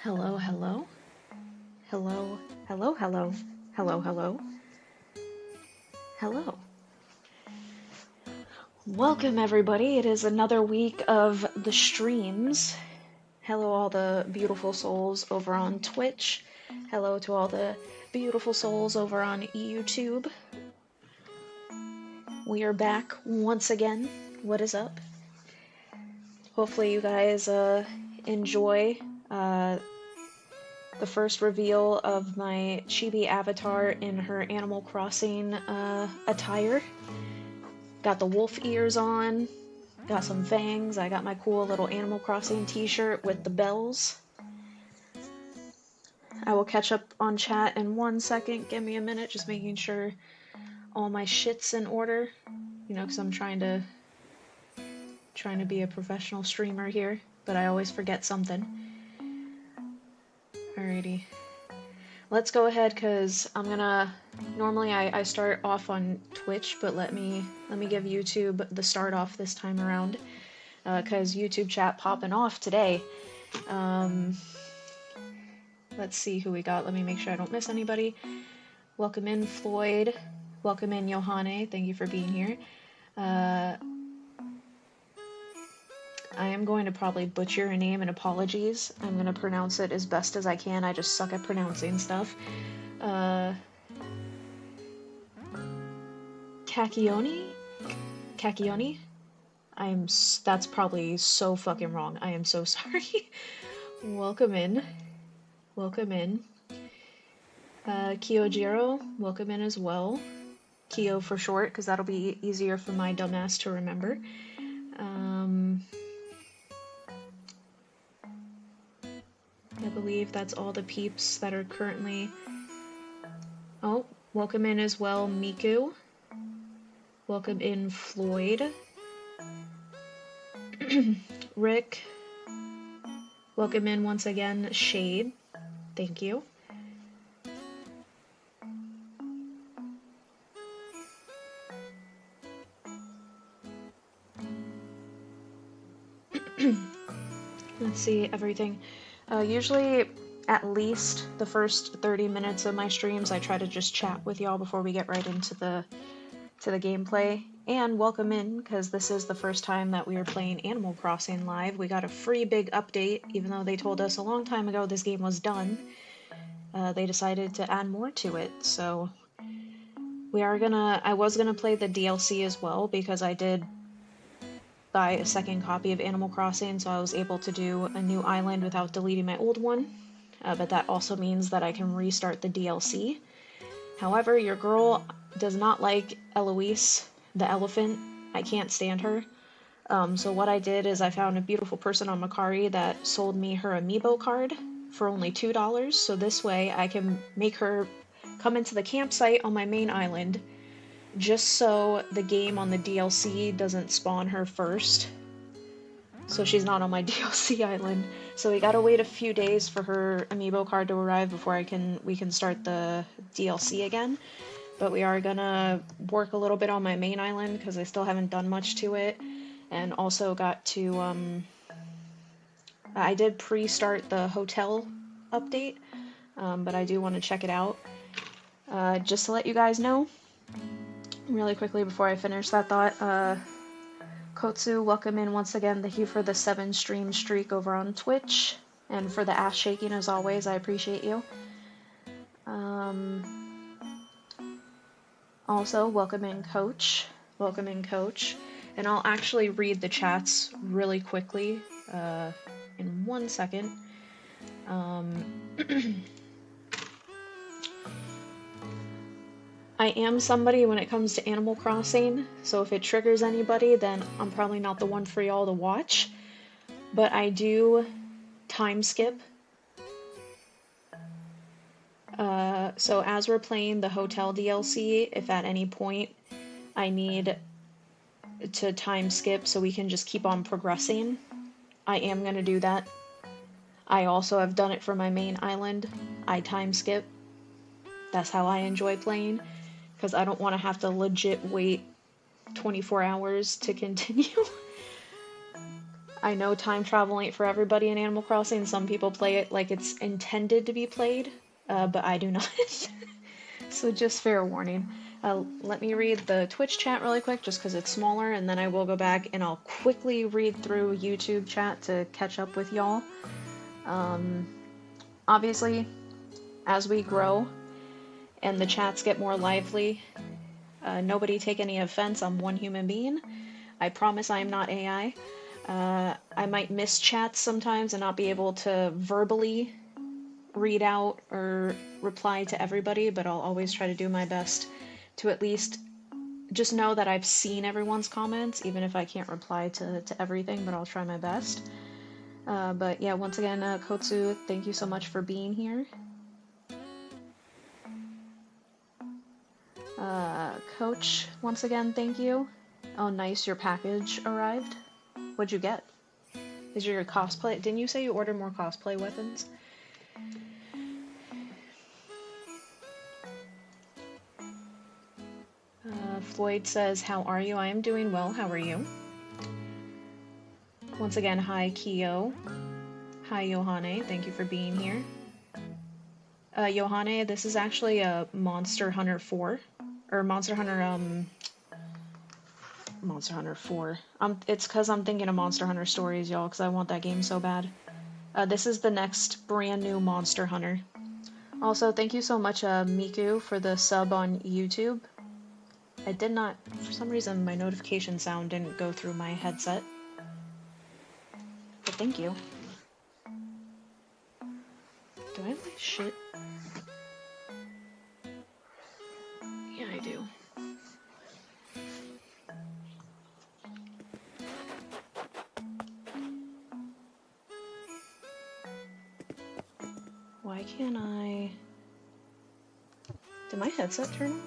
Hello, hello. Hello, hello, hello. Hello, hello. Hello. Welcome, everybody. It is another week of the streams. Hello, all the beautiful souls over on Twitch. Hello to all the beautiful souls over on YouTube. We are back once again. What is up? Hopefully you guys enjoy the first reveal of my chibi avatar in her Animal Crossing attire. Got the wolf ears on, got some fangs, I got my cool little Animal Crossing t-shirt with the bells. I will catch up on chat in 1 second, give me a minute, just making sure all my shit's in order. You know, because I'm trying to be a professional streamer here, but I always forget something. Alrighty. Let's go ahead, because I'm gonna... Normally I start off on Twitch, but let me give YouTube the start off this time around, because YouTube chat popping off today. Let's see who we got. Let me make sure I don't miss anybody. Welcome in, Floyd. Welcome in, Johanne. Thank you for being here. I am going to probably butcher your name, and apologies. I'm going to pronounce it as best as I can. I just suck at pronouncing stuff. Kakioni? That's probably so fucking wrong. I am so sorry. Welcome in. Welcome in. Kyojiro, welcome in as well. Kyo for short, because that'll be easier for my dumbass to remember. I believe that's all the peeps that are currently... Oh, welcome in as well, Miku. Welcome in, Floyd. Rick. Welcome in once again, Shade. Thank you. Let's see, everything. Usually, at least the first 30 minutes of my streams, I try to just chat with y'all before we get right into the gameplay. And welcome in, because this is the first time that we are playing Animal Crossing live. We got a free big update, even though they told us a long time ago this game was done. They decided to add more to it, so... I was gonna play the DLC as well, because I did buy a second copy of Animal Crossing, so I was able to do a new island without deleting my old one. But that also means that I can restart the DLC. However, your girl does not like Eloise, the elephant. I can't stand her. So what I did is I found a beautiful person on Macari that sold me her amiibo card for only $2, so this way I can make her come into the campsite on my main island, just so the game on the DLC doesn't spawn her first. So she's not on my DLC island. So we gotta wait a few days for her amiibo card to arrive before we can start the DLC again. But we are gonna work a little bit on my main island, because I still haven't done much to it. And also got to, I did pre-start the hotel update, but I do want to check it out. Just to let you guys know, really quickly before I finish that thought, Kotsu, welcome in once again. Thank you for the 7 stream streak over on Twitch, and for the ass shaking as always. I appreciate you. Also, welcome in, Coach. Welcome in, Coach. And I'll actually read the chats really quickly in 1 second. I am somebody when it comes to Animal Crossing, so if it triggers anybody, then I'm probably not the one for y'all to watch. But I do time skip. So as we're playing the hotel DLC, if at any point I need to time skip so we can just keep on progressing, I am going to do that. I also have done it for my main island. I time skip. That's how I enjoy playing, because I don't want to have to legit wait 24 hours to continue. I know time travel ain't for everybody in Animal Crossing. Some people play it like it's intended to be played, but I do not. So just fair warning. Let me read the Twitch chat really quick, just because it's smaller, and then I will go back and I'll quickly read through YouTube chat to catch up with y'all. Obviously, as we grow and the chats get more lively, nobody take any offense, I'm one human being. I promise I am not AI. I might miss chats sometimes and not be able to verbally read out or reply to everybody, but I'll always try to do my best to at least just know that I've seen everyone's comments, even if I can't reply to everything, but I'll try my best. But yeah, once again, Kotsu, thank you so much for being here. Coach, once again, thank you. Oh, nice, your package arrived. What'd you get? Is your cosplay? Didn't you say you ordered more cosplay weapons? Floyd says, how are you? I am doing well. How are you? Once again, hi, Kyo. Hi, Yohane. Thank you for being here. Yohane, this is actually a Monster Hunter 4. Or Monster Hunter 4. It's because I'm thinking of Monster Hunter Stories, y'all, because I want that game so bad. This is the next brand new Monster Hunter. Also, thank you so much, Miku, for the sub on YouTube. I did not, for some reason, my notification sound didn't go through my headset. But thank you. Do I have my shit? Yeah, I do. Why can't I... Did my headset turn off?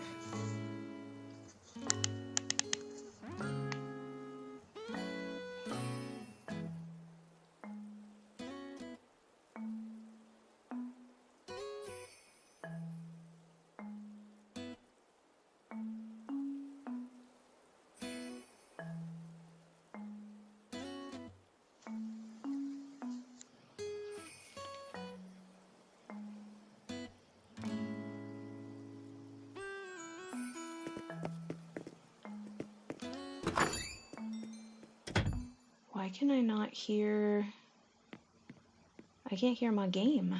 Why can I not hear... I can't hear my game.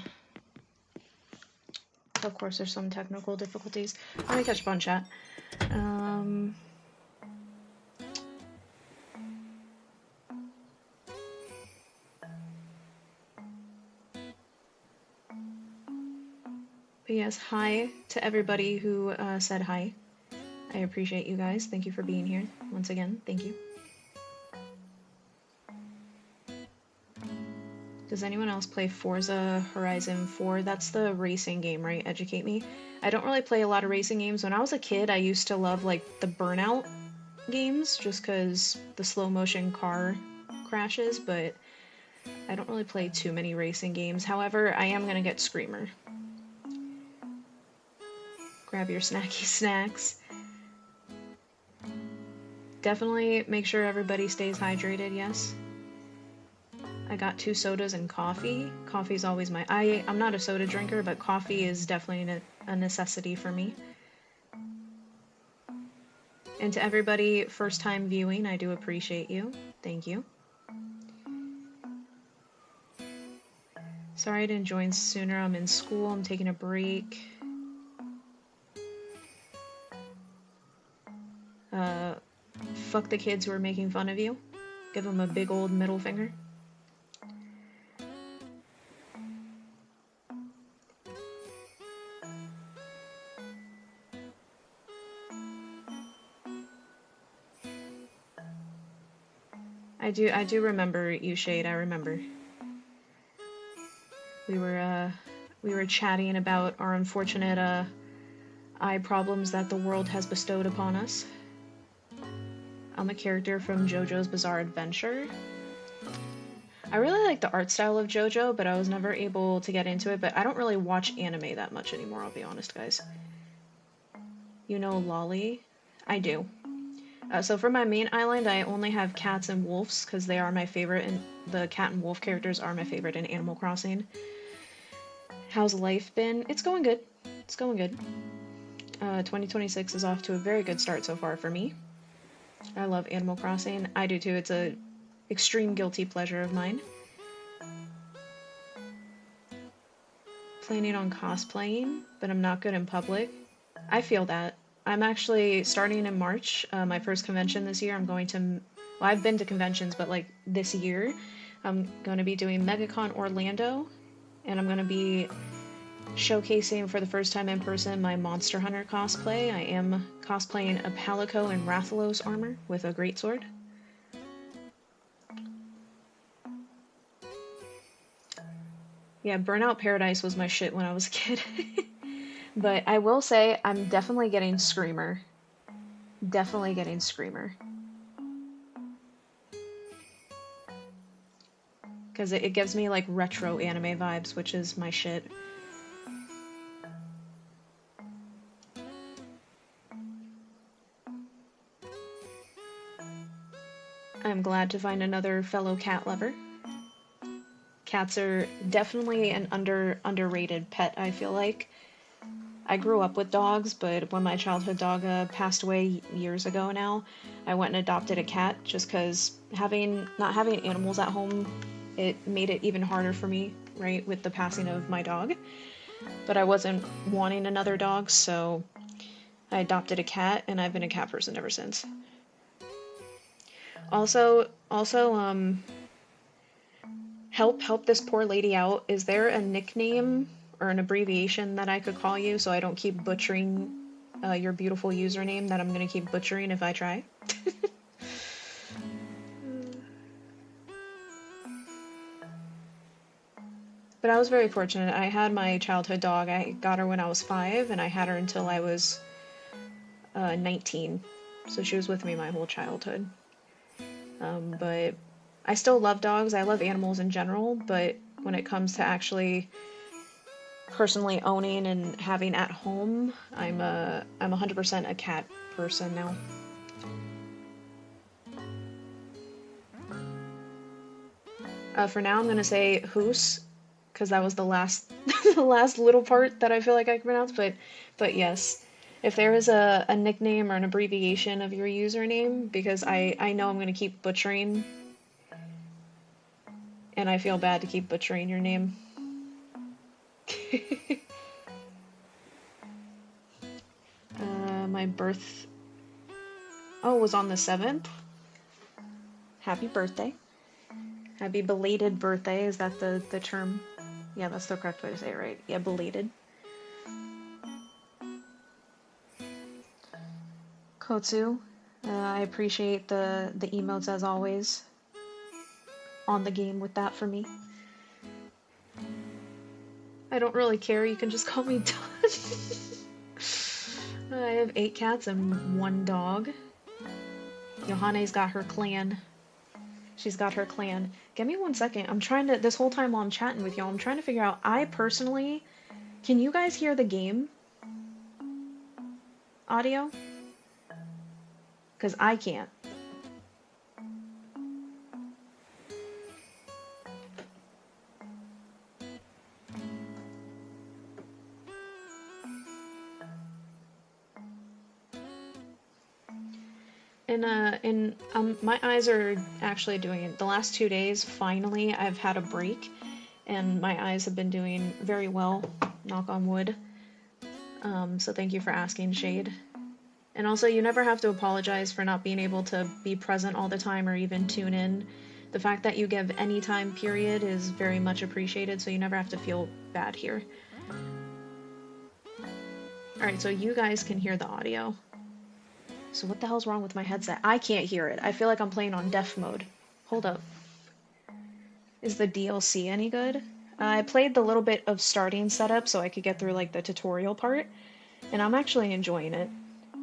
Of course, there's some technical difficulties. Let me catch up on chat. But yes, hi to everybody who said hi. I appreciate you guys. Thank you for being here. Once again, thank you. Does anyone else play Forza Horizon 4? That's the racing game, right? Educate me. I don't really play a lot of racing games. When I was a kid, I used to love, like, the Burnout games, just because the slow-motion car crashes, but I don't really play too many racing games. However, I am gonna get Screamer. Grab your snacky snacks. Definitely make sure everybody stays hydrated, yes. I got 2 sodas and coffee. Coffee's always my... I'm not a soda drinker, but coffee is definitely a necessity for me. And to everybody first time viewing, I do appreciate you. Thank you. Sorry I didn't join sooner. I'm in school. I'm taking a break. Fuck the kids who are making fun of you. Give them a big old middle finger. I do remember you, Shade. I remember. We were chatting about our unfortunate eye problems that the world has bestowed upon us. I'm a character from JoJo's Bizarre Adventure. I really like the art style of JoJo, but I was never able to get into it, but I don't really watch anime that much anymore, I'll be honest, guys. You know Lolly? I do. So for my main island, I only have cats and wolves because they are my favorite, and the cat and wolf characters are my favorite in Animal Crossing. How's life been? It's going good. It's going good. 2026 is off to a very good start so far for me. I love Animal Crossing. I do too. It's a extreme guilty pleasure of mine. Planning on cosplaying, but I'm not good in public. I feel that. I'm actually starting in March, my first convention this year. I'm going to, well, I've been to conventions, but like this year, I'm going to be doing MegaCon Orlando, and I'm going to be showcasing for the first time in person my Monster Hunter cosplay. I am cosplaying a Palico in Rathalos armor with a greatsword. Yeah, Burnout Paradise was my shit when I was a kid. But I will say I'm definitely getting Screamer. Definitely getting Screamer. Because it gives me like retro anime vibes, which is my shit. I'm glad to find another fellow cat lover. Cats are definitely an underrated pet, I feel like. I grew up with dogs, but when my childhood dog passed away years ago now, I went and adopted a cat just because not having animals at home, it made it even harder for me, right, with the passing of my dog. But I wasn't wanting another dog, so I adopted a cat, and I've been a cat person ever since. Also, help this poor lady out. Is there a nickname or an abbreviation that I could call you so I don't keep butchering your beautiful username that I'm going to keep butchering if I try? But I was very fortunate. I had my childhood dog. I got her when I was 5, and I had her until I was 19. So she was with me my whole childhood. But I still love dogs. I love animals in general, but when it comes to actually personally owning and having at home, I'm 100% a cat person now. For now, I'm gonna say Hoos, because that was the last the last little part that I feel like I can pronounce. But yes, if there is a nickname or an abbreviation of your username, because I know I'm gonna keep butchering, and I feel bad to keep butchering your name. My birth... Oh, it was on the 7th? Happy birthday. Happy belated birthday, is that the term? Yeah, that's the correct way to say it, right? Yeah, belated. Kotsu, I appreciate the emotes as always. On the game with that for me. I don't really care, you can just call me Don. I have 8 cats and 1 dog. Yohane's got her clan. She's got her clan. Give me 1 second. I'm trying to, this whole time while I'm chatting with y'all, I'm trying to figure out, I personally, can you guys hear the game audio? Because I can't. My eyes are actually doing it. The last 2 days, finally, I've had a break, and my eyes have been doing very well, knock on wood. So thank you for asking, Shade. And also, you never have to apologize for not being able to be present all the time or even tune in. The fact that you give any time period is very much appreciated, so you never have to feel bad here. Alright, so you guys can hear the audio. So what the hell's wrong with my headset? I can't hear it. I feel like I'm playing on deaf mode. Hold up. Is the DLC any good? I played the little bit of starting setup so I could get through like the tutorial part, and I'm actually enjoying it.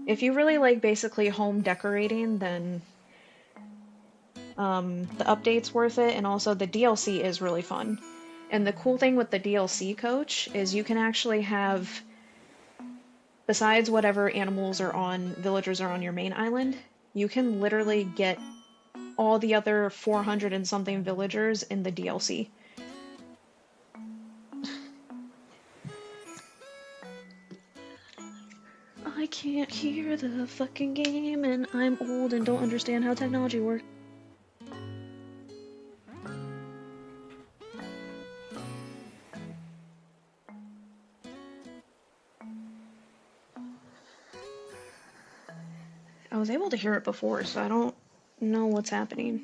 If you really like basically home decorating, then the update's worth it, and also the DLC is really fun. And the cool thing with the DLC, Coach, is you can actually have, besides whatever animals are on, villagers are on your main island, you can literally get all the other 400 and something villagers in the DLC. I can't hear the fucking game, and I'm old and don't understand how technology works. I was able to hear it before, so I don't know what's happening.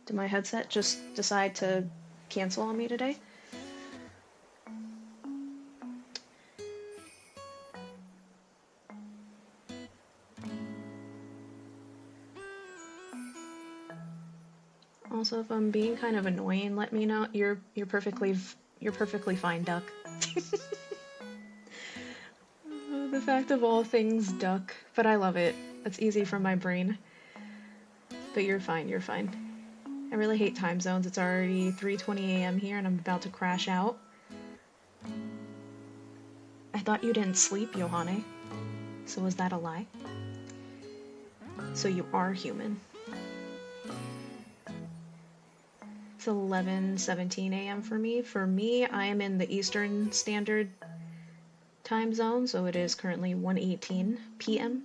Did my headset just decide to cancel on me today? Also, if I'm being kind of annoying, let me know. You're perfectly fine, duck. The fact of all things, duck. But I love it. It's easy from my brain. But you're fine, you're fine. I really hate time zones. It's already 3:20 a.m. here and I'm about to crash out. I thought you didn't sleep, Johanne. So was that a lie? So you are human. It's 11:17 a.m. for me. For me, I am in the Eastern Standard Time Zone, so it is currently 1:18 p.m.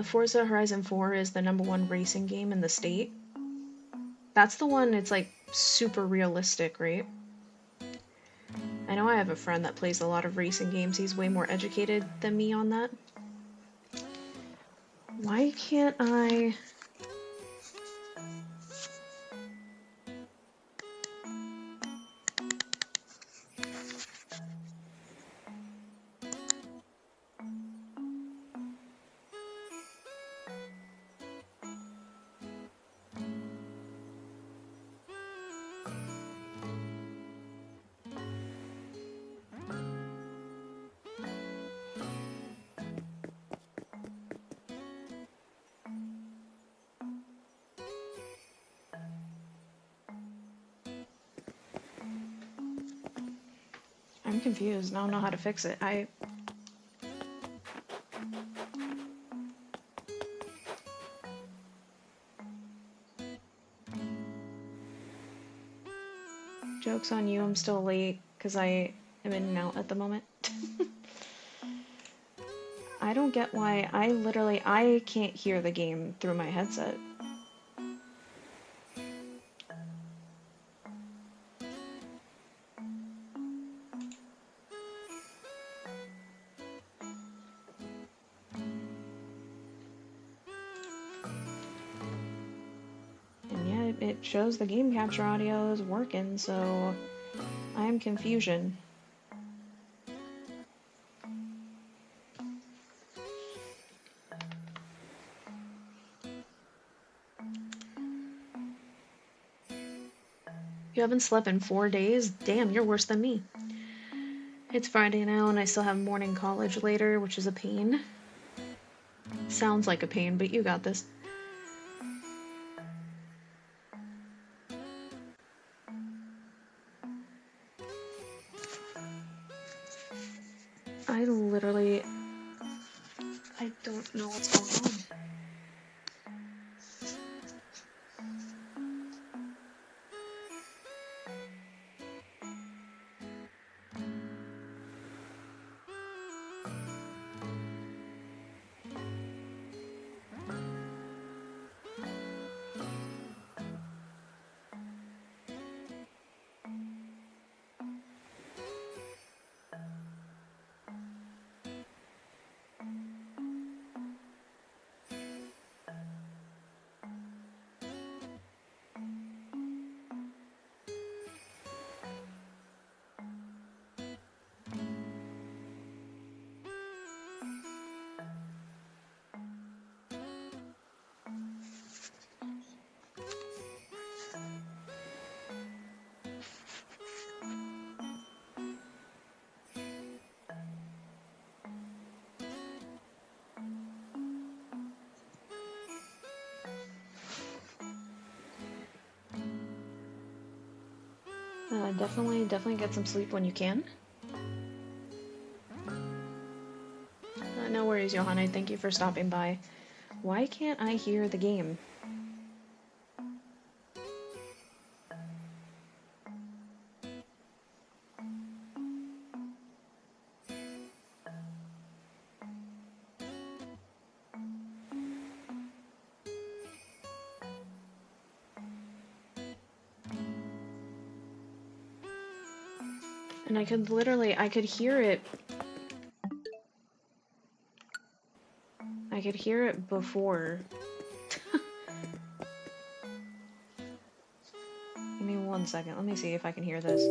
Forza Horizon 4 is the #1 racing game in the state. That's the one, it's like super realistic, right? I know I have a friend that plays a lot of racing games. He's way more educated than me on that. Why can't I... I'm confused. I don't know how to fix it. Joke's on you, I'm still late, because I am in and out at the moment. I don't get why I can't hear the game through my headset. And yeah, it shows the game capture audio is working, so I am confusion. You haven't slept in 4 days? Damn, you're worse than me. It's Friday now and I still have morning college later, which is a pain. Sounds like a pain, but you got this. I don't know what's going on. Definitely get some sleep when you can. No worries, Johanna. Thank you for stopping by. Why can't I hear the game? And I could literally, I could hear it. I could hear it before. Give me 1 second. Let me see if I can hear this.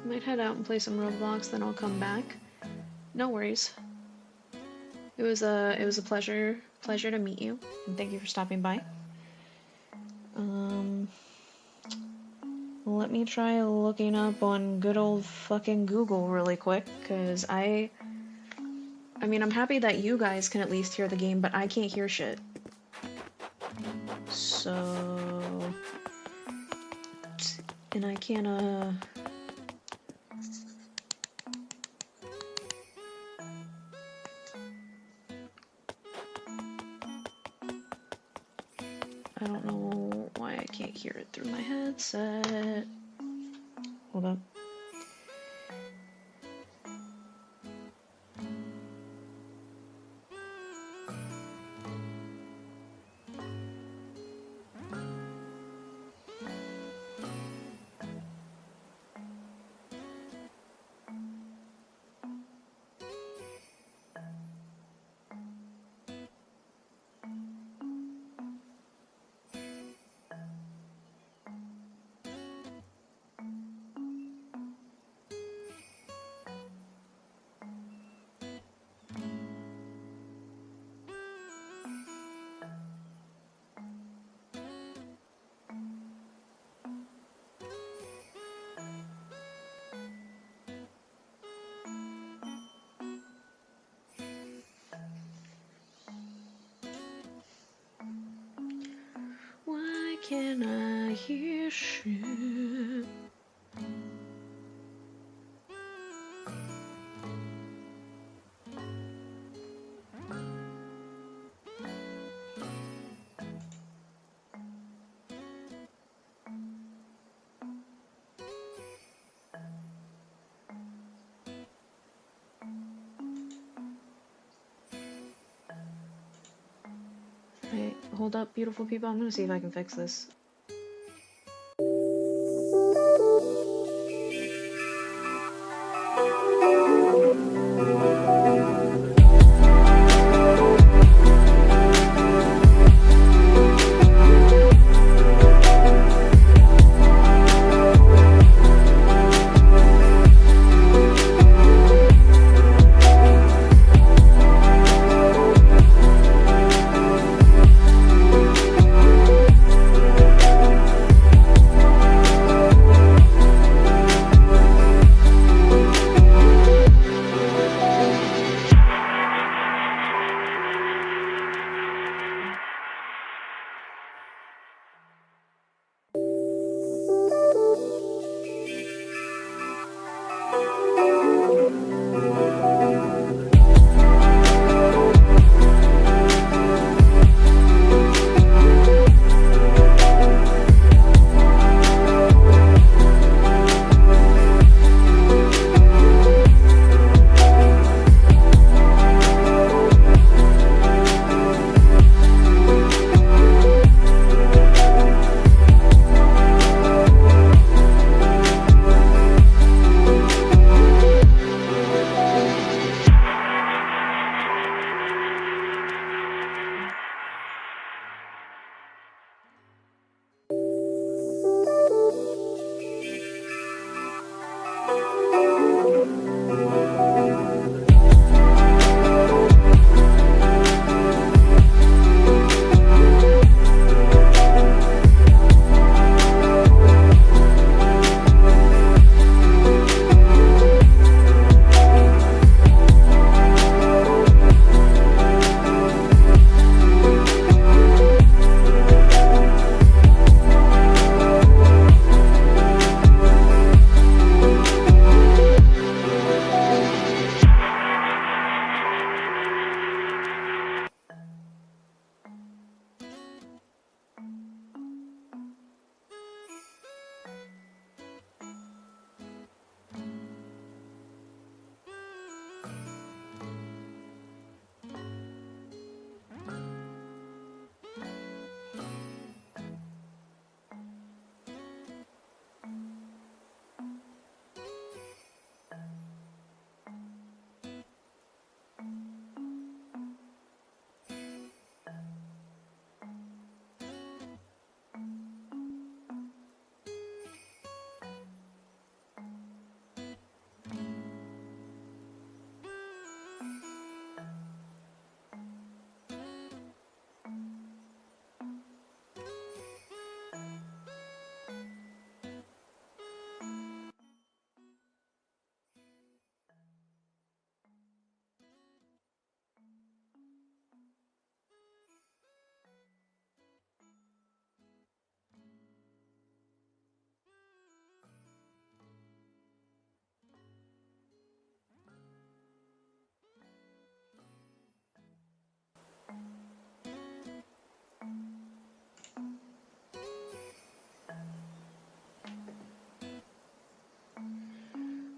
Might head out and play some Roblox, then I'll come back. No worries. It was a pleasure to meet you, and thank you for stopping by. Let me try looking up on good old fucking Google really quick, cause I mean, I'm happy that you guys can at least hear the game, but I can't hear shit. So, and I can't I don't know why I can't hear it through my headset. Hold up. Why can't I hear shit? Alright, hold up, beautiful people. I'm gonna see if I can fix this.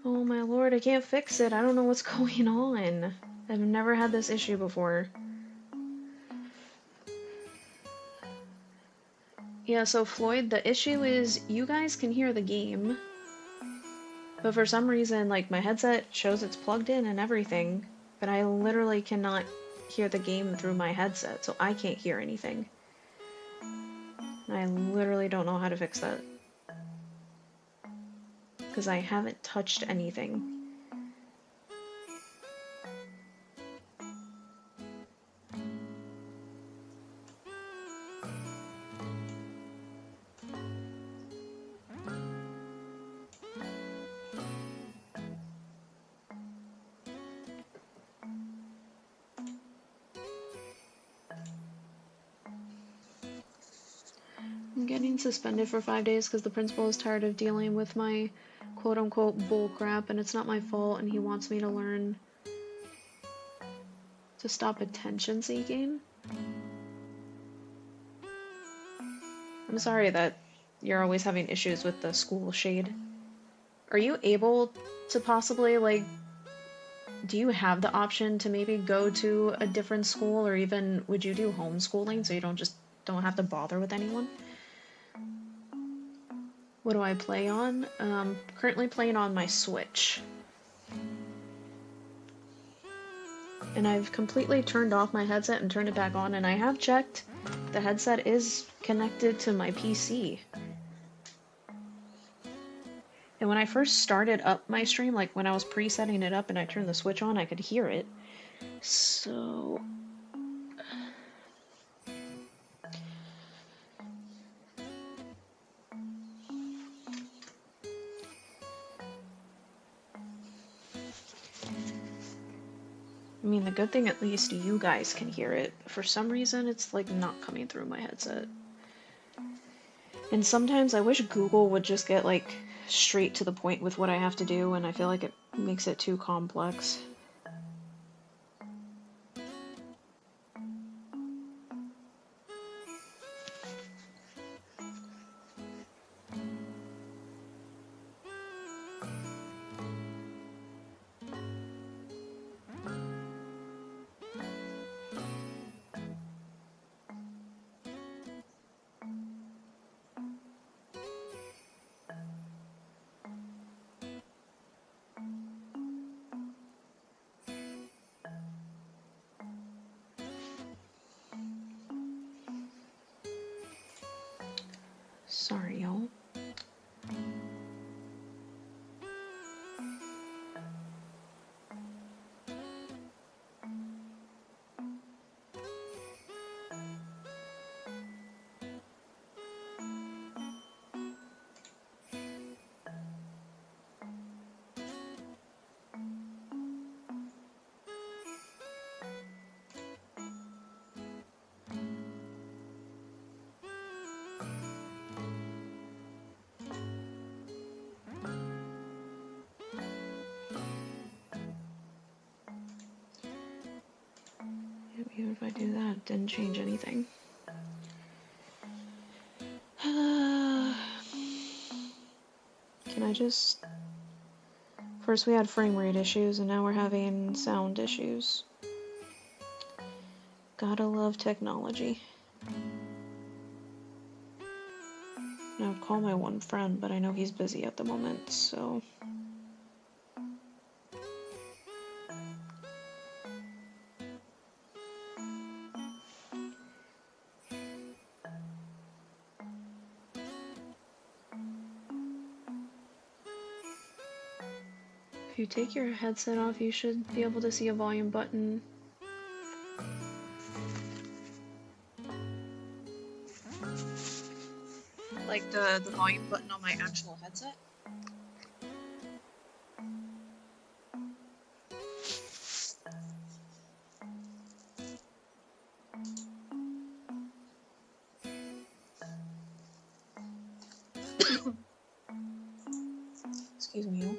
Oh my lord, I can't fix it. I don't know what's going on. I've never had this issue before. Yeah, so Floyd, the issue is you guys can hear the game, but for some reason, like, my headset shows it's plugged in and everything, but I literally cannot hear the game through my headset, so I can't hear anything. And I literally don't know how to fix that. Because I haven't touched anything. I'm getting suspended for 5 days because the principal is tired of dealing with my quote-unquote bullcrap, and it's not my fault, and he wants me to learn to stop attention seeking. I'm sorry that you're always having issues with the school shade. Are you able to possibly, like, do you have the option to maybe go to a different school, or even would you do homeschooling so you don't have to bother with anyone? What do I play on? Currently playing on my Switch. And I've completely turned off my headset and turned it back on, and I have checked. The headset is connected to my PC. And when I first started up my stream, like when I was presetting it up and I turned the Switch on, I could hear it. So... I mean, the good thing, at least you guys can hear it. For some reason, it's like not coming through my headset. And sometimes I wish Google would just get like straight to the point with what I have to do, and I feel like it makes it too complex. Sorry, y'all. Even if I do that, it didn't change anything. Can I just... First we had frame rate issues, and now we're having sound issues. Gotta love technology. I would call my one friend, but I know he's busy at the moment, so... you take your headset off, you should be able to see a volume button. Like the volume button on my actual headset. Excuse me.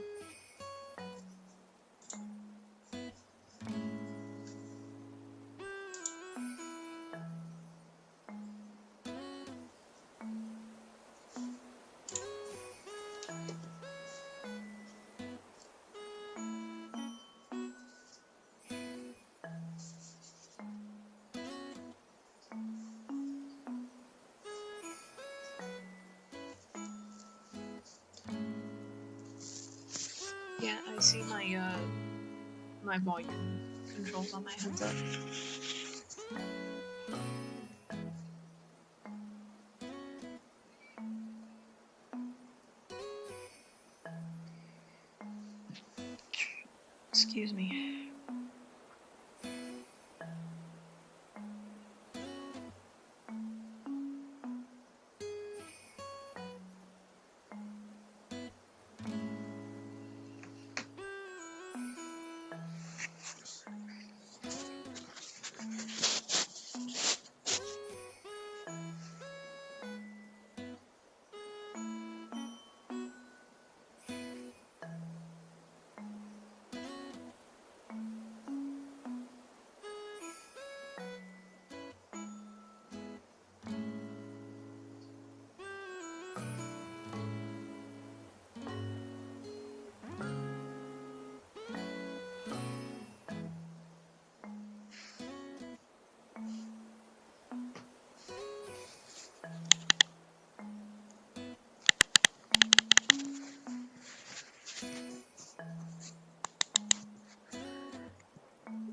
Yeah, I see my volume controls on my headset. Excuse me.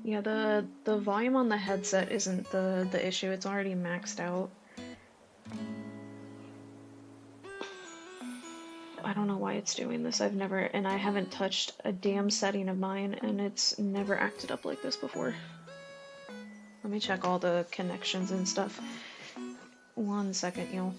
Yeah, the volume on the headset isn't the issue, it's already maxed out. I don't know why it's doing this. I haven't touched a damn setting of mine, and it's never acted up like this before. Let me check all the connections and stuff. 1 second, y'all.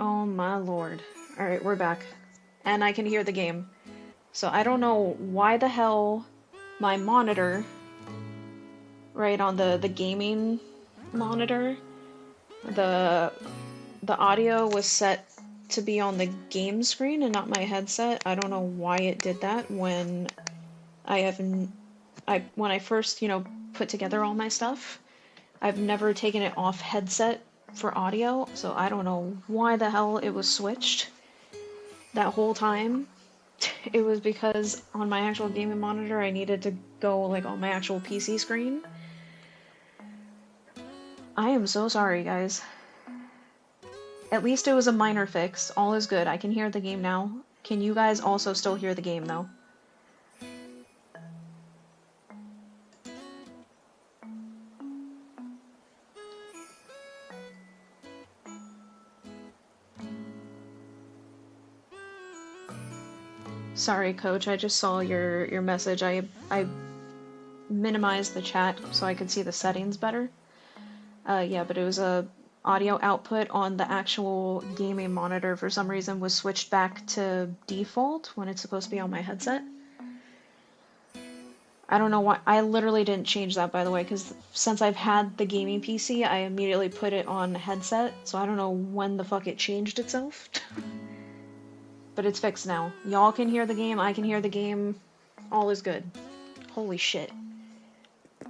Oh my lord. Alright, we're back. And I can hear the game. So I don't know why the hell my monitor, right on the gaming monitor, the audio was set to be on the game screen and not my headset. I don't know why it did that when when I first, put together all my stuff. I've never taken it off headset for audio, so I don't know why the hell it was switched that whole time. It was because on my actual gaming monitor I needed to go like on my actual PC screen. I am so sorry, guys. At least it was a minor fix. All is good. I can hear the game now. Can you guys also still hear the game though? Sorry, Coach, I just saw your message. I minimized the chat so I could see the settings better. Yeah, but it was a audio output on the actual gaming monitor for some reason was switched back to default when it's supposed to be on my headset. I don't know why. I literally didn't change that, by the way, because since I've had the gaming PC, I immediately put it on headset, so I don't know when the fuck it changed itself. But it's fixed now. Y'all can hear the game, I can hear the game. All is good. Holy shit.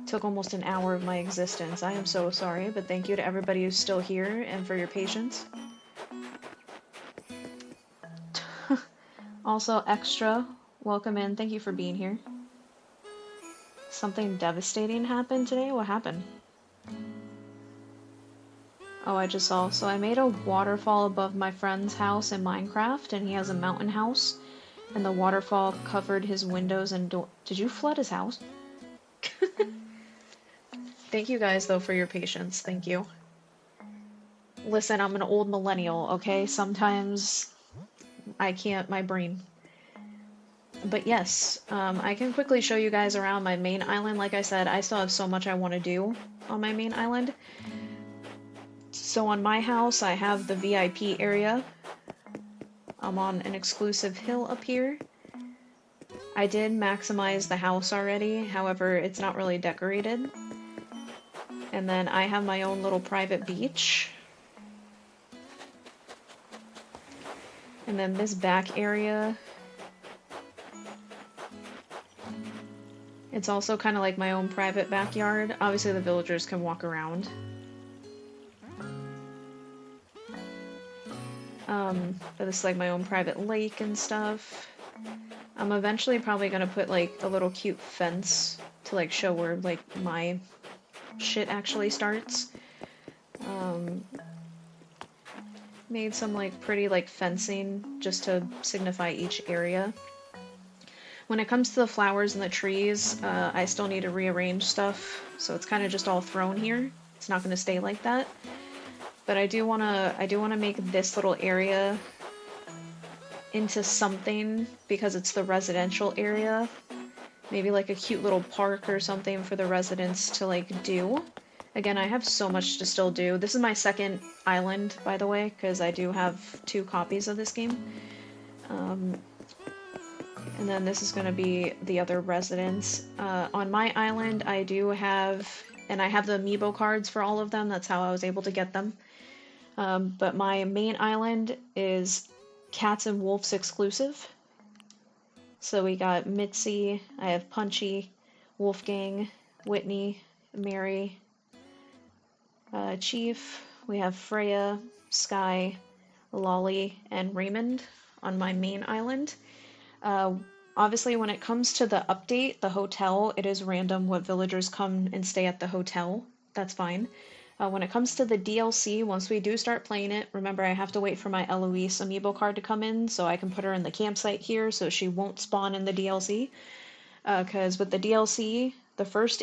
Took almost an hour of my existence. I am so sorry, but thank you to everybody who's still here and for your patience. Also, Extra, welcome in. Thank you for being here. Something devastating happened today? What happened? Oh, I just saw. So I made a waterfall above my friend's house in Minecraft, and he has a mountain house, and the waterfall covered his windows and door. Did you flood his house? Thank you guys, though, for your patience. Thank you. Listen, I'm an old millennial, okay? Sometimes I can't, my brain. But yes, I can quickly show you guys around my main island. Like I said, I still have so much I want to do on my main island. So on my house, I have the VIP area. I'm on an exclusive hill up here. I did maximize the house already, however, it's not really decorated. And then I have my own little private beach. And then this back area, it's also kind of like my own private backyard. Obviously the villagers can walk around. But this is like my own private lake and stuff. I'm eventually probably gonna put like a little cute fence to like show where like my shit actually starts. Made some like pretty like fencing just to signify each area. When it comes to the flowers and the trees, I still need to rearrange stuff, so it's kind of just all thrown here. It's not going to stay like that. But I do wanna make this little area into something because it's the residential area. Maybe like a cute little park or something for the residents to like do. Again, I have so much to still do. This is my second island, by the way, because I do have 2 copies of this game. And then this is going to be the other residents. On my island, I do have, and I have the amiibo cards for all of them. That's how I was able to get them. But my main island is Cats and Wolves exclusive. So we got Mitzi, I have Punchy, Wolfgang, Whitney, Mary, Chief, we have Freya, Sky, Lolly, and Raymond on my main island. Obviously, when it comes to the update, the hotel, it is random what villagers come and stay at the hotel. That's fine. When it comes to the DLC, once we do start playing it, remember I have to wait for my Eloise amiibo card to come in so I can put her in the campsite here so she won't spawn in the DLC. Because with the DLC, the first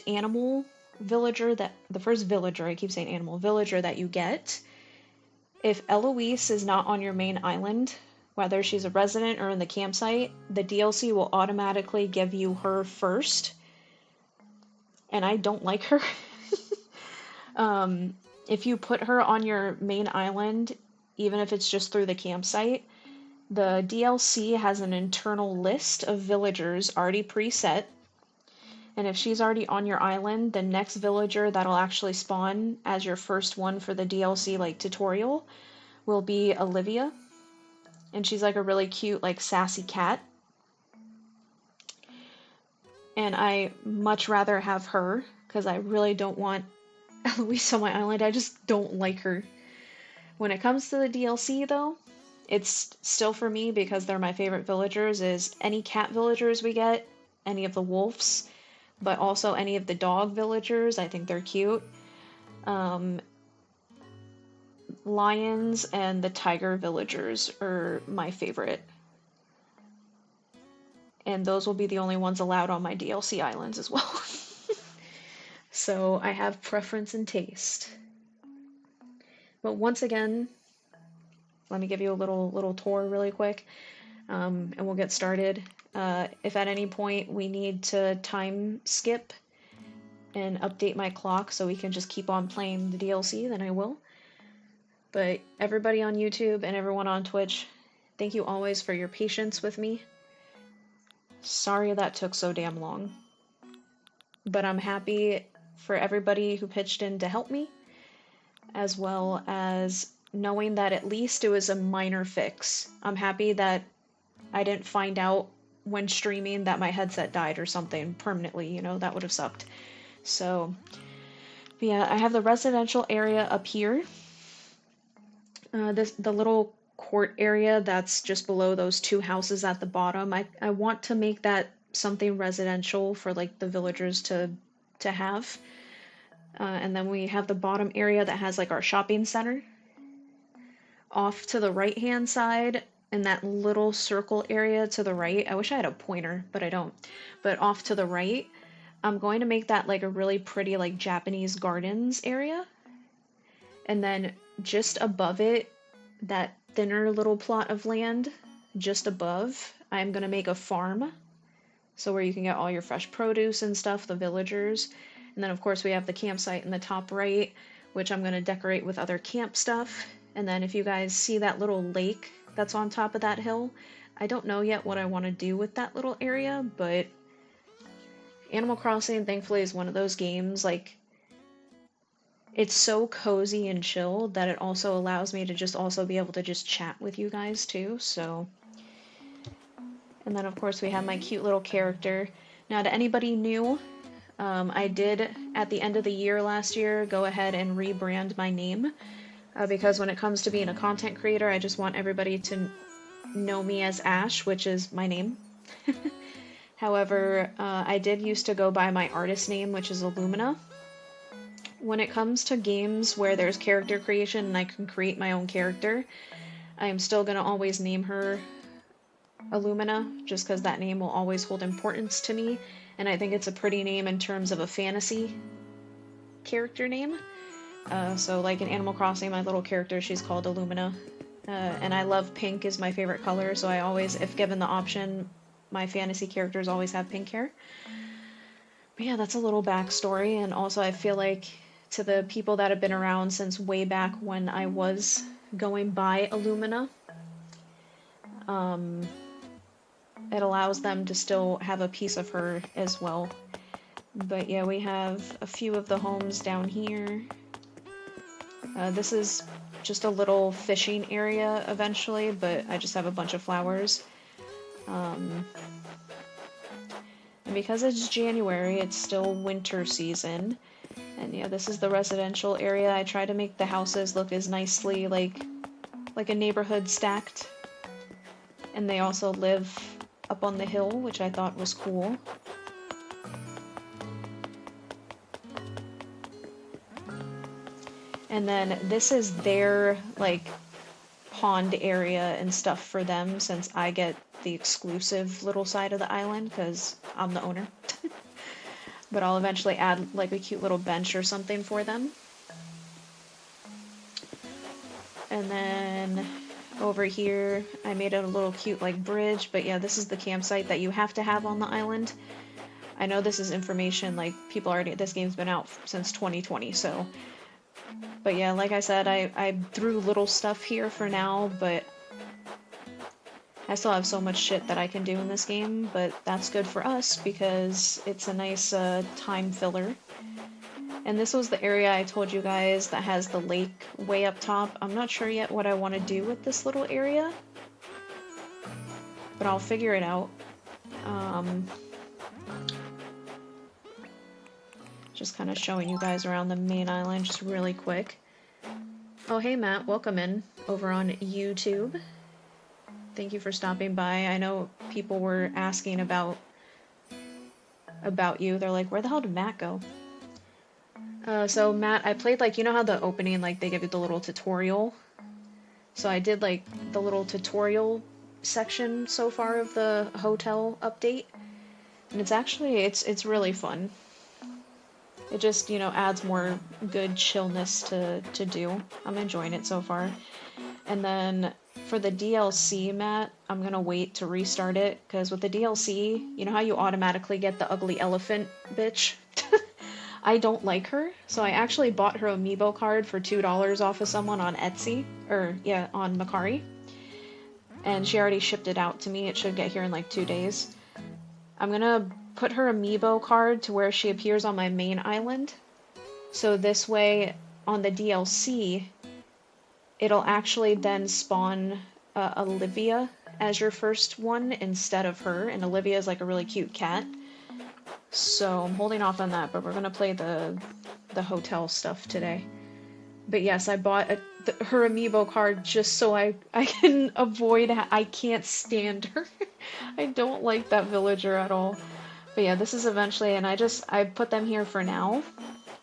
villager that you get, if Eloise is not on your main island, whether she's a resident or in the campsite, the DLC will automatically give you her first. And I don't like her. If you put her on your main island, even if it's just through the campsite, the DLC has an internal list of villagers already preset. And if she's already on your island, the next villager that'll actually spawn as your first one for the DLC like tutorial will be Olivia. And she's like a really cute, like sassy cat. And I much rather have her because I really don't want Eloise on my island. I just don't like her. When it comes to the DLC, though, it's still for me because they're my favorite villagers. Is any cat villagers we get, any of the wolves, but also any of the dog villagers. I think they're cute. Lions and the tiger villagers are my favorite. And those will be the only ones allowed on my DLC islands as well. So I have preference and taste. But once again, let me give you a little tour really quick, and we'll get started. If at any point we need to time skip and update my clock so we can just keep on playing the DLC, then I will. But everybody on YouTube and everyone on Twitch, thank you always for your patience with me. Sorry that took so damn long. But I'm happy for everybody who pitched in to help me, as well as knowing that at least it was a minor fix. I'm happy that I didn't find out when streaming that my headset died or something permanently, you know, that would have sucked. So, yeah, I have the residential area up here. The little court area that's just below those two houses at the bottom. I want to make that something residential for like the villagers to have. And then we have the bottom area that has like our shopping center. Off to the right hand side, in that little circle area to the right, I wish I had a pointer, but I don't. But off to the right, I'm going to make that like a really pretty like Japanese gardens area. And then just above it, that thinner little plot of land, just above, I'm going to make a farm. So where you can get all your fresh produce and stuff, the villagers. And then of course we have the campsite in the top right, which I'm going to decorate with other camp stuff. And then if you guys see that little lake that's on top of that hill, I don't know yet what I want to do with that little area, but Animal Crossing thankfully is one of those games, like, it's so cozy and chill that it also allows me to just also be able to just chat with you guys too, so. And then of course we have my cute little character. Now to anybody new, I did at the end of the year last year go ahead and rebrand my name. Because when it comes to being a content creator, I just want everybody to know me as Ash, which is my name. However, I did used to go by my artist name, which is Illumina. When it comes to games where there's character creation and I can create my own character, I am still going to always name her Illumina, just because that name will always hold importance to me, and I think it's a pretty name in terms of a fantasy character name. So like in Animal Crossing, my little character, she's called Illumina. And I love pink is my favorite color, so I always, if given the option, my fantasy characters always have pink hair. But yeah, that's a little backstory, and also I feel like to the people that have been around since way back when I was going by Illumina, it allows them to still have a piece of her as well. But yeah, we have a few of the homes down here. This is just a little fishing area eventually, but I just have a bunch of flowers. And because it's January, it's still winter season. And yeah, this is the residential area. I try to make the houses look as nicely like a neighborhood stacked. And they also live up on the hill, which I thought was cool. And then this is their, like, pond area and stuff for them, since I get the exclusive little side of the island, because I'm the owner. But I'll eventually add, like, a cute little bench or something for them. And then over here, I made a little cute, like, bridge, but yeah, this is the campsite that you have to have on the island. I know this is information, like, people already, this game's been out since 2020, so. But yeah, like I said, I threw little stuff here for now, but I still have so much shit that I can do in this game, but that's good for us because it's a nice time filler. And this was the area I told you guys that has the lake way up top. I'm not sure yet what I want to do with this little area, but I'll figure it out. Just kind of showing you guys around the main island just really quick. Oh, hey Matt, welcome in over on YouTube. Thank you for stopping by. I know people were asking about you. They're like, where the hell did Matt go? So Matt, I played, like, you know how the opening, like, they give you the little tutorial? So I did, like, the little tutorial section so far of the hotel update. And it's actually, it's really fun. It just, you know, adds more good chillness to do. I'm enjoying it so far. And then for the DLC, Matt, I'm gonna wait to restart it, because with the DLC, you know how you automatically get the ugly elephant bitch? I don't like her, so I actually bought her amiibo card for $2 off of someone on Etsy, or yeah, on Macari. And she already shipped it out to me. It should get here in like 2 days. I'm gonna put her amiibo card to where she appears on my main island. So this way, on the DLC, it'll actually then spawn Olivia as your first one instead of her. And Olivia is like a really cute cat. So I'm holding off on that, but we're gonna play the hotel stuff today. But yes, I bought her amiibo card just so I can avoid. I can't stand her. I don't like that villager at all. But yeah, this is eventually, and I put them here for now.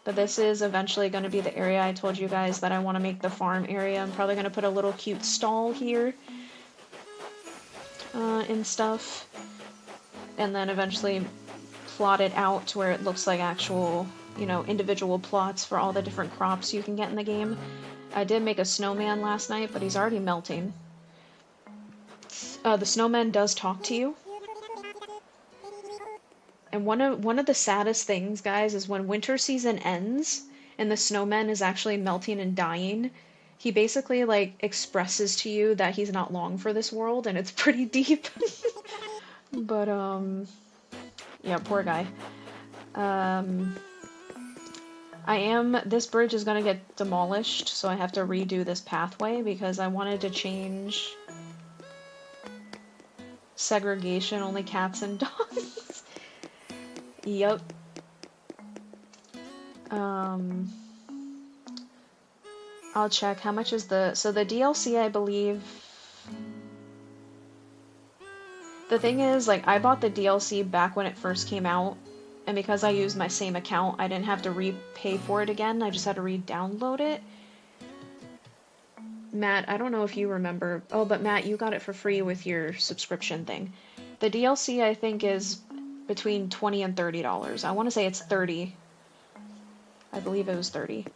But this is eventually going to be the area I told you guys that I want to make the farm area. I'm probably going to put a little cute stall here and stuff. And then eventually plot it out to where it looks like actual, you know, individual plots for all the different crops you can get in the game. I did make a snowman last night, but he's already melting. The snowman does talk to you. And one of the saddest things, guys, is when winter season ends and the snowman is actually melting and dying, he basically, like, expresses to you that he's not long for this world, and it's pretty deep. But, yeah, poor guy. This bridge is gonna get demolished, so I have to redo this pathway because I wanted to change segregation, only cats and dogs. Yep. I'll check. How much is so the DLC, I believe... The thing is, like, I bought the DLC back when it first came out, and because I used my same account, I didn't have to repay for it again, I just had to re-download it. Matt, I don't know if you remember... Oh, but Matt, you got it for free with your subscription thing. The DLC, I think, is between $20 and $30. I want to say it's 30. I believe it was 30. But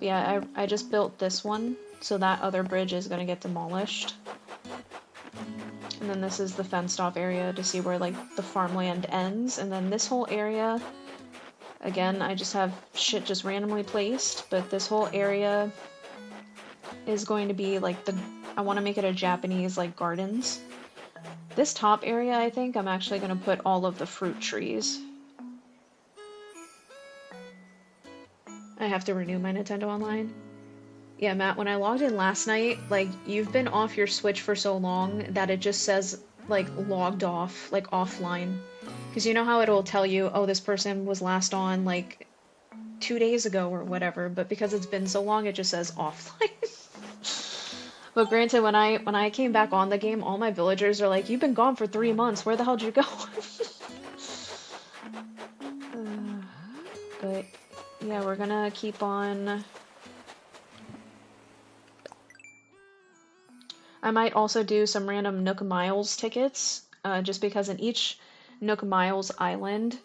yeah, I just built this one, so that other bridge is going to get demolished. And then this is the fenced off area to see where, like, the farmland ends. And then this whole area, again, I just have shit just randomly placed, but this whole area is going to be, like, I want to make it a Japanese, like, gardens. This top area, I think, I'm actually going to put all of the fruit trees. I have to renew my Nintendo Online. Yeah, Matt, when I logged in last night, like, you've been off your Switch for so long that it just says, like, logged off, like, offline. Because you know how it'll tell you, oh, this person was last on, like, 2 days ago or whatever, but because it's been so long, it just says offline. But granted, when I came back on the game, all my villagers are like, you've been gone for 3 months, where the hell did you go? But, yeah, we're gonna keep on... I might also do some random Nook Miles tickets, just because in each Nook Miles island,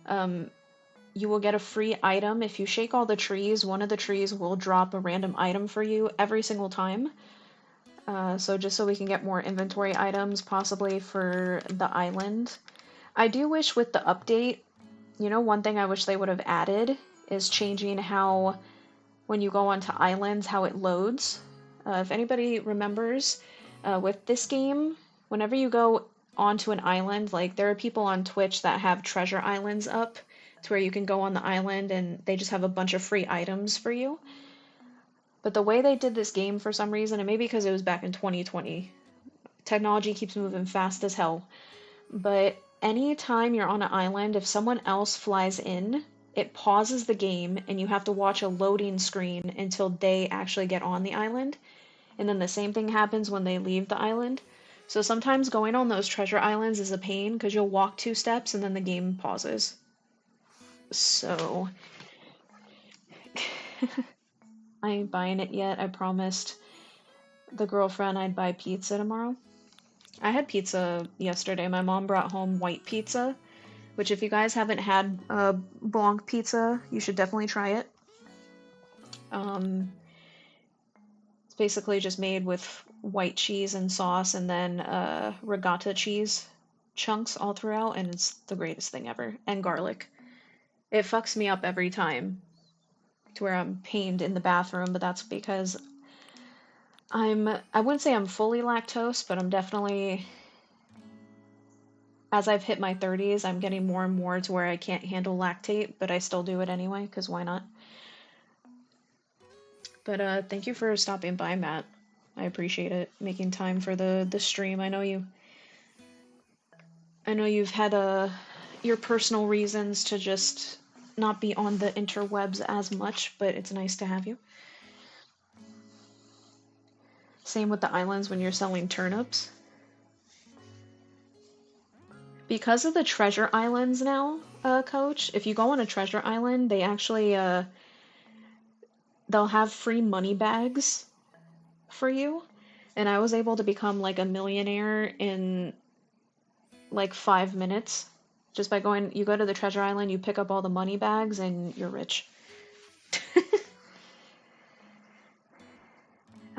you will get a free item. If you shake all the trees, one of the trees will drop a random item for you every single time. So just so we can get more inventory items, possibly for the island. I do wish with the update, you know, one thing I wish they would have added is changing how, when you go onto islands, how it loads. If anybody remembers, with this game, whenever you go onto an island, like, there are people on Twitch that have treasure islands up, to where you can go on the island and they just have a bunch of free items for you. But the way they did this game for some reason, and maybe because it was back in 2020, technology keeps moving fast as hell, but anytime you're on an island, if someone else flies in, it pauses the game and you have to watch a loading screen until they actually get on the island. And then the same thing happens when they leave the island. So sometimes going on those treasure islands is a pain because you'll walk 2 steps and then the game pauses. So I ain't buying it yet. I promised the girlfriend I'd buy pizza tomorrow. I had pizza yesterday. My mom brought home white pizza, which if you guys haven't had blanc pizza, you should definitely try it. It's basically just made with white cheese and sauce and then regatta cheese chunks all throughout, and it's the greatest thing ever. And garlic. It fucks me up every time to where I'm pained in the bathroom, but that's because I wouldn't say I'm fully lactose, but I'm definitely, as I've hit my 30s, I'm getting more and more to where I can't handle lactate, but I still do it anyway, because why not? But thank you for stopping by, Matt. I appreciate it, making time for the stream. I know you've had your personal reasons to just not be on the interwebs as much, but it's nice to have you. Same with the islands when you're selling turnips. Because of the treasure islands now, Coach, if you go on a treasure island, they actually, they'll have free money bags for you. And I was able to become like a millionaire in like 5 minutes. Just by going, you go to the treasure island, you pick up all the money bags, and you're rich.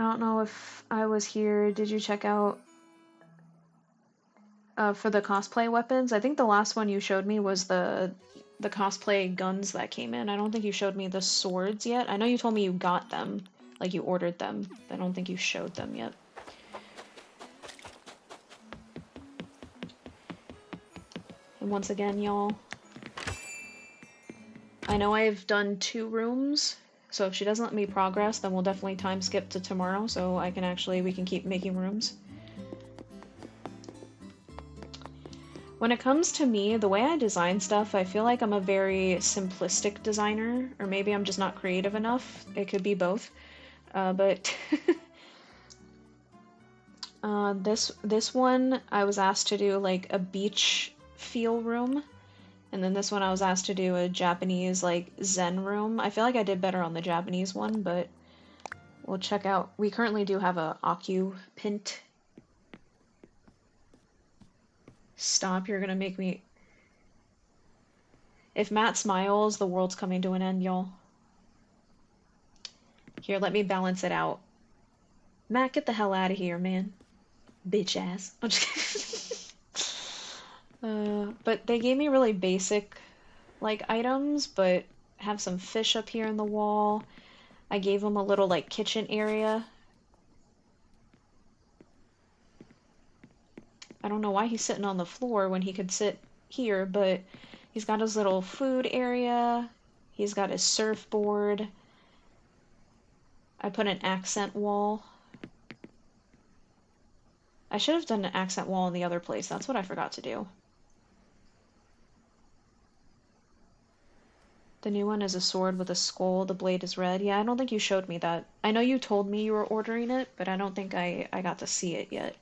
I don't know if I was here. Did you check out for the cosplay weapons? I think the last one you showed me was the cosplay guns that came in. I don't think you showed me the swords yet. I know you told me you got them, like you ordered them, but I don't think you showed them yet. And once again, y'all, I know I've done 2 rooms, so if she doesn't let me progress, then we'll definitely time skip to tomorrow, so we can keep making rooms. When it comes to me, the way I design stuff, I feel like I'm a very simplistic designer, or maybe I'm just not creative enough. It could be both. But this one, I was asked to do like a beach feel room. And then this one I was asked to do a Japanese, like, Zen room. I feel like I did better on the Japanese one, but we'll check out. We currently do have a occupant. Stop, you're gonna make me... If Matt smiles, the world's coming to an end, y'all. Here, let me balance it out. Matt, get the hell out of here, man. Bitch ass. I'm just kidding. But they gave me really basic, like, items, but have some fish up here in the wall. I gave him a little, like, kitchen area. I don't know why he's sitting on the floor when he could sit here, but he's got his little food area. He's got his surfboard. I put an accent wall. I should have done an accent wall in the other place. That's what I forgot to do. The new one is a sword with a skull. The blade is red. Yeah, I don't think you showed me that. I know you told me you were ordering it, but I don't think I got to see it yet.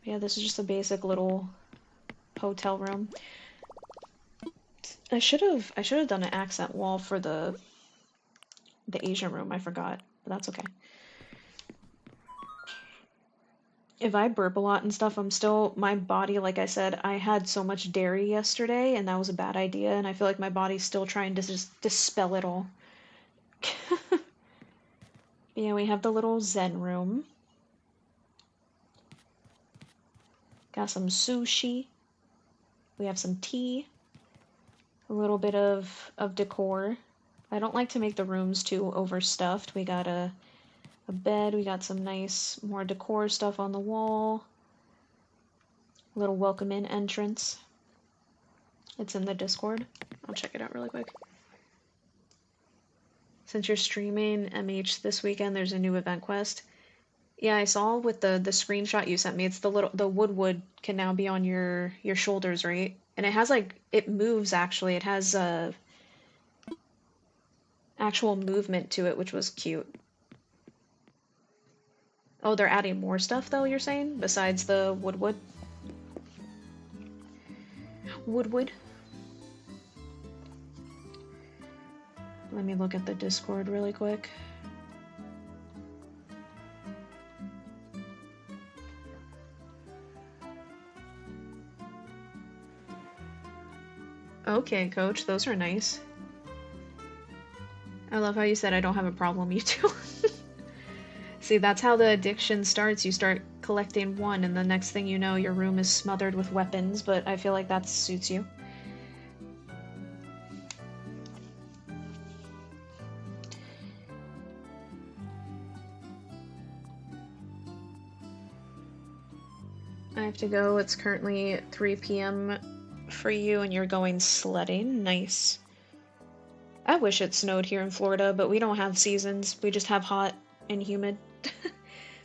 Yeah, this is just a basic little hotel room. I should have done an accent wall for the Asian room. I forgot, but that's okay. If I burp a lot and stuff, my body, like I said, I had so much dairy yesterday, and that was a bad idea, and I feel like my body's still trying to just dispel it all. Yeah, we have the little Zen room. Got some sushi. We have some tea. A little bit of decor. I don't like to make the rooms too overstuffed. We got a bed. We got some nice, more decor stuff on the wall. A little welcome in entrance. It's in the Discord. I'll check it out really quick. Since you're streaming MH this weekend, there's a new event quest. Yeah, I saw with the screenshot you sent me. It's the wood can now be on your shoulders, right? And it has like, it moves actually. It has actual movement to it, which was cute. Oh, they're adding more stuff though, you're saying? Besides the Woodwood? Woodwood? Let me look at the Discord really quick. Okay, coach, those are nice. I love how you said I don't have a problem, you too. See, that's how the addiction starts. You start collecting one, and the next thing you know, your room is smothered with weapons, but I feel like that suits you. I have to go. It's currently 3 p.m. for you, and you're going sledding. Nice. I wish it snowed here in Florida, but we don't have seasons. We just have hot and humid.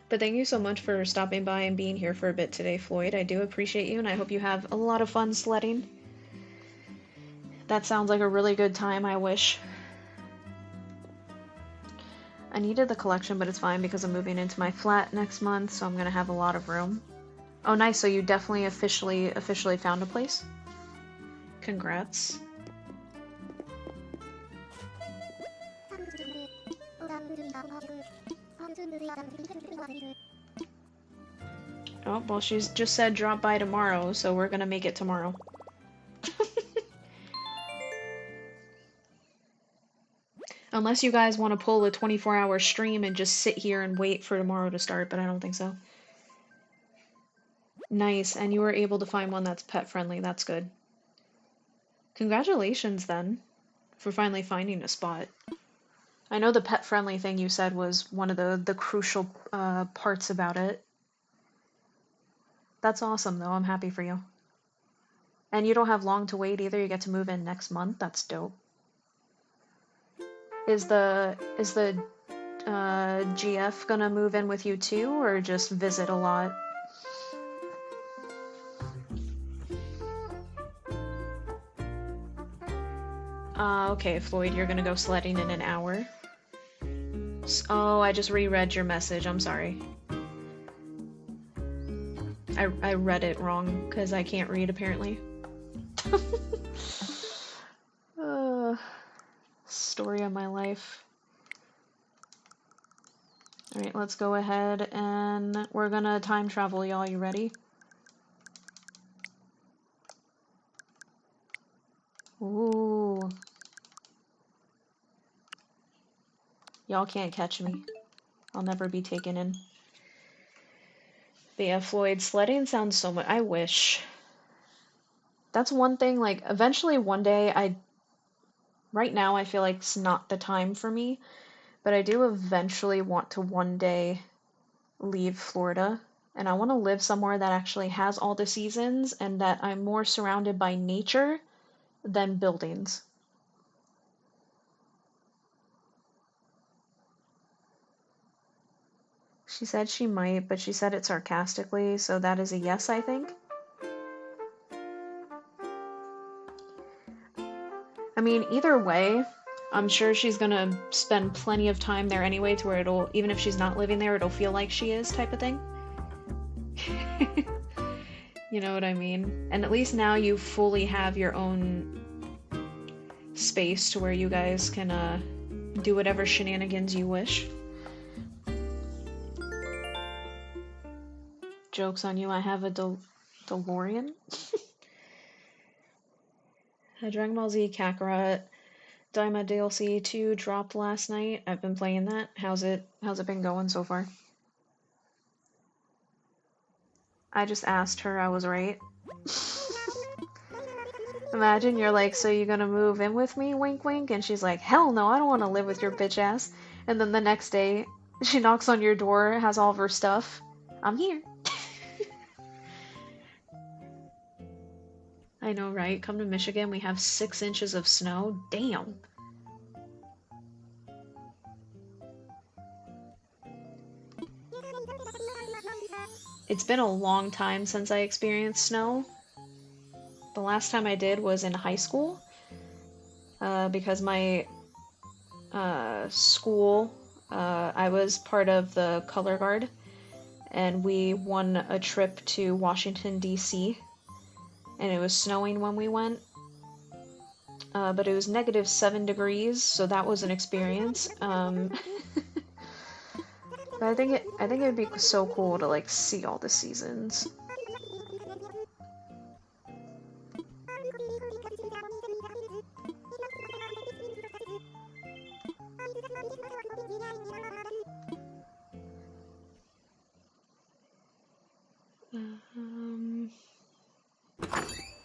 But thank you so much for stopping by and being here for a bit today, Floyd. I do appreciate you, and I hope you have a lot of fun sledding. That sounds like a really good time, I wish. I needed the collection, but it's fine because I'm moving into my flat next month, so I'm gonna have a lot of room. Oh, nice, so you definitely officially found a place? Congrats. Oh, well, she's just said drop by tomorrow, so we're gonna make it tomorrow. Unless you guys want to pull a 24-hour stream and just sit here and wait for tomorrow to start, but I don't think so. Nice, and you were able to find one that's pet-friendly. That's good. Congratulations, then, for finally finding a spot. I know the pet-friendly thing you said was one of the crucial parts about it. That's awesome, though. I'm happy for you. And you don't have long to wait either. You get to move in next month. That's dope. Is the GF gonna move in with you too, or just visit a lot? Okay, Floyd, you're gonna go sledding in an hour. Oh, I just reread your message. I'm sorry. I read it wrong because I can't read apparently. Story of my life. Alright, let's go ahead and we're gonna time travel, y'all. You ready? Ooh. Y'all can't catch me. I'll never be taken in. But yeah, Floyd, sledding sounds so much. I wish. That's one thing, like, eventually one day right now I feel like it's not the time for me, but I do eventually want to one day leave Florida, and I want to live somewhere that actually has all the seasons and that I'm more surrounded by nature than buildings. She said she might, but she said it sarcastically, so that is a yes, I think. I mean, either way, I'm sure she's gonna spend plenty of time there anyway, to where it'll, even if she's not living there, it'll feel like she is, type of thing. You know what I mean? And at least now you fully have your own space to where you guys can do whatever shenanigans you wish. Joke's on you, I have a DeLorean. Dragon Ball Z Kakarot Daima DLC 2 dropped last night. I've been playing that. How's it been going so far? I just asked her, I was right. Imagine you're like, so you gonna move in with me, wink wink? And she's like, hell no, I don't want to live with your bitch ass. And then the next day, she knocks on your door, has all of her stuff. I'm here. I know, right? Come to Michigan, we have 6 inches of snow. Damn. It's been a long time since I experienced snow. The last time I did was in high school, because my school, I was part of the color guard, and we won a trip to Washington, D.C., and it was snowing when we went, but it was -7 degrees, so that was an experience. But I think it'd be so cool to like see all the seasons.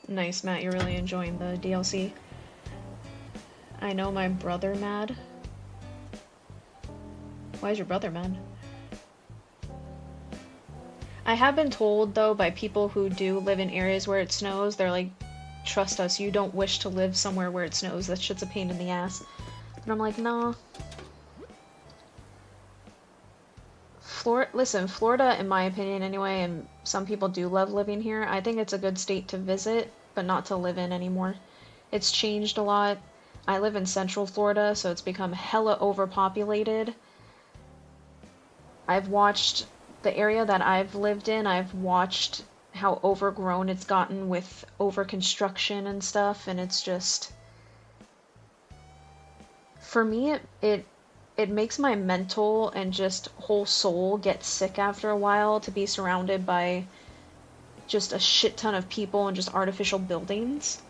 Nice, Matt. You're really enjoying the DLC. I know my brother mad. Why is your brother mad? I have been told, though, by people who do live in areas where it snows, they're like, trust us, you don't wish to live somewhere where it snows. That shit's a pain in the ass. And I'm like, nah. Listen, Florida, in my opinion anyway, and some people do love living here, I think it's a good state to visit, but not to live in anymore. It's changed a lot. I live in Central Florida, so it's become hella overpopulated. I've watched the area that I've lived in, I've watched how overgrown it's gotten with over-construction and stuff, and it's just... For me, it makes my mental and just whole soul get sick after a while to be surrounded by just a shit ton of people and just artificial buildings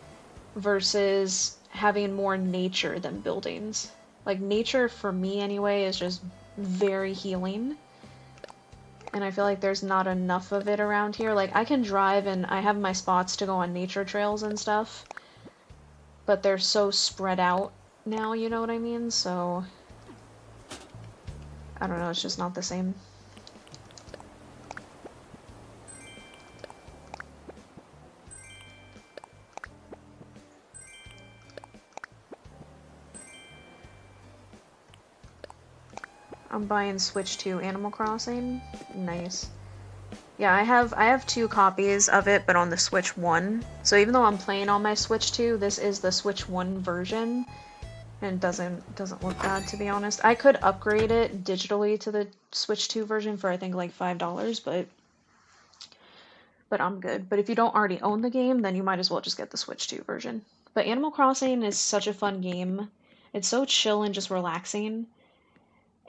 versus having more nature than buildings. Like, nature, for me anyway, is just very healing. And I feel like there's not enough of it around here. Like, I can drive and I have my spots to go on nature trails and stuff, but they're so spread out now, you know what I mean? So, I don't know, it's just not the same. I'm buying Switch 2 Animal Crossing. Nice. Yeah, I have 2 copies of it, but on the Switch 1. So even though I'm playing on my Switch 2, this is the Switch 1 version. And it doesn't look bad, to be honest. I could upgrade it digitally to the Switch 2 version for I think like $5, but I'm good. But if you don't already own the game, then you might as well just get the Switch 2 version. But Animal Crossing is such a fun game. It's so chill and just relaxing.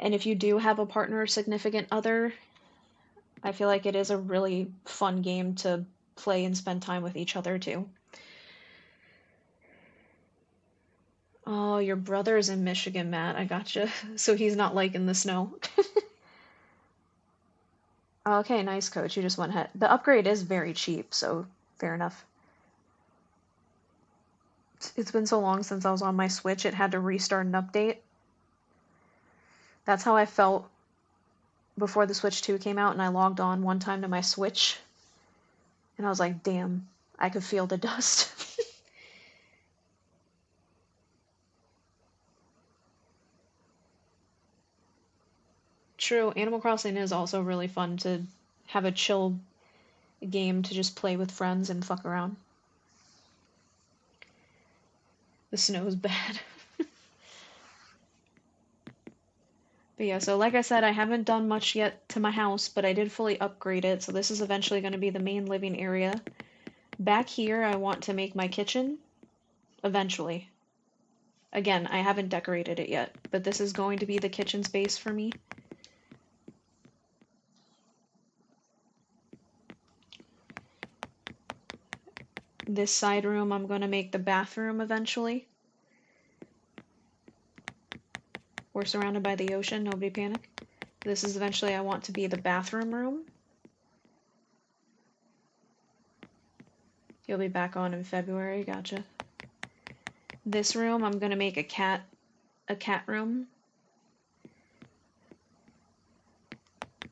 And if you do have a partner or significant other, I feel like it is a really fun game to play and spend time with each other too. Oh, your brother's in Michigan, Matt. I gotcha. So he's not liking the snow. Okay, nice, coach. You just went ahead. The upgrade is very cheap, so fair enough. It's been so long since I was on my Switch, it had to restart an update. That's how I felt before the Switch 2 came out, and I logged on one time to my Switch, and I was like, damn, I could feel the dust. True, Animal Crossing is also really fun to have a chill game to just play with friends and fuck around. The snow is bad. But yeah, so like I said, I haven't done much yet to my house, but I did fully upgrade it, so this is eventually going to be the main living area. Back here, I want to make my kitchen, eventually. Again, I haven't decorated it yet, but this is going to be the kitchen space for me. This side room, I'm going to make the bathroom eventually. We're surrounded by the ocean, nobody panic. This is eventually I want to be the bathroom room. You'll be back on in February, gotcha. This room, I'm gonna make a cat room.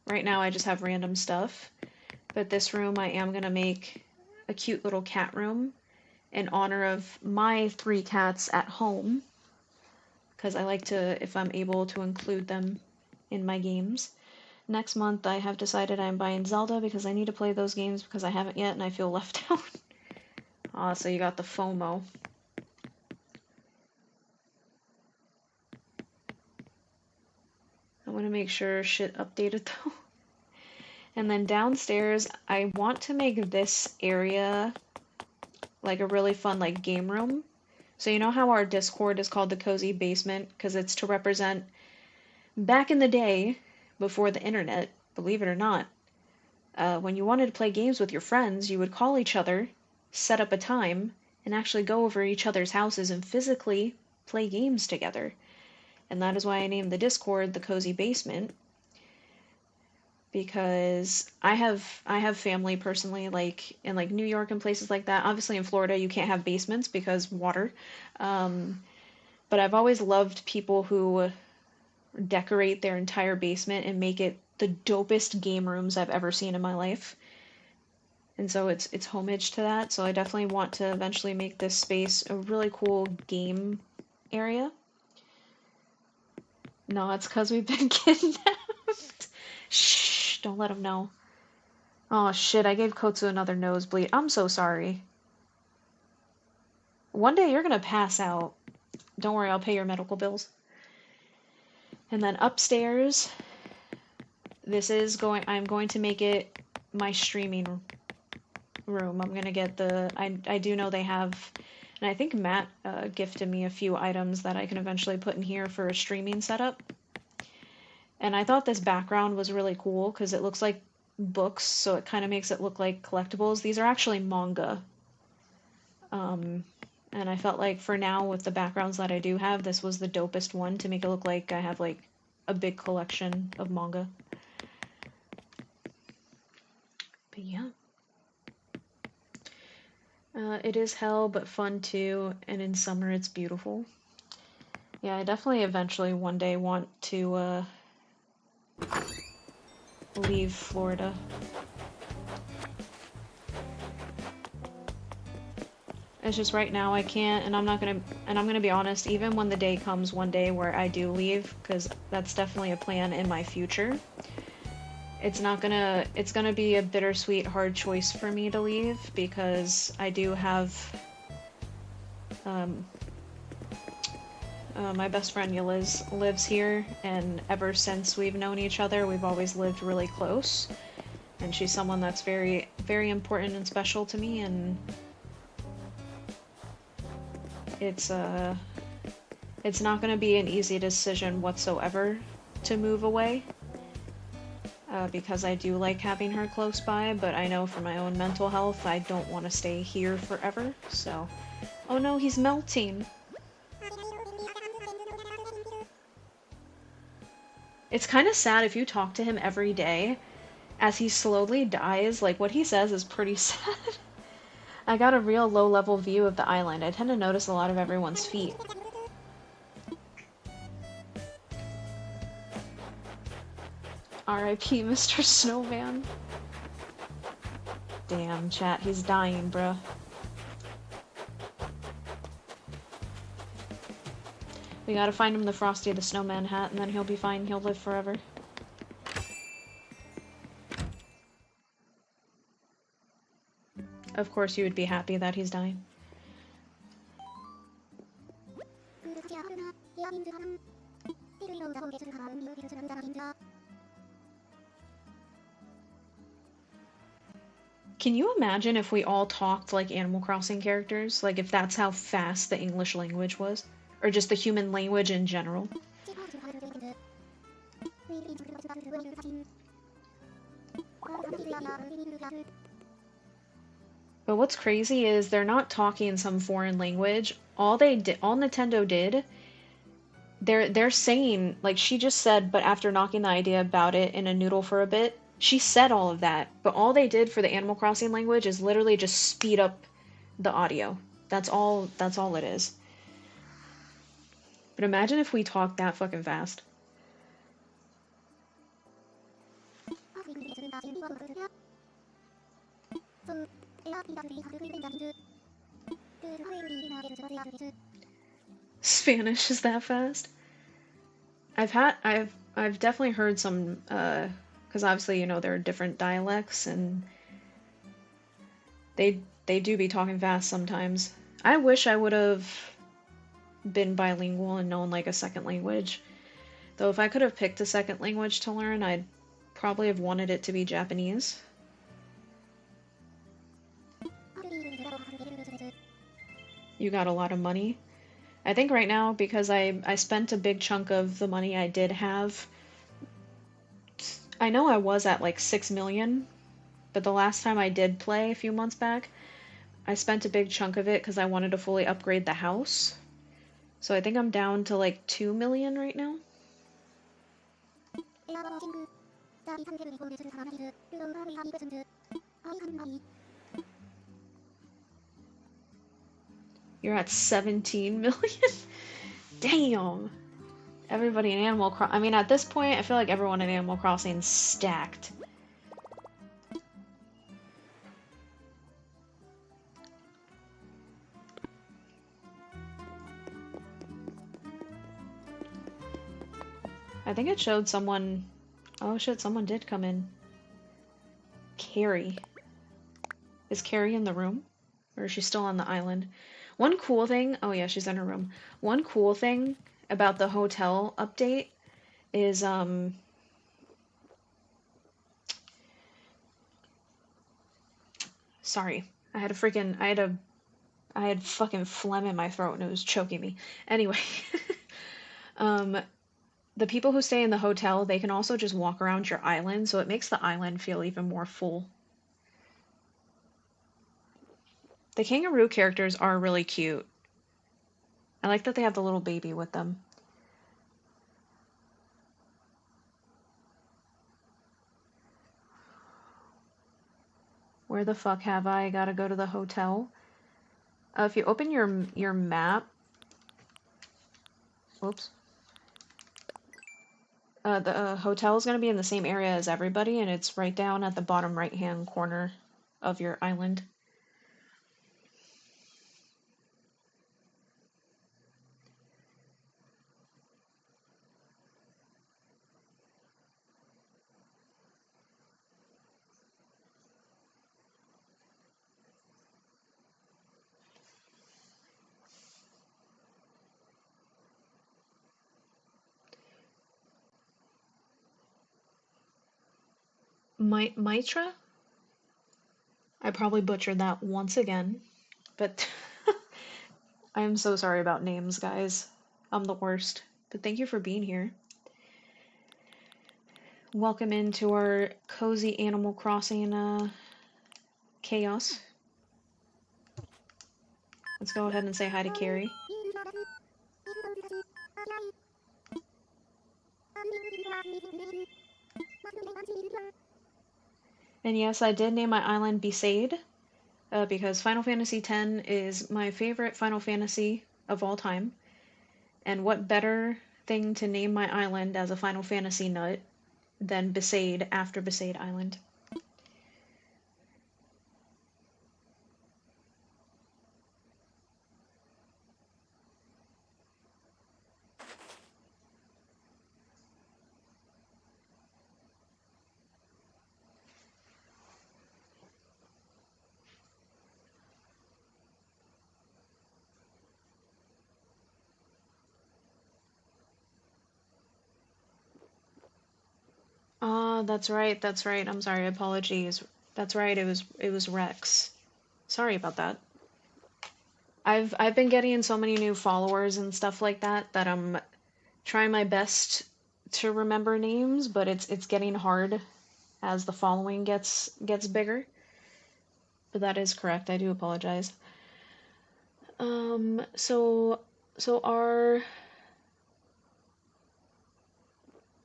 Right now I just have random stuff, but this room I am gonna make a cute little cat room in honor of my 3 cats at home, because I like to, if I'm able to include them in my games. Next month I have decided I'm buying Zelda because I need to play those games because I haven't yet and I feel left out. So you got the FOMO. I want to make sure shit updated though. And then downstairs, I want to make this area like a really fun like game room. So you know how our Discord is called the Cozy Basement? Because it's to represent back in the day, before the internet, believe it or not, when you wanted to play games with your friends, you would call each other, set up a time, and actually go over each other's houses and physically play games together. And that is why I named the Discord the Cozy Basement. Because I have family personally, like in like New York and places like that. Obviously in Florida you can't have basements because water. But I've always loved people who decorate their entire basement and make it the dopest game rooms I've ever seen in my life. And so it's homage to that. So I definitely want to eventually make this space a really cool game area. No, it's because we've been kidnapped. Shh, don't let him know. Oh shit, I gave Kotsu another nosebleed. I'm so sorry. One day you're gonna pass out. Don't worry, I'll pay your medical bills. And then upstairs, I'm going to make it my streaming room. I'm gonna get I do know they have, and I think Matt gifted me a few items that I can eventually put in here for a streaming setup. And I thought this background was really cool because it looks like books, so it kind of makes it look like collectibles. These are actually manga. And I felt like for now, with the backgrounds that I do have, this was the dopest one to make it look like I have like a big collection of manga. But yeah. It is hell, but fun too, and in summer it's beautiful. Yeah, I definitely eventually one day want to leave Florida. It's just right now I can't, and I'm gonna be honest, even when the day comes one day where I do leave, because that's definitely a plan in my future, it's gonna be a bittersweet, hard choice for me to leave, because I do have, my best friend Yeliz lives here, and ever since we've known each other, we've always lived really close, and she's someone that's very, very important and special to me, and it's not going to be an easy decision whatsoever to move away, because I do like having her close by, but I know for my own mental health I don't want to stay here forever, so... Oh no, he's melting! It's kind of sad if you talk to him every day, as he slowly dies, like what he says is pretty sad. I got a real low-level view of the island. I tend to notice a lot of everyone's feet. R.I.P. Mr. Snowman. Damn, chat, he's dying, bruh. We gotta find him the Frosty the Snowman hat, and then he'll be fine. He'll live forever. Of course you would be happy that he's dying. Can you imagine if we all talked like Animal Crossing characters? Like if that's how fast the English language was? Or just the human language in general? But what's crazy is they're not talking some foreign language. All Nintendo did, they're saying, like she just said, but after knocking the idea about it in a noodle for a bit, she said all of that. But all they did for the Animal Crossing language is literally just speed up the audio. That's all it is. But imagine if we talked that fucking fast. Spanish is that fast? I've definitely heard some, because obviously, you know, there are different dialects, and they They do be talking fast sometimes. I wish I would have been bilingual and known like a second language. Though if I could have picked a second language to learn, I'd probably have wanted it to be Japanese. You got a lot of money. I think right now, because I spent a big chunk of the money I did have, I know I was at like 6 million, but the last time I did play a few months back, I spent a big chunk of it because I wanted to fully upgrade the house. So I think I'm down to like 2 million right now. You're at 17 million? Damn! Everybody in Animal Crossing... I mean, at this point, I feel like everyone in Animal Crossing is stacked. I think it showed someone... Oh shit, someone did come in. Carrie. Is Carrie in the room? Or is she still on the island? One cool thing... Oh yeah, she's in her room. One cool thing about the hotel update is, Sorry. I had fucking phlegm in my throat and it was choking me. Anyway. The people who stay in the hotel, they can also just walk around your island, so it makes the island feel even more full. The kangaroo characters are really cute. I like that they have the little baby with them. Where the fuck have I gotta go to the hotel? If you open your map... Oops. The hotel is going to be in the same area as everybody, and it's right down at the bottom right-hand corner of your island. Mitra? I probably butchered that once again, but I am so sorry about names, guys. I'm the worst. But thank you for being here. Welcome into our cozy Animal Crossing chaos. Let's go ahead and say hi to Carrie. And yes, I did name my island Besaid, because Final Fantasy X is my favorite Final Fantasy of all time. And what better thing to name my island as a Final Fantasy nut than Besaid after Besaid Island? Ah, that's right, that's right. I'm sorry, apologies. That's right, it was Rex. Sorry about that. I've been getting so many new followers and stuff like that that I'm trying my best to remember names, but it's getting hard as the following gets bigger. But that is correct. I do apologize. So our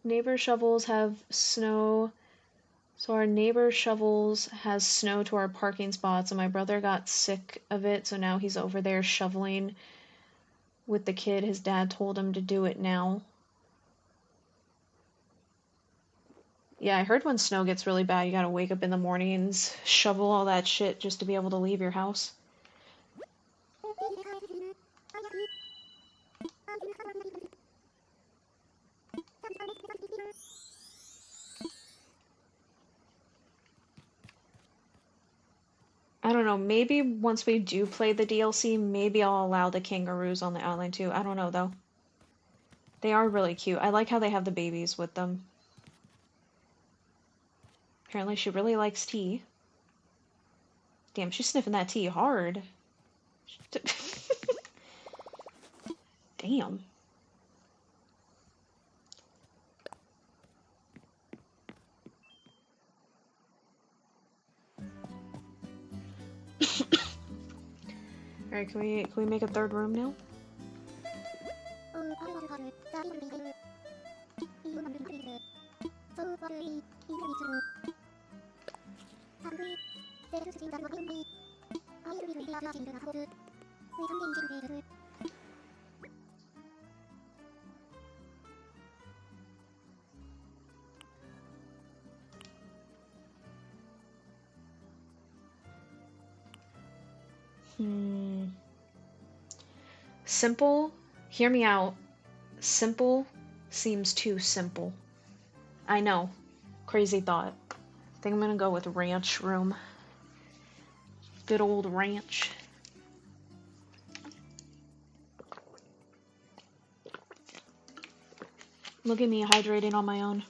neighbor shovels have snow. So our neighbor shovels has snow to our parking spots, and my brother got sick of it, so now he's over there shoveling with the kid. His dad told him to do it now. Yeah, I heard when snow gets really bad, you gotta wake up in the mornings, shovel all that shit just to be able to leave your house. I don't know, maybe once we do play the DLC, maybe I'll allow the kangaroos on the island too. I don't know though. They are really cute. I like how they have the babies with them. Apparently she really likes tea. Damn, she's sniffing that tea hard. Damn. Alright, can we make a third room now? Simple, hear me out. Simple seems too simple. I know. Crazy thought. I think I'm gonna go with ranch room. Good old ranch. Look at me hydrating on my own.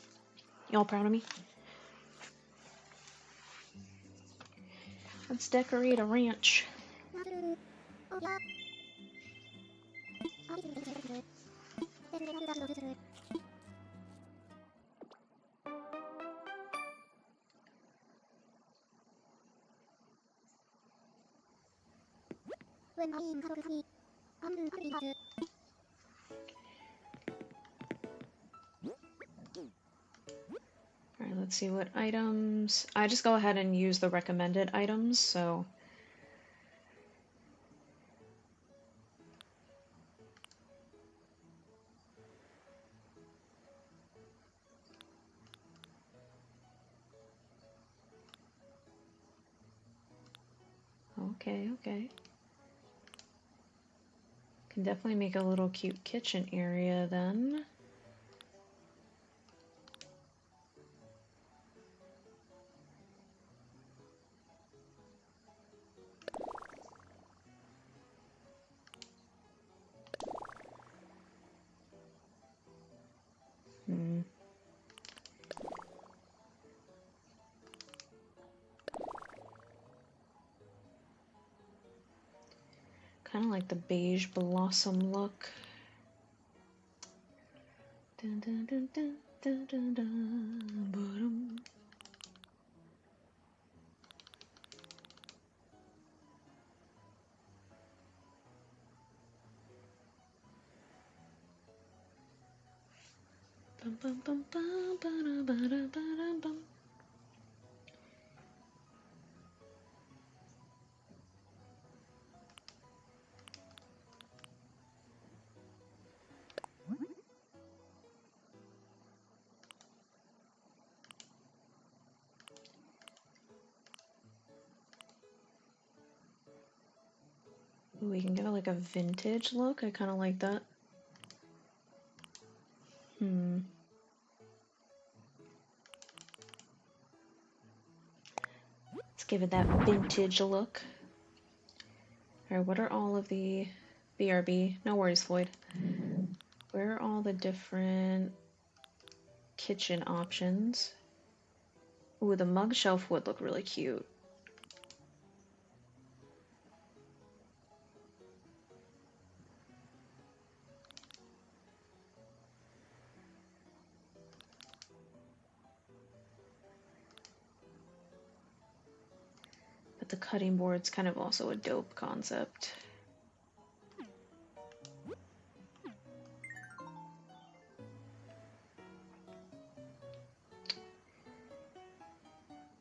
Y'all proud of me? Let's decorate a ranch. Alright, let's see what items. I just go ahead and use the recommended items, so. Okay. Can definitely make a little cute kitchen area then. Kind of like the beige blossom look. Dun, dun, dun, dun, dun, dun, dun, ba-dum. Bum, bum, bum, bum, ba-da, ba-da, ba-da, bum. Ooh, we can give it like a vintage look. I kind of like that. Let's give it that vintage look. Alright, what are all of the BRB? No worries, Floyd. Where are all the different kitchen options? Ooh, the mug shelf would look really cute. But the cutting board's kind of also a dope concept.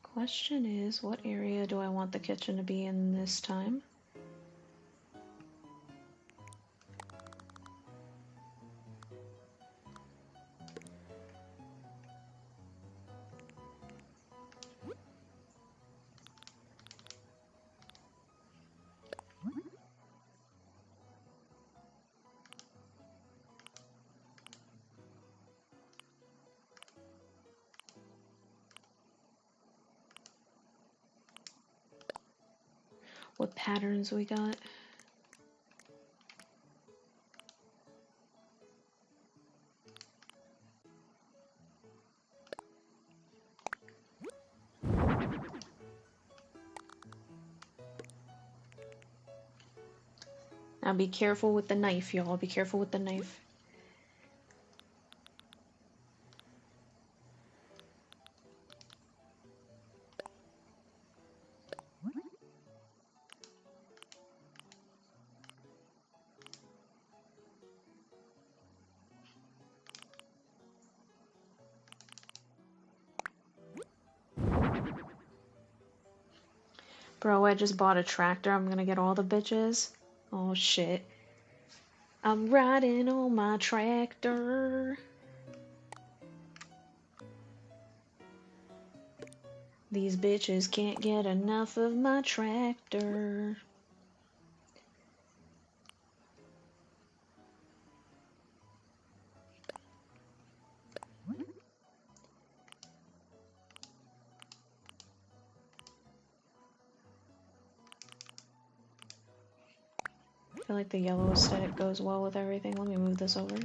Question is, what area do I want the kitchen to be in this time? what patterns we got. Now be careful with the knife, y'all. Be careful with the knife. Bro, I just bought a tractor. I'm gonna get all the bitches. Oh shit. I'm riding on my tractor. These bitches can't get enough of my tractor. I feel like the yellow aesthetic goes well with everything. Let me move this over.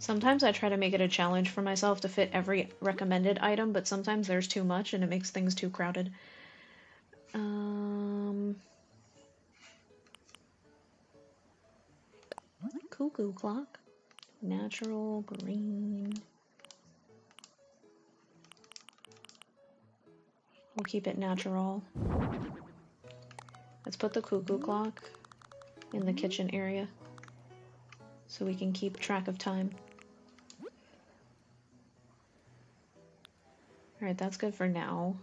Sometimes I try to make it a challenge for myself to fit every recommended item, but sometimes there's too much and it makes things too crowded. Cuckoo clock. Natural green. We'll keep it natural. Let's put the cuckoo clock in the kitchen area so we can keep track of time. Alright, that's good for now.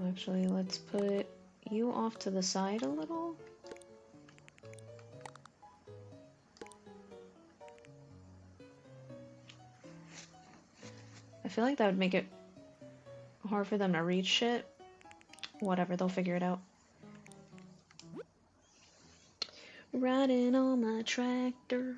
Actually, let's put you off to the side a little. I feel like that would make it hard for them to reach shit. Whatever, they'll figure it out. Riding on my tractor.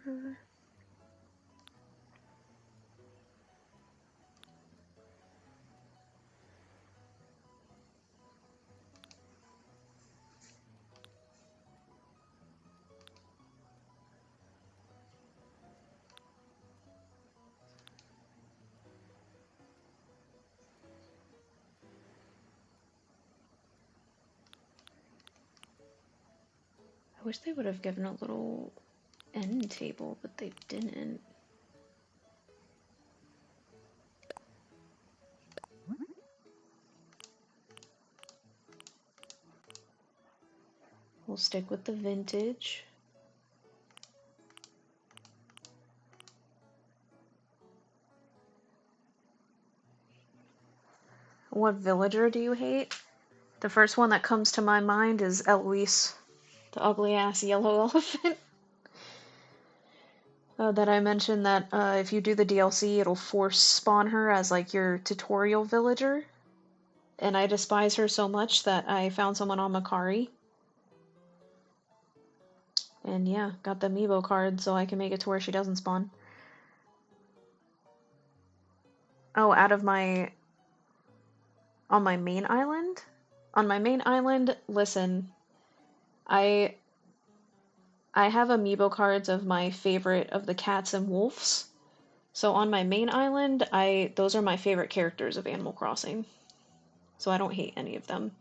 I wish they would have given a little end table, but they didn't. We'll stick with the vintage. What villager do you hate? The first one that comes to my mind is Eloise, the ugly ass yellow elephant. That I mentioned that if you do the DLC, it'll force spawn her as like your tutorial villager. And I despise her so much that I found someone on Makari. And yeah, got the amiibo card so I can make it to where she doesn't spawn. Oh, out of my... on my main island? On my main island, listen, I have amiibo cards of my favorite of the cats and wolves. So on my main island, those are my favorite characters of Animal Crossing. So I don't hate any of them.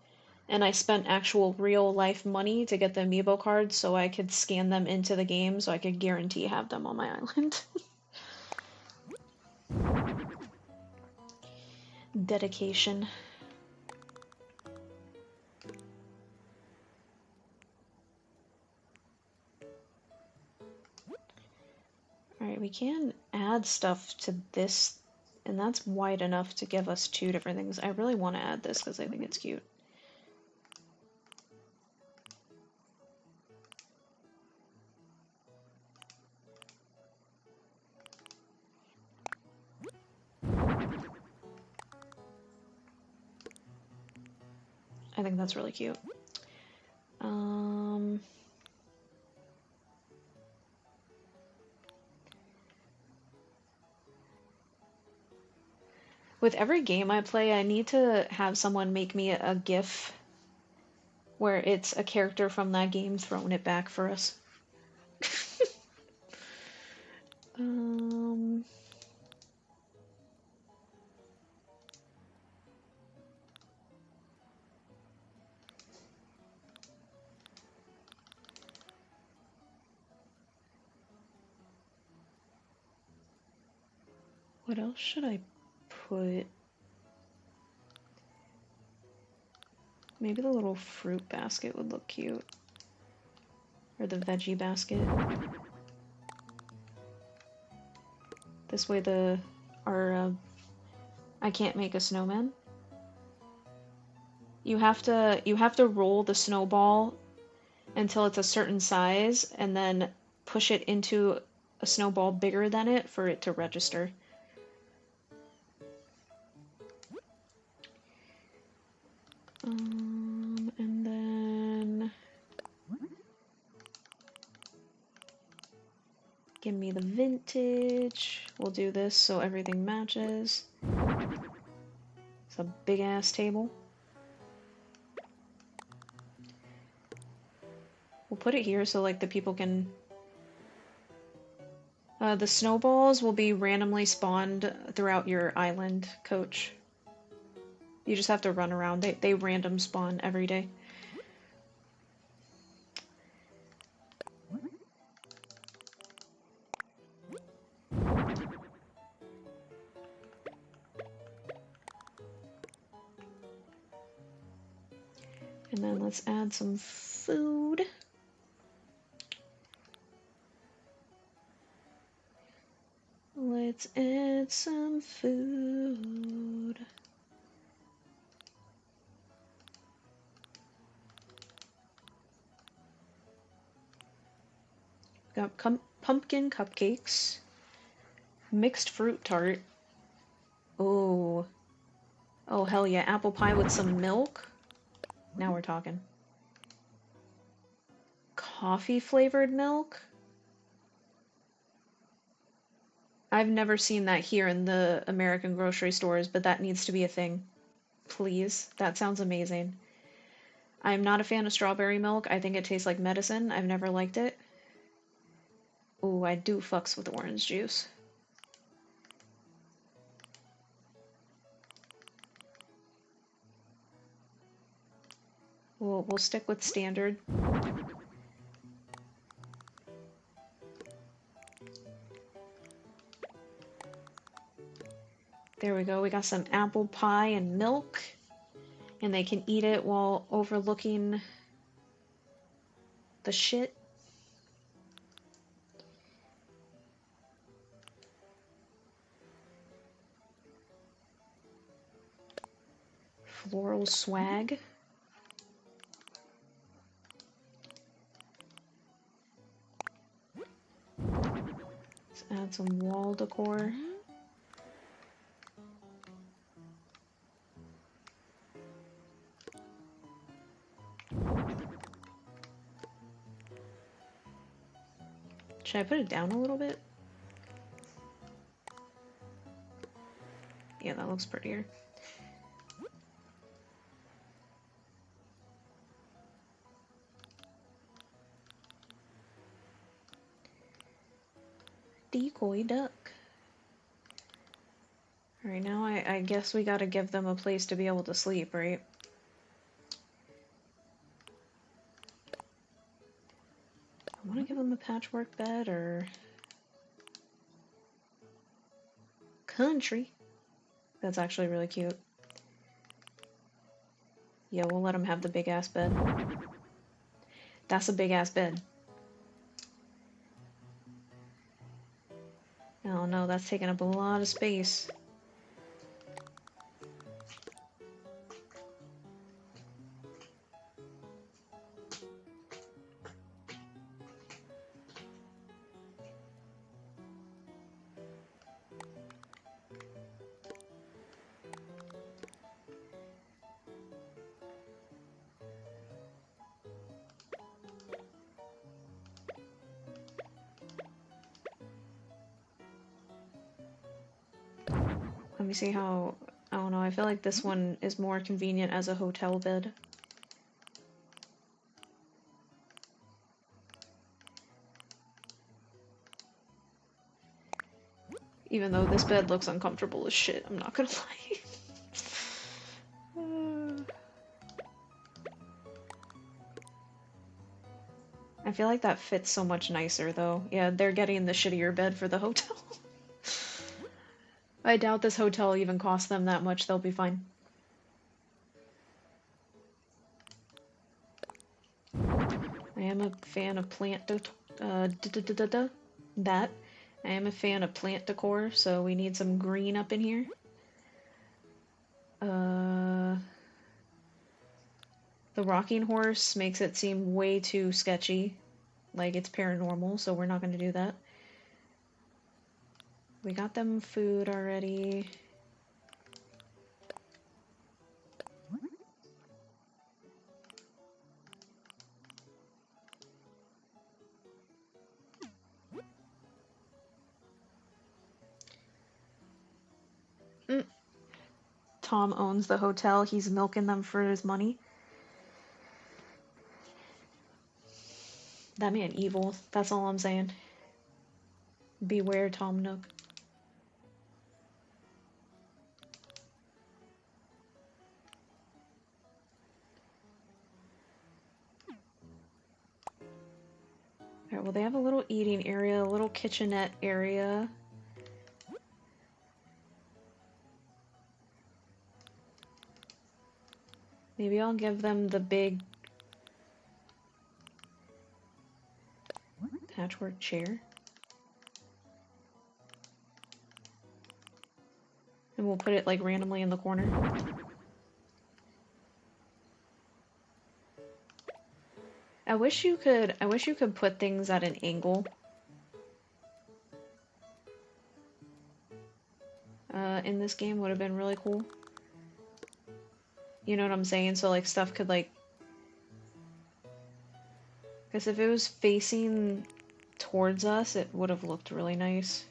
And I spent actual real life money to get the amiibo cards so I could scan them into the game so I could guarantee have them on my island. Dedication. Alright, we can add stuff to this, and that's wide enough to give us two different things. I really want to add this because I think it's cute. I think that's really cute. With every game I play, I need to have someone make me a GIF where it's a character from that game throwing it back for us. What else should I put? Maybe the little fruit basket would look cute. Or the veggie basket. This way I can't make a snowman. You have to roll the snowball until it's a certain size and then push it into a snowball bigger than it for it to register. And then give me the vintage. We'll do this so everything matches. It's a big ass table. We'll put it here so like the people can... the snowballs will be randomly spawned throughout your island, Coach. You just have to run around. They random spawn every day. And then let's add some food. Let's add some food. Got pumpkin cupcakes, mixed fruit tart. Oh, oh hell yeah! Apple pie with some milk. Now we're talking. Coffee flavored milk. I've never seen that here in the American grocery stores, but that needs to be a thing. Please, that sounds amazing. I'm not a fan of strawberry milk. I think it tastes like medicine. I've never liked it. Ooh, I do fucks with orange juice. We'll stick with standard. There we go. We got some apple pie and milk. And they can eat it while overlooking the shit. Floral swag. Let's add some wall decor. Should I put it down a little bit? Yeah, that looks prettier. Decoy duck. Alright, now I guess we gotta give them a place to be able to sleep, right? I want to give them a patchwork bed or... country. That's actually really cute. Yeah, we'll let them have the big ass bed. That's a big ass bed. Oh no, that's taking up a lot of space. me see how... I don't know, I feel like this one is more convenient as a hotel bed. Even though this bed looks uncomfortable as shit, I'm not gonna lie. I feel like that fits so much nicer, though. Yeah, they're getting the shittier bed for the hotel. I doubt this hotel even costs them that much. They'll be fine. I am a fan of that. I am a fan of plant decor, so we need some green up in here. The rocking horse makes it seem way too sketchy, like it's paranormal, so we're not going to do that. We got them food already. Tom owns the hotel. He's milking them for his money. That man evil. That's all I'm saying. Beware, Tom Nook. Alright, well they have a little eating area, a little kitchenette area. Maybe I'll give them the big patchwork chair. And we'll put it like randomly in the corner. I wish you could put things at an angle. In this game would have been really cool. You know what I'm saying? So like stuff could like... Because if it was facing towards us, it would have looked really nice.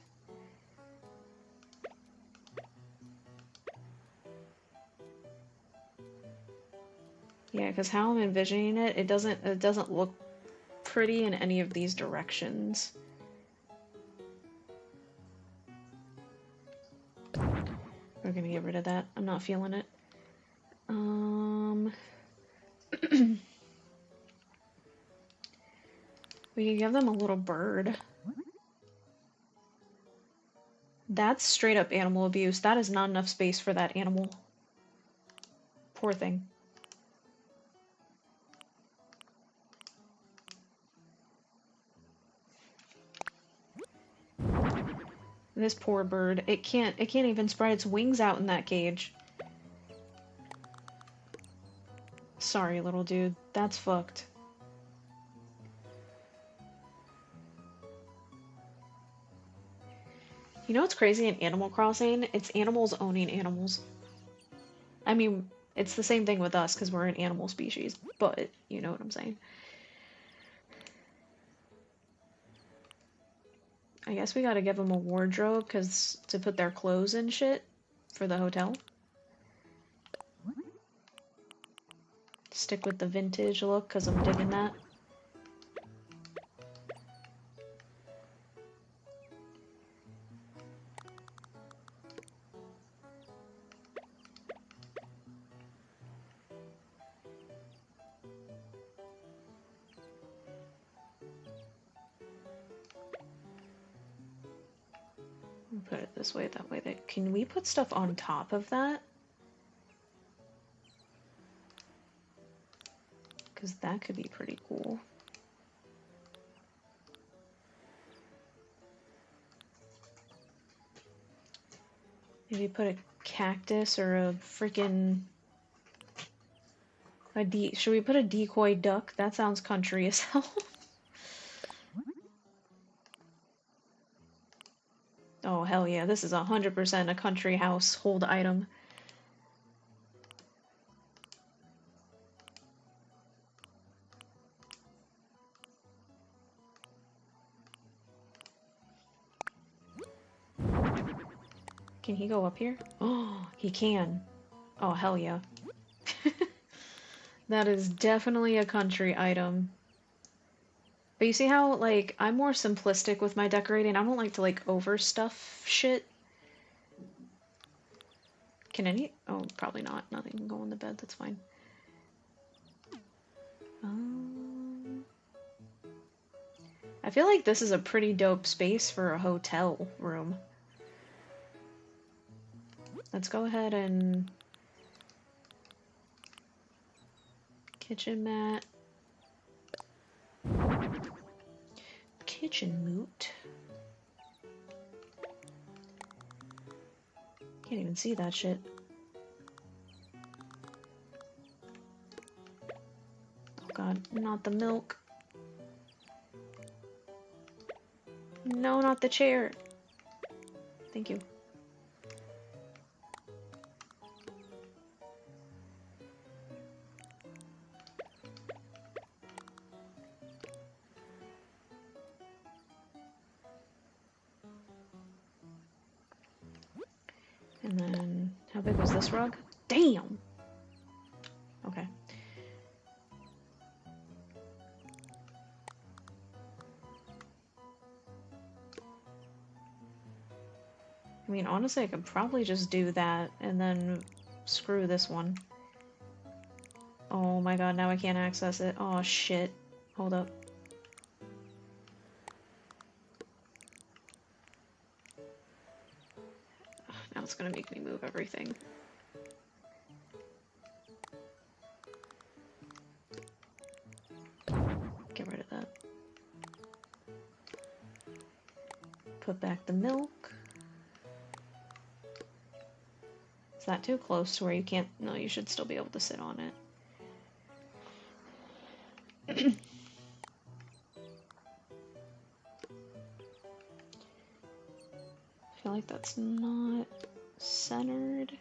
Yeah, because how I'm envisioning it, it doesn't look pretty in any of these directions. We're gonna get rid of that. I'm not feeling it. We can give them a little bird. That's straight up animal abuse. That is not enough space for that animal. Poor thing. This poor bird. It can't even spread its wings out in that cage. Sorry, little dude. That's fucked. You know what's crazy in Animal Crossing? It's animals owning animals. I mean, it's the same thing with us because we're an animal species, but you know what I'm saying. I guess we gotta give them a wardrobe because to put their clothes and shit for the hotel. Stick with the vintage look because I'm digging that. Put it this way, that way that... Can we put stuff on top of that? Because that could be pretty cool. Maybe put a cactus or a freaking... Should we put a decoy duck? That sounds country as hell. Oh, hell yeah, this is 100% a country household item. Can he go up here? Oh, he can. Oh, hell yeah. That is definitely a country item. But you see how, like, I'm more simplistic with my decorating? I don't like to, like, overstuff shit. Can any? Oh, probably not. Nothing can go on the bed, that's fine. I feel like this is a pretty dope space for a hotel room. Let's go ahead and... kitchen mat. Kitchen moot. Can't even see that shit. Oh god, not the milk. No, not the chair. Thank you. And then, how big was this rug? Damn! Okay. I mean, honestly, I could probably just do that and then screw this one. Oh my god, now I can't access it. Oh shit. Hold up. Now it's gonna make me move everything. Get rid of that. Put back the milk. Is that too close to where you can't? No, you should still be able to sit on it. I feel like that's not centered.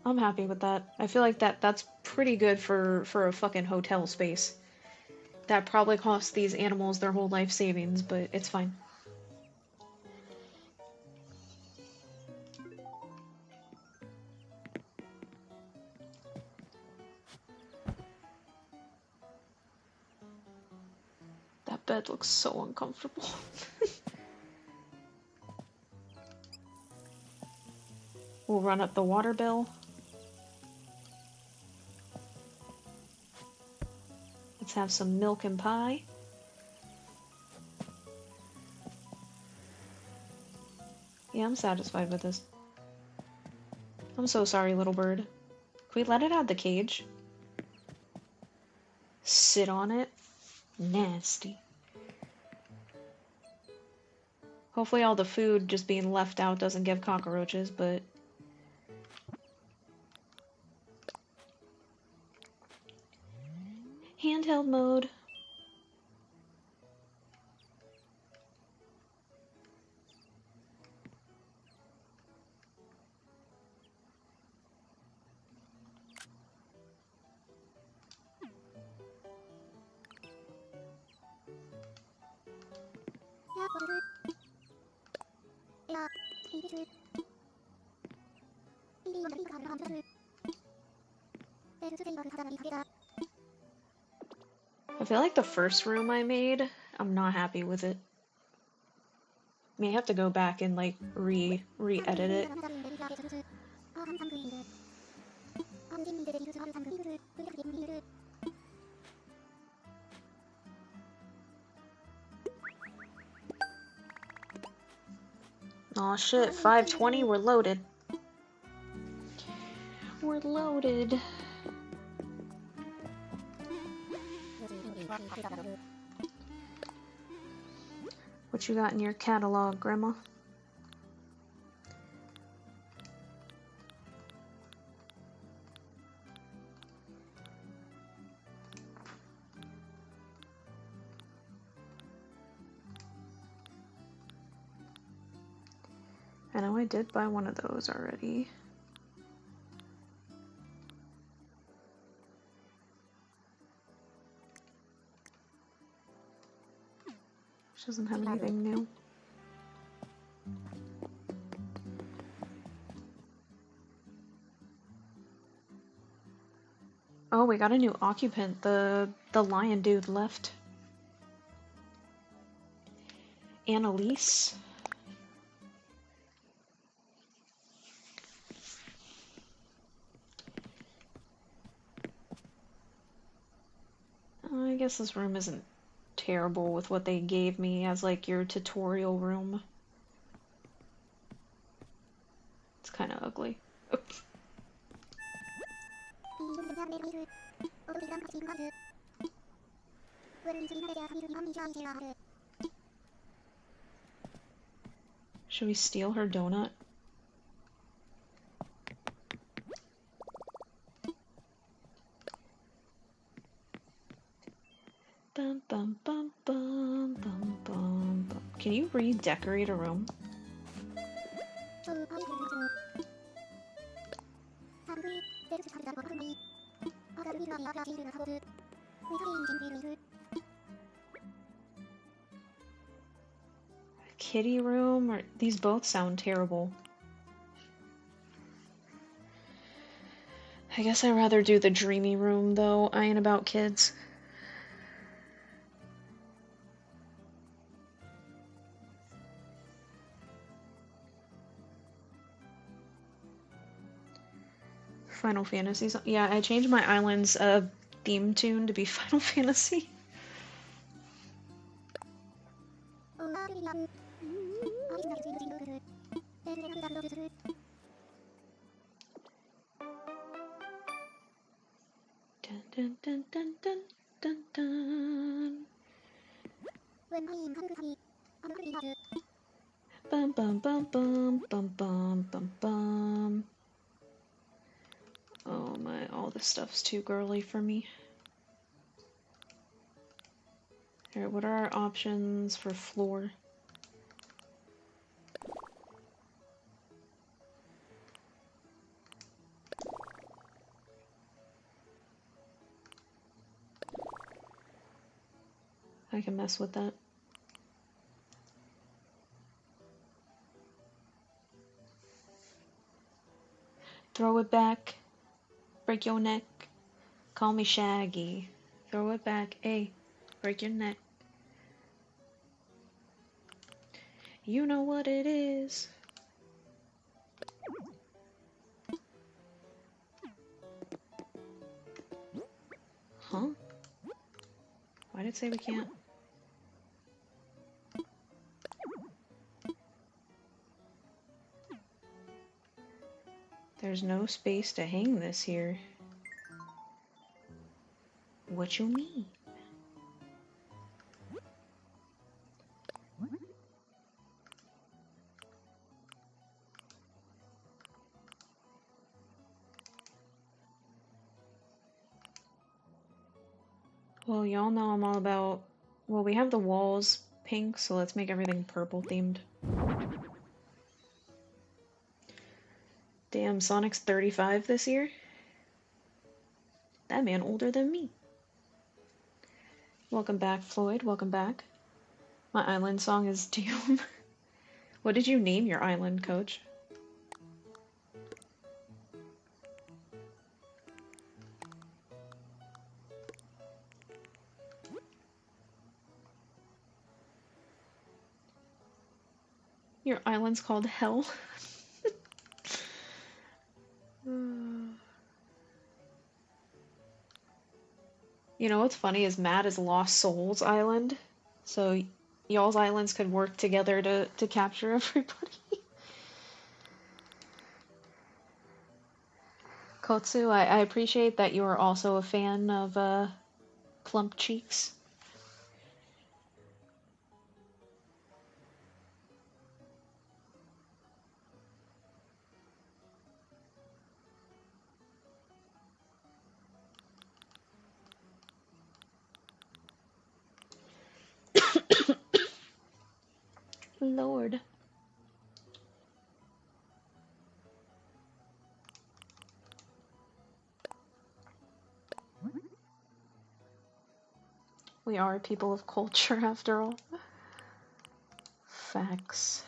I'm happy with that. I feel like that's pretty good for a fucking hotel space. That probably cost these animals their whole life savings, but it's fine. That bed looks so uncomfortable. We'll run up the water bill. Let's have some milk and pie. Yeah, I'm satisfied with this. I'm so sorry, little bird. Can we let it out the cage? Sit on it? Nasty. Hopefully all the food just being left out doesn't give cockroaches, but... handheld mode. I feel like the first room I made, I'm not happy with it. May have to go back and like re-edit it. Aw shit, 520, we're loaded. We're loaded. What you got in your catalog, Grandma? I know I did buy one of those already. She doesn't have anything new. Oh, we got a new occupant. The lion dude left. Annalise. I guess this room isn't terrible with what they gave me as like your tutorial room. It's kind of ugly. Should we steal her donut? Bum, bum, bum, bum, bum, bum, bum. Can you redecorate a room? Kitty room? Or these both sound terrible. I guess I'd rather do the dreamy room though. I ain't about kids. Final Fantasy. Yeah, I changed my island's theme tune to be Final Fantasy. Dun, dun, dun, dun, dun, dun, dun. Bum, bum, bum, bum, bum, bum, bum, bum. Oh my, all this stuff's too girly for me. Alright, what are our options for floor? I can mess with that. Throw it back. Break your neck. Call me Shaggy. Throw it back. Ay, break your neck. You know what it is. Huh? Why did it say we can't? There's no space to hang this here. What you mean? Well, y'all know I'm all about... Well, we have the walls pink, so let's make everything purple themed. Damn, Sonic's 35 this year? That man older than me. Welcome back, Floyd. Welcome back. My island song is Doom. What did you name your island, Coach? Your island's called Hell? You know what's funny is Matt is Lost Souls Island, so y'all's islands could work together to capture everybody. Kotsu, I appreciate that you are also a fan of plump cheeks. Lord. We are people of culture after all. Facts.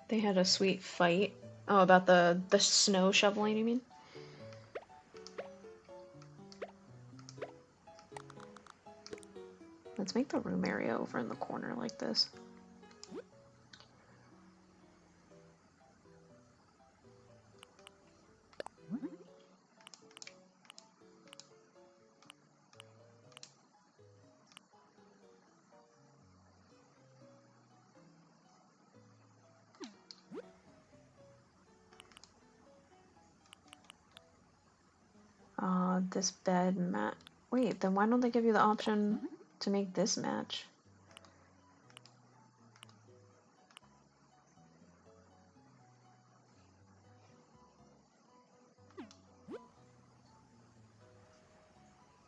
They had a sweet fight. Oh, about the snow shoveling, you mean? Let's make the room area over in the corner like this. This bed mat. Wait, then why don't they give you the option to make this match?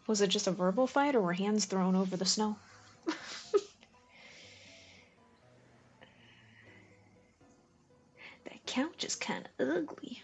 Was it just a verbal fight, or were hands thrown over the snow? That couch is kind of ugly.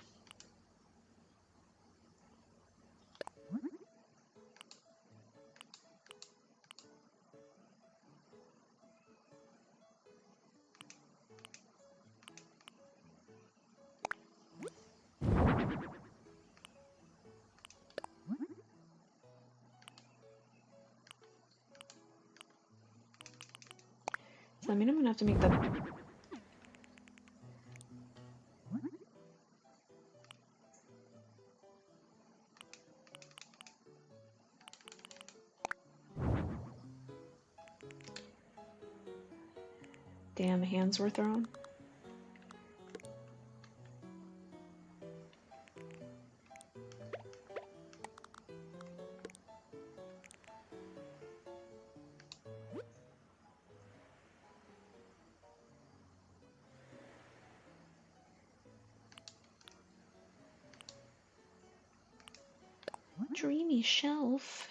So I mean, I'm gonna have to make the... Damn, hands were thrown. Dreamy shelf.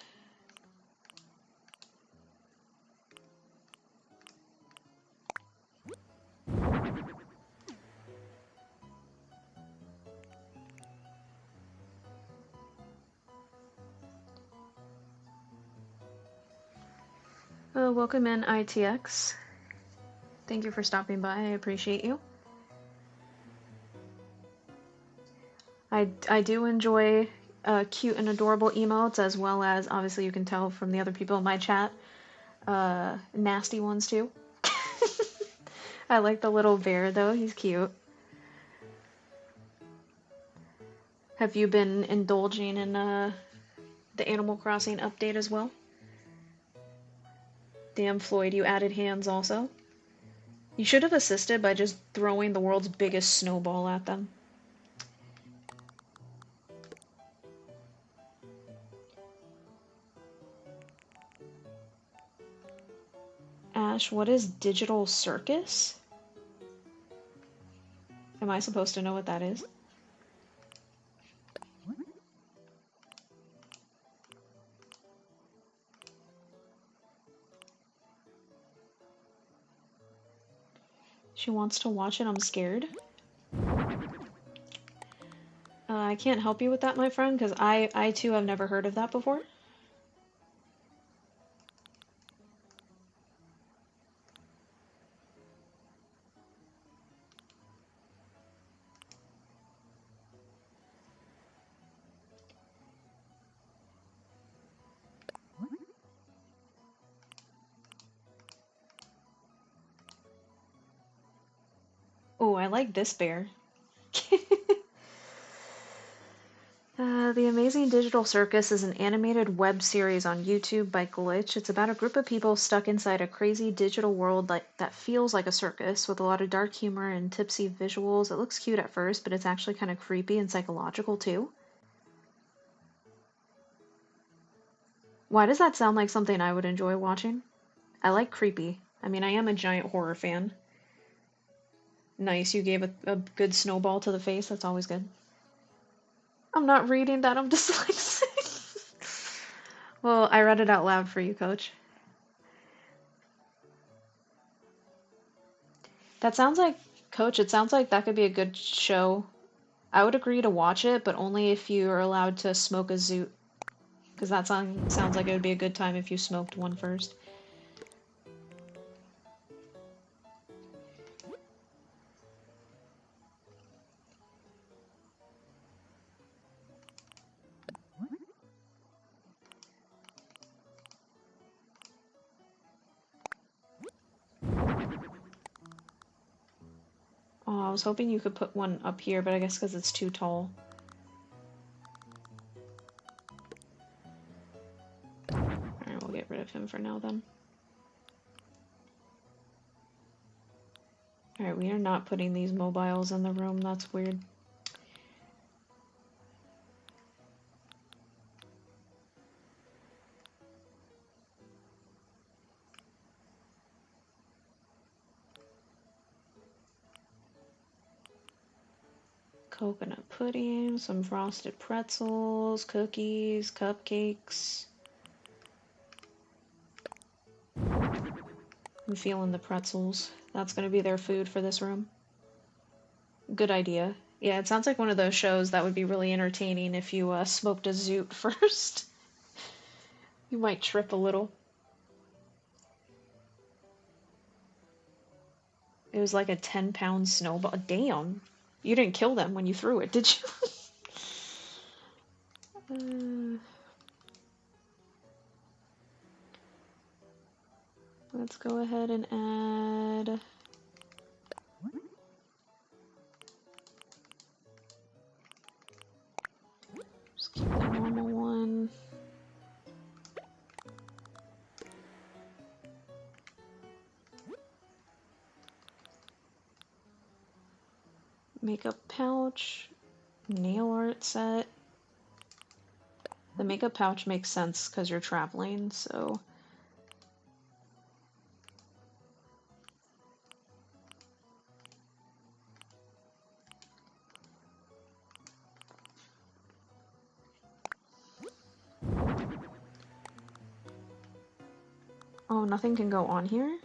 Welcome in, ITX. Thank you for stopping by. I appreciate you. I do enjoy cute and adorable emotes, as well as, obviously you can tell from the other people in my chat, nasty ones too. I like the little bear though, he's cute. Have you been indulging in the Animal Crossing update as well? Damn, Floyd, you added hands also? You should have assisted by just throwing the world's biggest snowball at them. Ash, what is Digital Circus? Am I supposed to know what that is? She wants to watch it, I'm scared. I can't help you with that, my friend, because I too have never heard of that before. Oh, I like this bear. The Amazing Digital Circus is an animated web series on YouTube by Glitch. It's about a group of people stuck inside a crazy digital world that feels like a circus, with a lot of dark humor and tipsy visuals. It looks cute at first, but it's actually kind of creepy and psychological too. Why does that sound like something I would enjoy watching? I like creepy. I mean, I am a giant horror fan. Nice, you gave a good snowball to the face. That's always good. I'm not reading that, I'm dyslexic. Well, I read it out loud for you, Coach. That sounds like, Coach, it sounds like that could be a good show. I would agree to watch it, but only if you are allowed to smoke a zoot. Because that sounds like it would be a good time if you smoked one first. Oh, I was hoping you could put one up here, but I guess because it's too tall. Alright, we'll get rid of him for now then. Alright, we are not putting these mobiles in the room, that's weird. Coconut pudding, some frosted pretzels, cookies, cupcakes. I'm feeling the pretzels. That's gonna be their food for this room. Good idea. Yeah, it sounds like one of those shows that would be really entertaining if you smoked a zoot first. You might trip a little. It was like a 10-pound snowball. Damn. You didn't kill them when you threw it, did you? Let's go ahead and add... Just keep the normal one. Makeup pouch. Nail art set. The makeup pouch makes sense because you're traveling, so... Oh, nothing can go on here?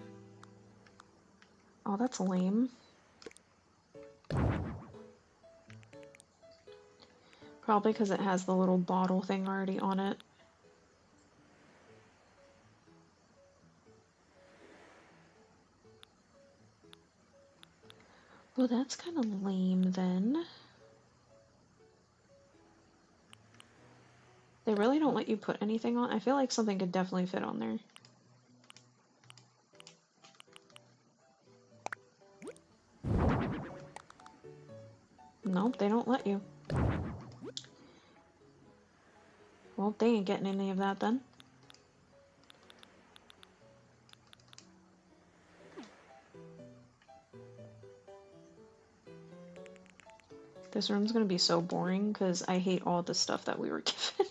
Oh, that's lame. Probably because it has the little bottle thing already on it. Well, that's kind of lame then. They really don't let you put anything on. I feel like something could definitely fit on there. Nope, they don't let you. Well, they ain't getting any of that then. This room's gonna be so boring because I hate all the stuff that we were given.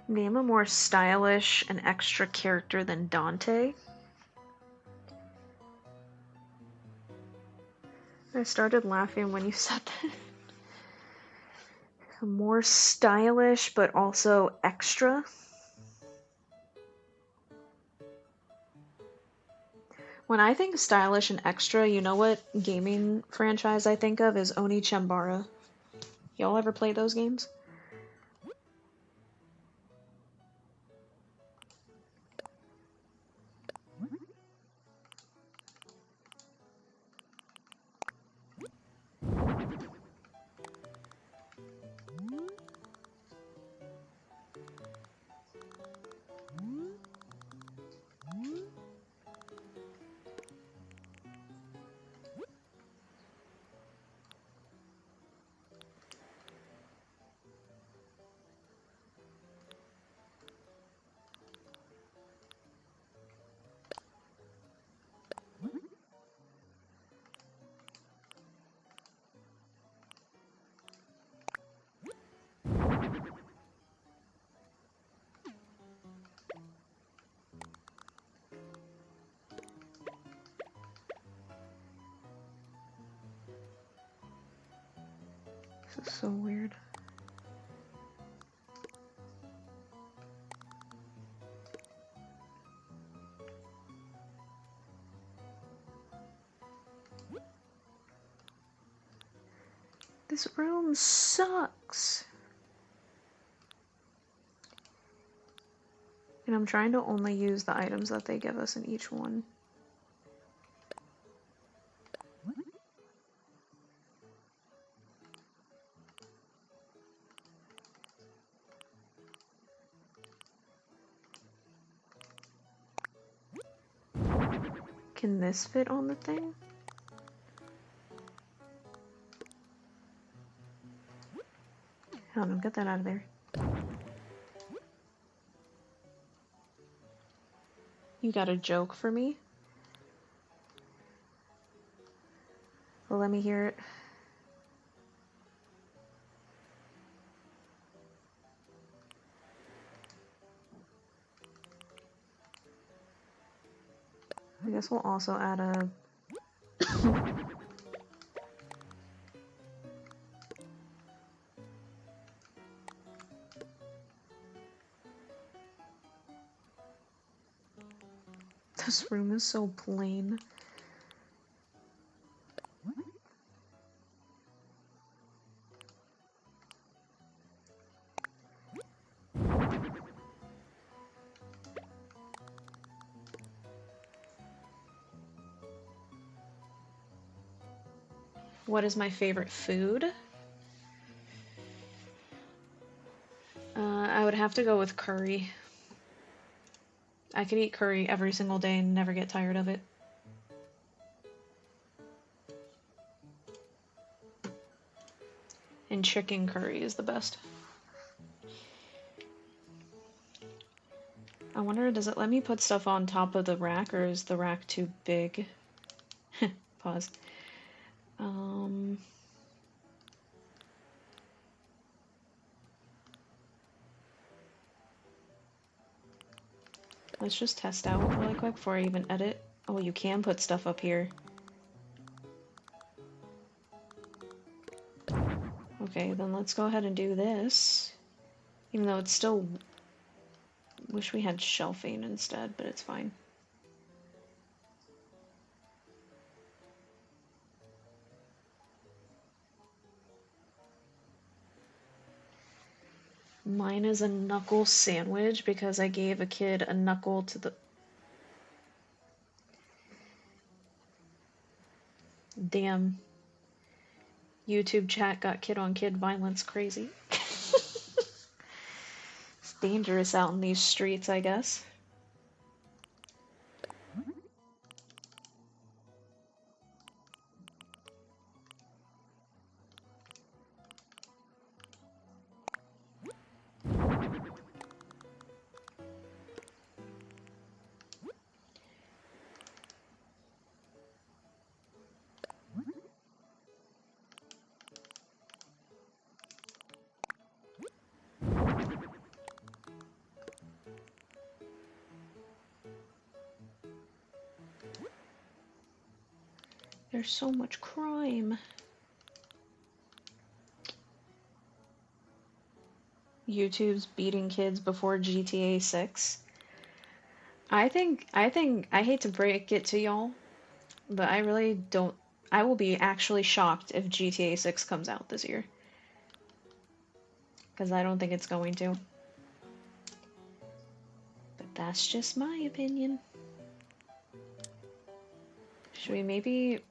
Name a more stylish and extra character than Dante. I started laughing when you said that. More stylish, but also extra. When I think stylish and extra, you know what gaming franchise I think of is Oni Chambara. Y'all ever play those games? This is so weird. This room sucks. And I'm trying to only use the items that they give us in each one. Can this fit on the thing? I don't know, get that out of there. You got a joke for me? Well, let me hear it. I guess we'll also add a... This room is so plain. What is my favorite food? I would have to go with curry. I could eat curry every single day and never get tired of it. And chicken curry is the best. I wonder, does it let me put stuff on top of the rack, or is the rack too big? Pause. Let's just test out really quick before I even edit. Oh, you can put stuff up here. Okay, then let's go ahead and do this. Even though it's still... Wish we had shelving instead, but it's fine. Mine is a knuckle sandwich because I gave a kid a knuckle to the... Damn. YouTube chat got kid-on-kid violence crazy. It's dangerous out in these streets, I guess. There's so much crime. YouTube's beating kids before GTA 6. I hate to break it to y'all, but I really don't... I will be actually shocked if GTA 6 comes out this year. Because I don't think it's going to. But that's just my opinion. Should we maybe...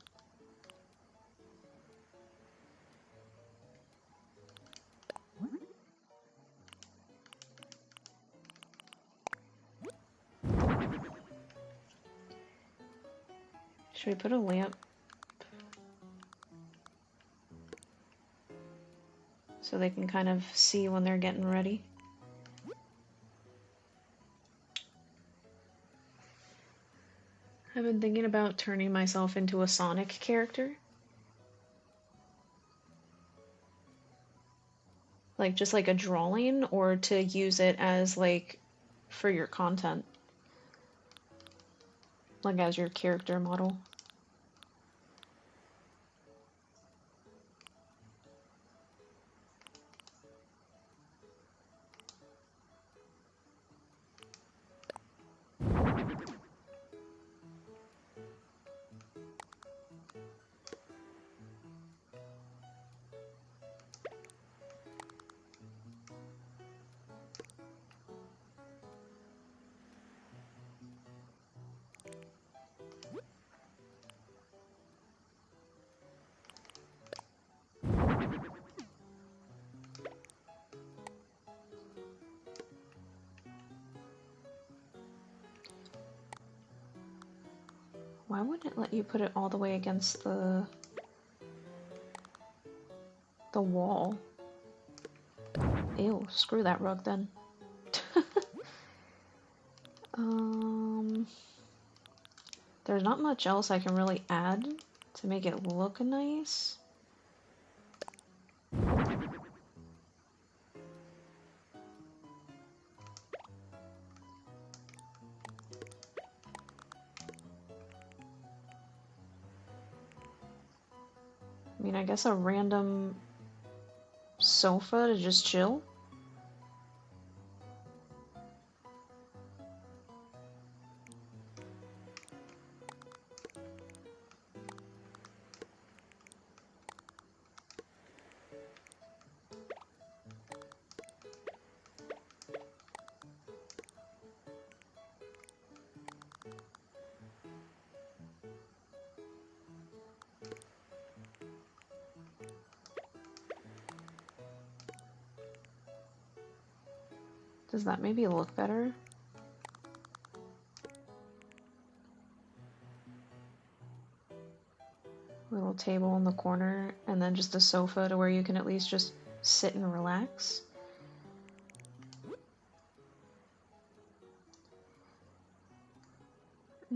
Should we put a lamp? So they can kind of see when they're getting ready. I've been thinking about turning myself into a Sonic character. Like, just like a drawing, or to use it as, like, for your content. Like, as your character model. Why wouldn't it let you put it all the way against the wall? Ew, screw that rug then. There's not much else I can really add to make it look nice. I mean, I guess a random sofa to just chill. Does that maybe look better? Little table in the corner, and then just a sofa to where you can at least just sit and relax. I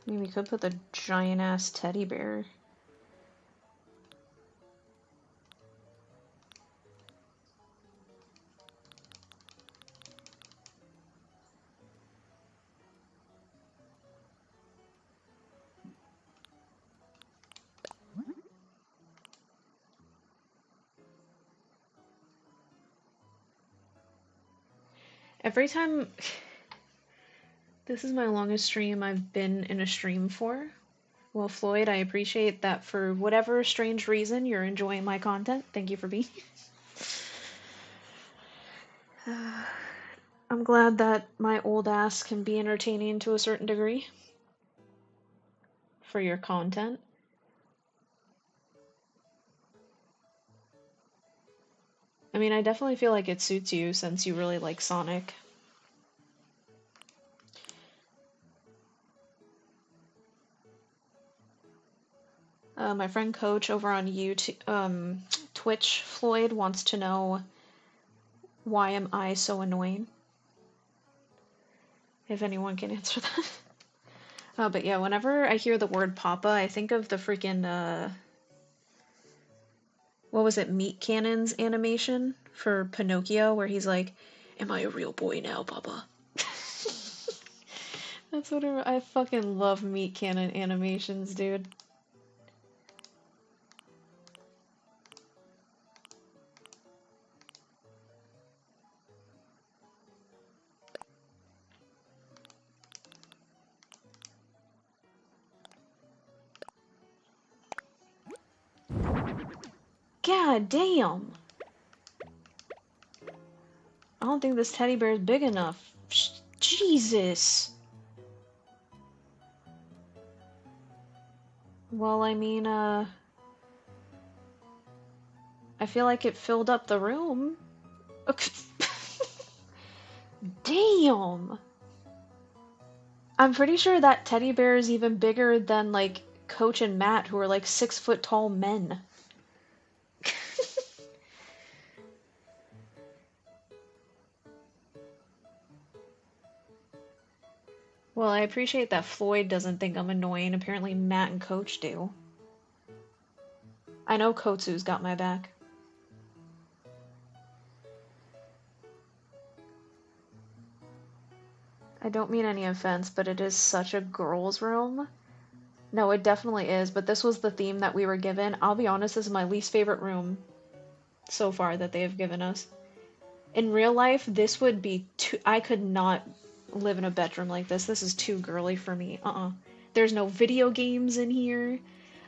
mean, we could put the giant-ass teddy bear. Every time... This is my longest stream I've been in a stream for. Well, Floyd, I appreciate that for whatever strange reason you're enjoying my content. Thank you for being I'm glad that my old ass can be entertaining to a certain degree for your content. I mean, I definitely feel like it suits you since you really like Sonic. My friend Coach over on YouTube, Twitch, Floyd, wants to know why am I so annoying? If anyone can answer that. But yeah, whenever I hear the word Papa, I think of the freaking, what was it, Meat Cannon's animation for Pinocchio, where he's like, "Am I a real boy now, Papa?" That's what I fucking love Meat Cannon animations, dude. God damn! I don't think this teddy bear is big enough. Jesus! Well, I mean, I feel like it filled up the room. Damn! I'm pretty sure that teddy bear is even bigger than, like, Coach and Matt, who are, like, 6-foot tall men. Well, I appreciate that Floyd doesn't think I'm annoying. Apparently Matt and Coach do. I know Kotsu's got my back. I don't mean any offense, but it is such a girl's room. No, it definitely is, but this was the theme that we were given. I'll be honest, this is my least favorite room so far that they have given us. In real life, this would be too... I could not live in a bedroom like this. This is too girly for me. There's no video games in here.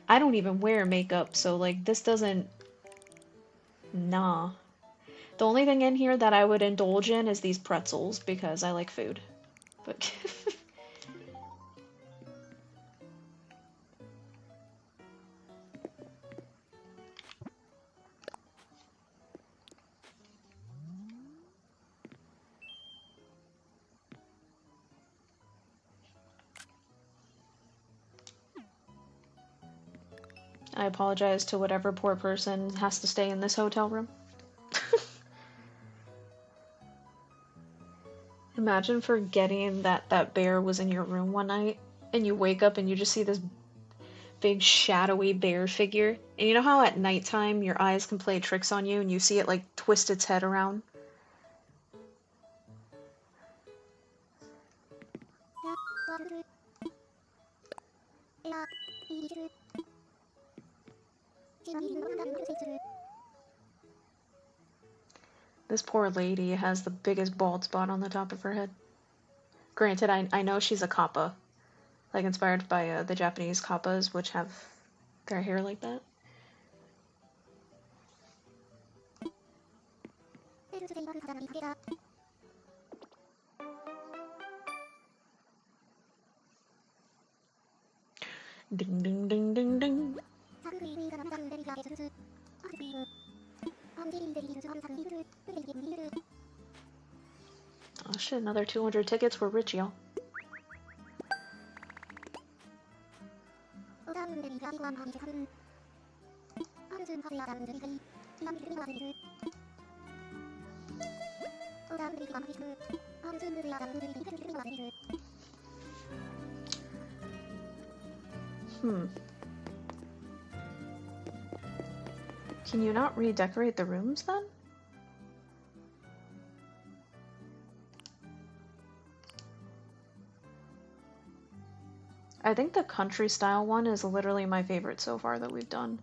I don't even wear makeup, so, like, this doesn't... Nah. The only thing in here that I would indulge in is these pretzels, because I like food. But... I apologize to whatever poor person has to stay in this hotel room. Imagine forgetting that that bear was in your room one night, and you wake up and you just see this big shadowy bear figure. And you know how at nighttime your eyes can play tricks on you and you see it like twist its head around? This poor lady has the biggest bald spot on the top of her head. Granted, I know she's a kappa, like inspired by the Japanese kappas, which have their hair like that. Ding ding ding ding ding. Oh shit, another 200 tickets. We're rich, y'all. Can you not redecorate the rooms then? I think the country style one is literally my favorite so far that we've done.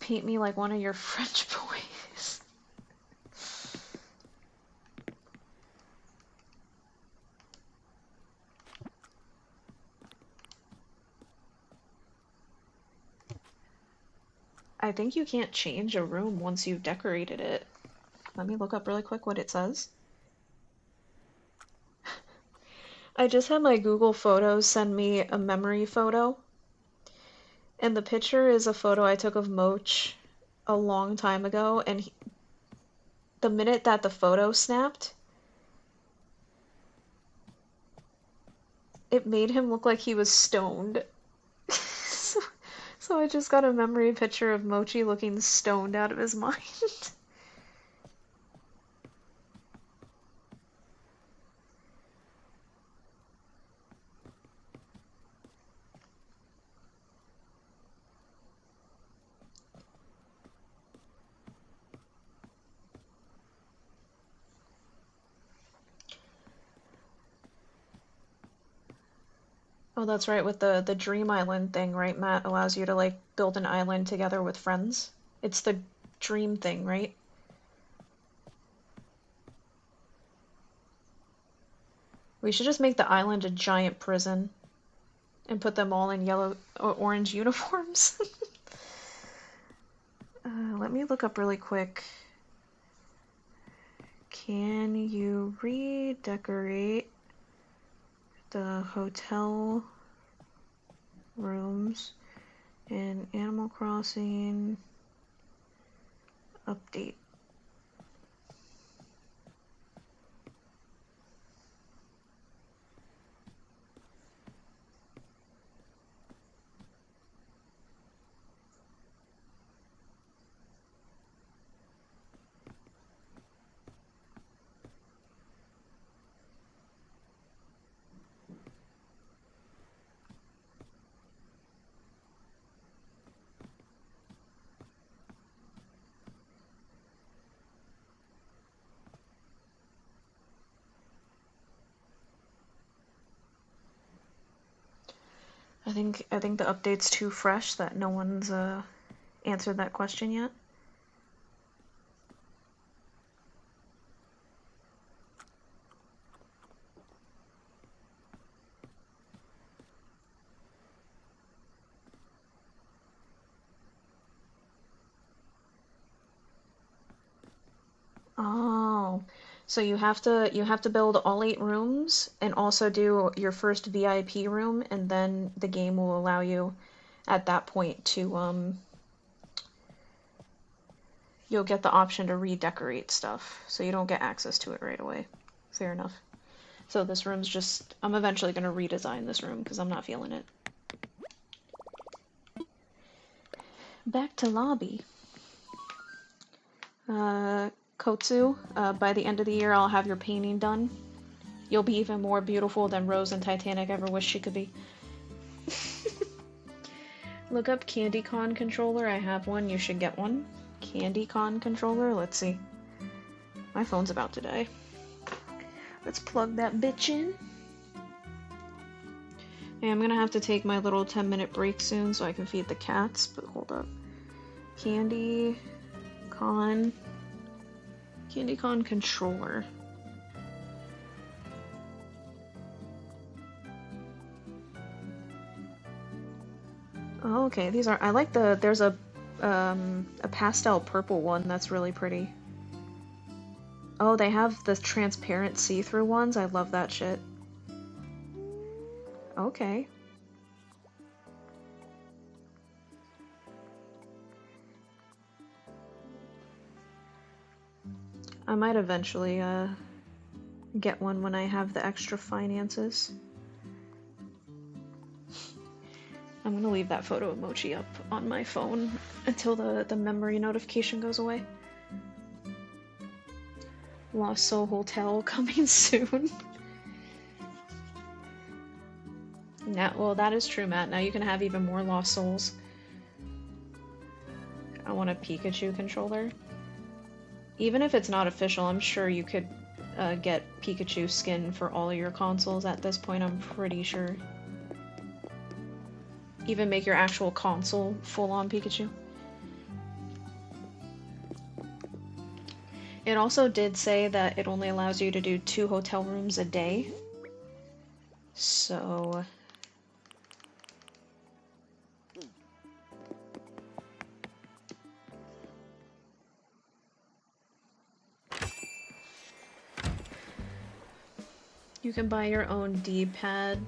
Paint me like one of your French boys. I think you can't change a room once you've decorated it. Let me look up really quick what it says. I just had my Google Photos send me a memory photo. And the picture is a photo I took of Moch a long time ago, and the minute that the photo snapped, it made him look like he was stoned. So I just got a memory picture of Mochi looking stoned out of his mind. Oh, that's right, with the Dream Island thing, right? Matt allows you to, like, build an island together with friends. It's the dream thing, right? We should just make the island a giant prison and put them all in yellow or orange uniforms. Let me look up really quick. Can you redecorate the hotel rooms in Animal Crossing update? I think the update's too fresh that no one's answered that question yet. Oh, so you have to build all 8 rooms and also do your first VIP room, and then the game will allow you at that point to you'll get the option to redecorate stuff, so you don't get access to it right away. fair enough. So this room's just... I'm eventually going to redesign this room because I'm not feeling it. Back to lobby. Kotsu, by the end of the year I'll have your painting done. You'll be even more beautiful than Rose and Titanic ever wished she could be. Look up CandyCon controller. I have one. You should get one. CandyCon controller. Let's see. My phone's about to die. Let's plug that bitch in. Hey, I'm gonna have to take my little 10-minute break soon so I can feed the cats, but hold up. CandyCon controller. Oh, okay, these are... I like the... There's a pastel purple one that's really pretty. Oh, they have the transparent see-through ones? I love that shit. Okay. I might eventually, get one when I have the extra finances. I'm gonna leave that photo emoji up on my phone until the memory notification goes away. Lost Soul Hotel coming soon. Now, well, that is true, Matt. Now you can have even more Lost Souls. I want a Pikachu controller. Even if it's not official, I'm sure you could get Pikachu skin for all of your consoles at this point, I'm pretty sure. Even make your actual console full-on Pikachu. It also did say that it only allows you to do 2 hotel rooms a day. So... you can buy your own D-pad.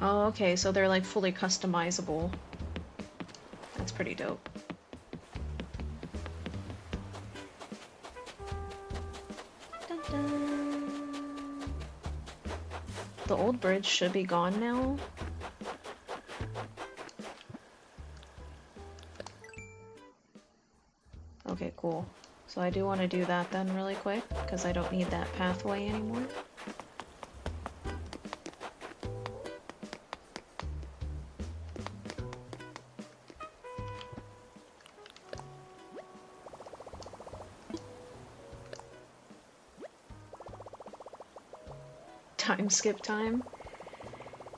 Oh, okay, so they're like fully customizable. That's pretty dope. Dun -dun. The old bridge should be gone now. Okay, cool. So I do want to do that then really quick, because I don't need that pathway anymore. Time skip time.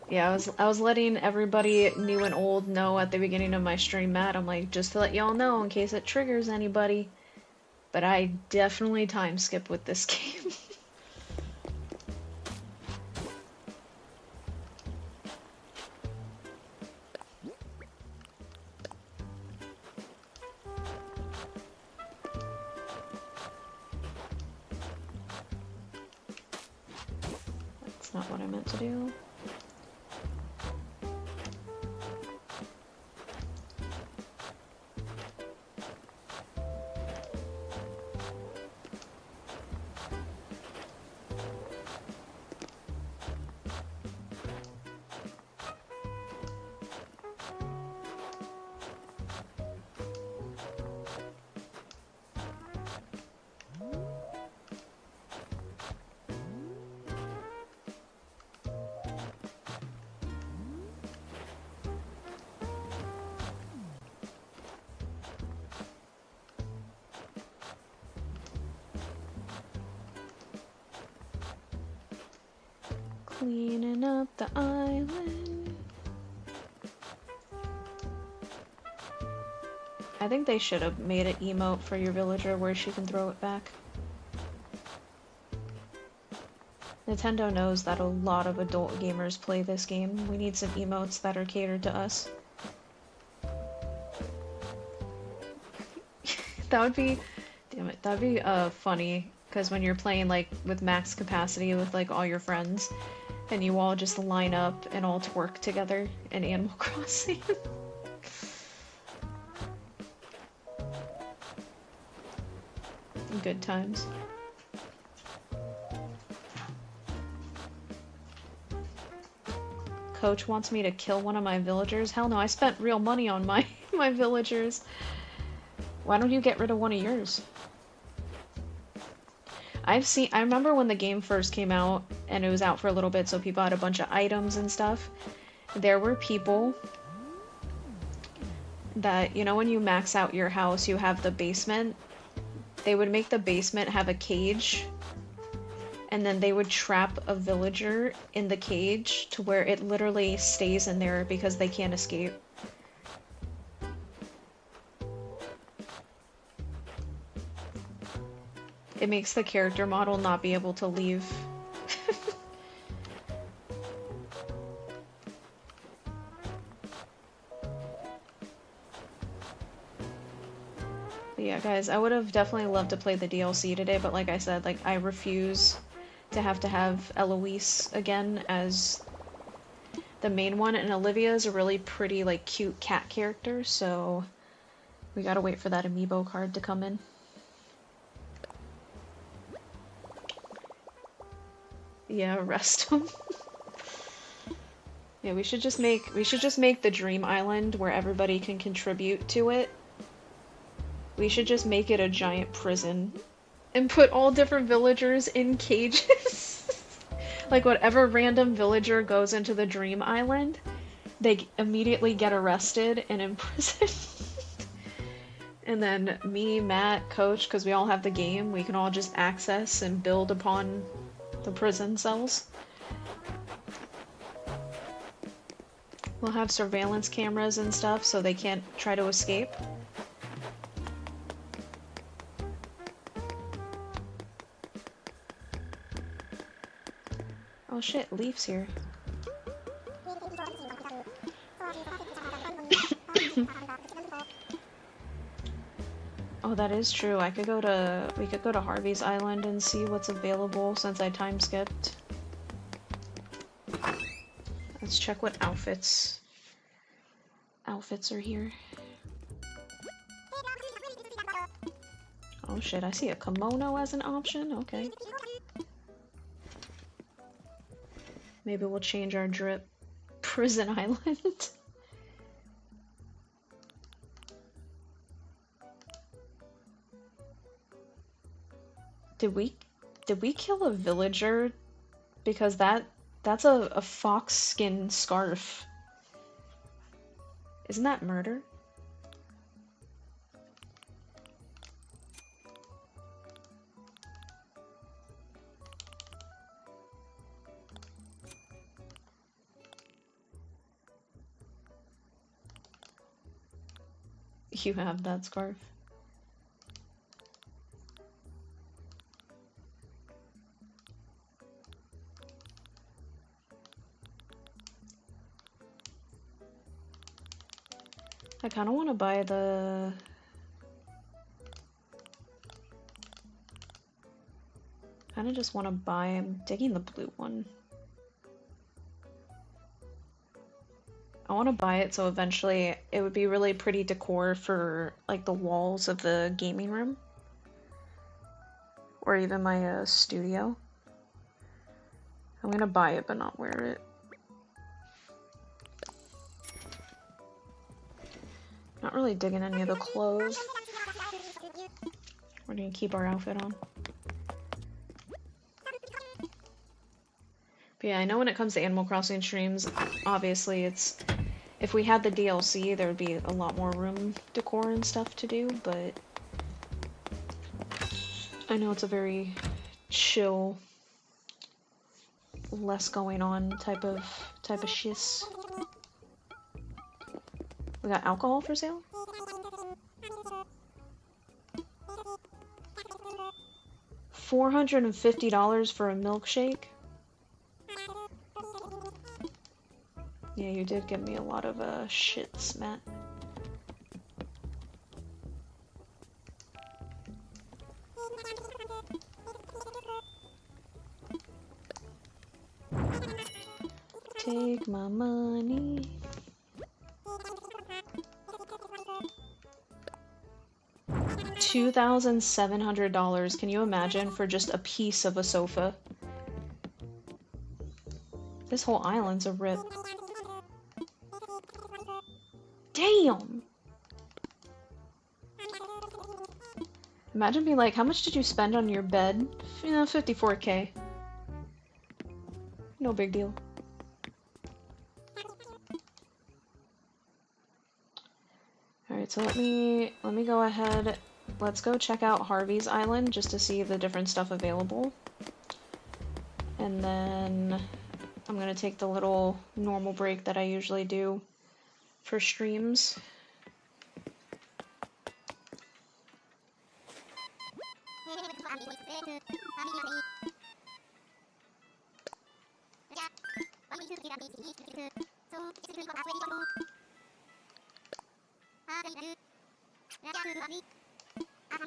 Yeah, I was letting everybody new and old know at the beginning of my stream, Matt. I'm like, just to let y'all know in case it triggers anybody. But I definitely time skip with this game. That's not what I meant to do. Cleaning up the island. I think they should have made an emote for your villager where she can throw it back. Nintendo knows that a lot of adult gamers play this game. We need some emotes that are catered to us. That would be... damn it, that'd be funny. Because when you're playing like with max capacity with like all your friends, and you all just line up and all twerk together in Animal Crossing. Good times. Coach wants me to kill one of my villagers. Hell no, I spent real money on my my villagers. Why don't you get rid of one of yours? I remember when the game first came out, and it was out for a little bit, so people had a bunch of items and stuff. There were people that, you know, when you max out your house, you have the basement. They would make the basement have a cage, and then they would trap a villager in the cage to where it literally stays in there because they can't escape. It makes the character model not be able to leave. But yeah, guys, I would have definitely loved to play the DLC today, but like I said, like, I refuse to have Eloise again as the main one, and Olivia is a really pretty, like, cute cat character, so we gotta wait for that amiibo card to come in. Yeah, arrest him. Yeah, we should just make the Dream Island where everybody can contribute to it. We should just make it a giant prison and put all different villagers in cages. Like, whatever random villager goes into the Dream Island, they immediately get arrested and imprisoned. And then me, Matt, Coach, because we all have the game, we can all just access and build upon the prison cells. We'll have surveillance cameras and stuff so they can't try to escape. Oh shit, Leaf's here. Oh, that is true. We could go to Harvey's Island and see what's available since I time skipped. Let's check what outfits are here. Oh shit, I see a kimono as an option. Okay. Maybe we'll change our drip. Prison Island. Did we kill a villager? Because that's a fox skin scarf. Isn't that murder? You have that scarf. I kind of want to buy the... kind of just want to buy... I'm digging the blue one. I want to buy it so eventually it would be really pretty decor for, like, the walls of the gaming room. Or even my studio. I'm gonna buy it but not wear it. Not really digging any of the clothes. We're gonna keep our outfit on. But yeah, I know when it comes to Animal Crossing streams, obviously it's... if we had the DLC, there would be a lot more room decor and stuff to do, but... I know it's a very chill, less going on type of shiz. We got alcohol for sale? $450 for a milkshake? Yeah, you did give me a lot of shits, Matt. Take my money. $2,700. Can you imagine for just a piece of a sofa? This whole island's a rip. Damn! Imagine being like, how much did you spend on your bed? 54K. No big deal. Alright, so let me go ahead. Let's go check out Harvey's Island just to see the different stuff available. And then I'm gonna take the little normal break that I usually do for streams.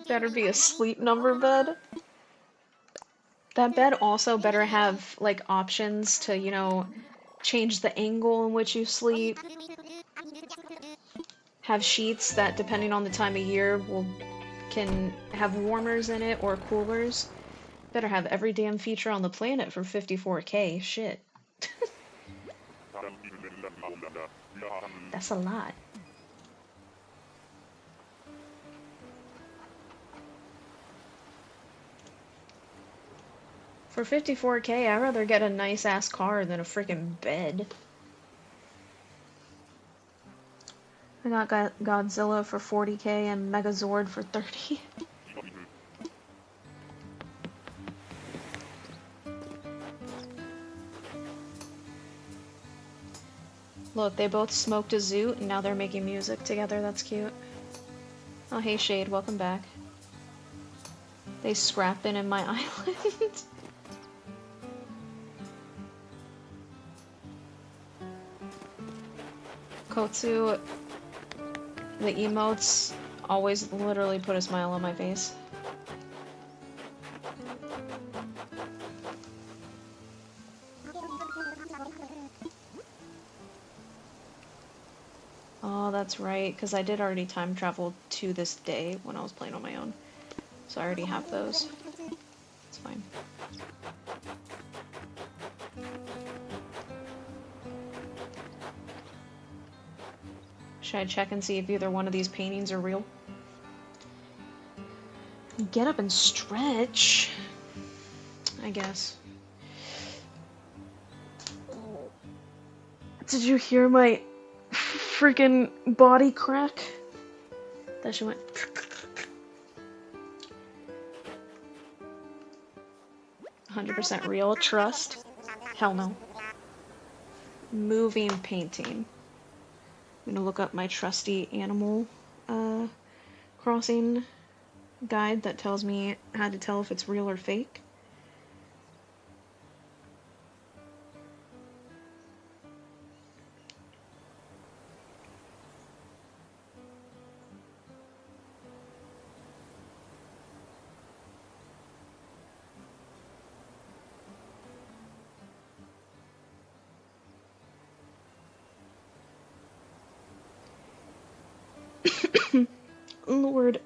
Better be a sleep number bed. That bed also better have, like, options to, you know, change the angle in which you sleep. Have sheets that, depending on the time of year, can have warmers in it or coolers. Better have every damn feature on the planet for 54K. Shit. That's a lot. For 54K, I'd rather get a nice-ass car than a freaking bed. I got Godzilla for 40K and Megazord for 30. Look, they both smoked a zoot and now they're making music together. That's cute. Oh, hey Shade, welcome back. They scrapping in my island. Kotsu, the emotes always literally put a smile on my face. Oh, that's right, because I did already time travel to this day when I was playing on my own. So I already have those. It's fine. Should I check and see if either one of these paintings are real? Get up and stretch, I guess. Did you hear my freaking body crack? That shit went. 100% real. Trust? Hell no. Moving painting. I'm gonna look up my trusty Animal Crossing guide that tells me how to tell if it's real or fake. Lord.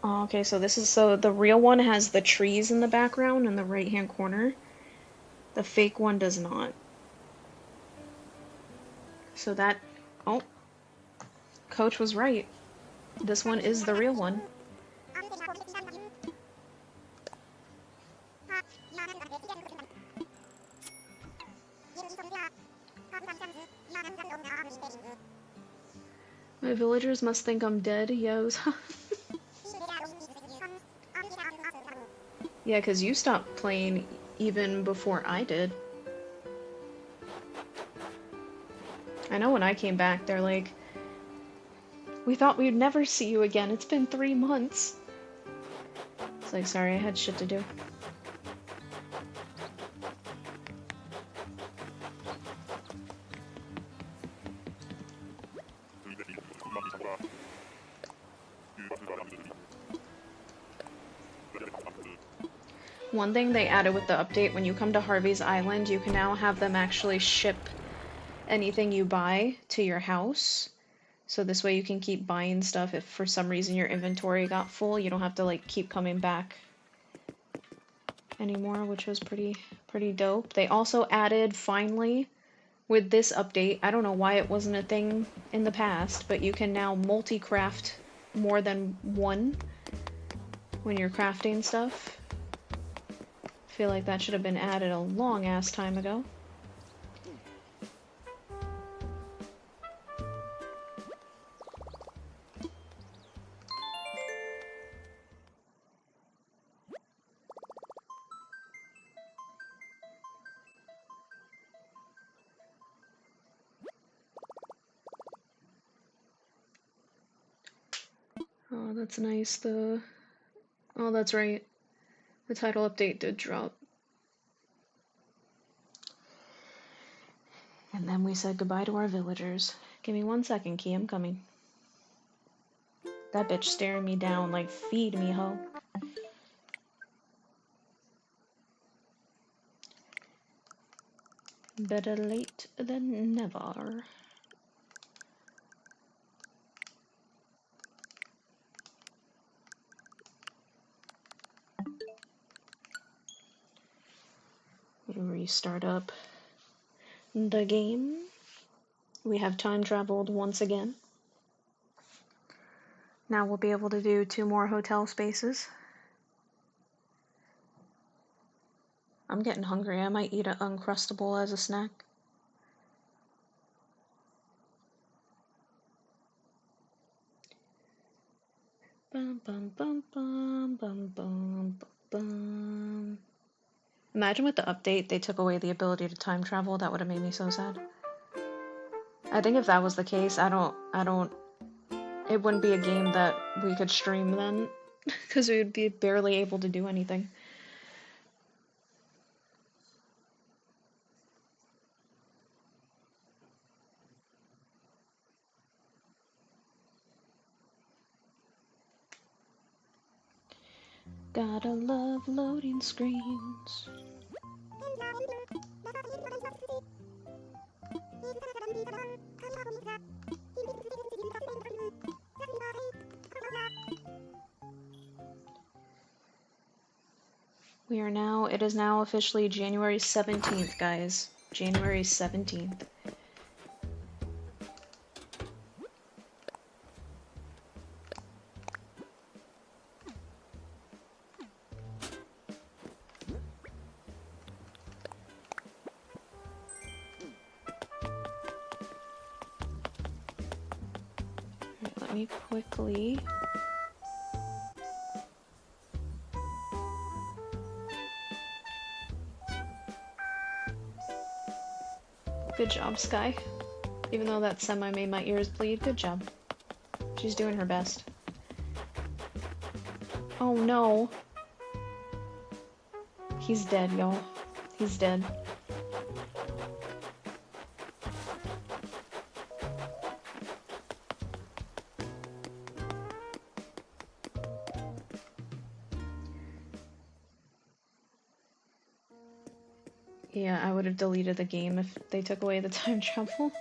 Oh, okay, so the real one has the trees in the background in the right-hand corner. The fake one does not. So that, oh, Coach was right. This one is the real one. My villagers must think I'm dead, yos. Yeah, because you stopped playing even before I did. I know when I came back, they're like, we thought we'd never see you again. It's been 3 months. It's like, sorry, I had shit to do. One thing they added with the update, when you come to Harvey's Island, you can now have them actually ship anything you buy to your house. So this way you can keep buying stuff if for some reason your inventory got full. You don't have to like keep coming back anymore, which was pretty dope. They also added, finally, with this update, I don't know why it wasn't a thing in the past, but you can now multi-craft more than one when you're crafting stuff. I feel like that should have been added a long ass time ago. Oh, that's nice. Oh, that's right. The title update did drop. And then we said goodbye to our villagers. Give me 1 second, Key, I'm coming. That bitch staring me down like, feed me, ho. Better late than never. We restart up the game. We have time traveled once again. Now we'll be able to do 2 more hotel spaces. I'm getting hungry. I might eat an Uncrustable as a snack. Bum, bum, bum, bum, bum, bum, bum. Imagine with the update they took away the ability to time travel. That would have made me so sad. I think if that was the case, it wouldn't be a game that we could stream then, because we would be barely able to do anything. Gotta love loading screens. It is now officially January 17th, guys. January 17th. Let me quickly... Good job, Sky. Even though that semi made my ears bleed, good job. She's doing her best. Oh no. He's dead, y'all. He's dead. Yeah, I would have deleted the game if they took away the time travel.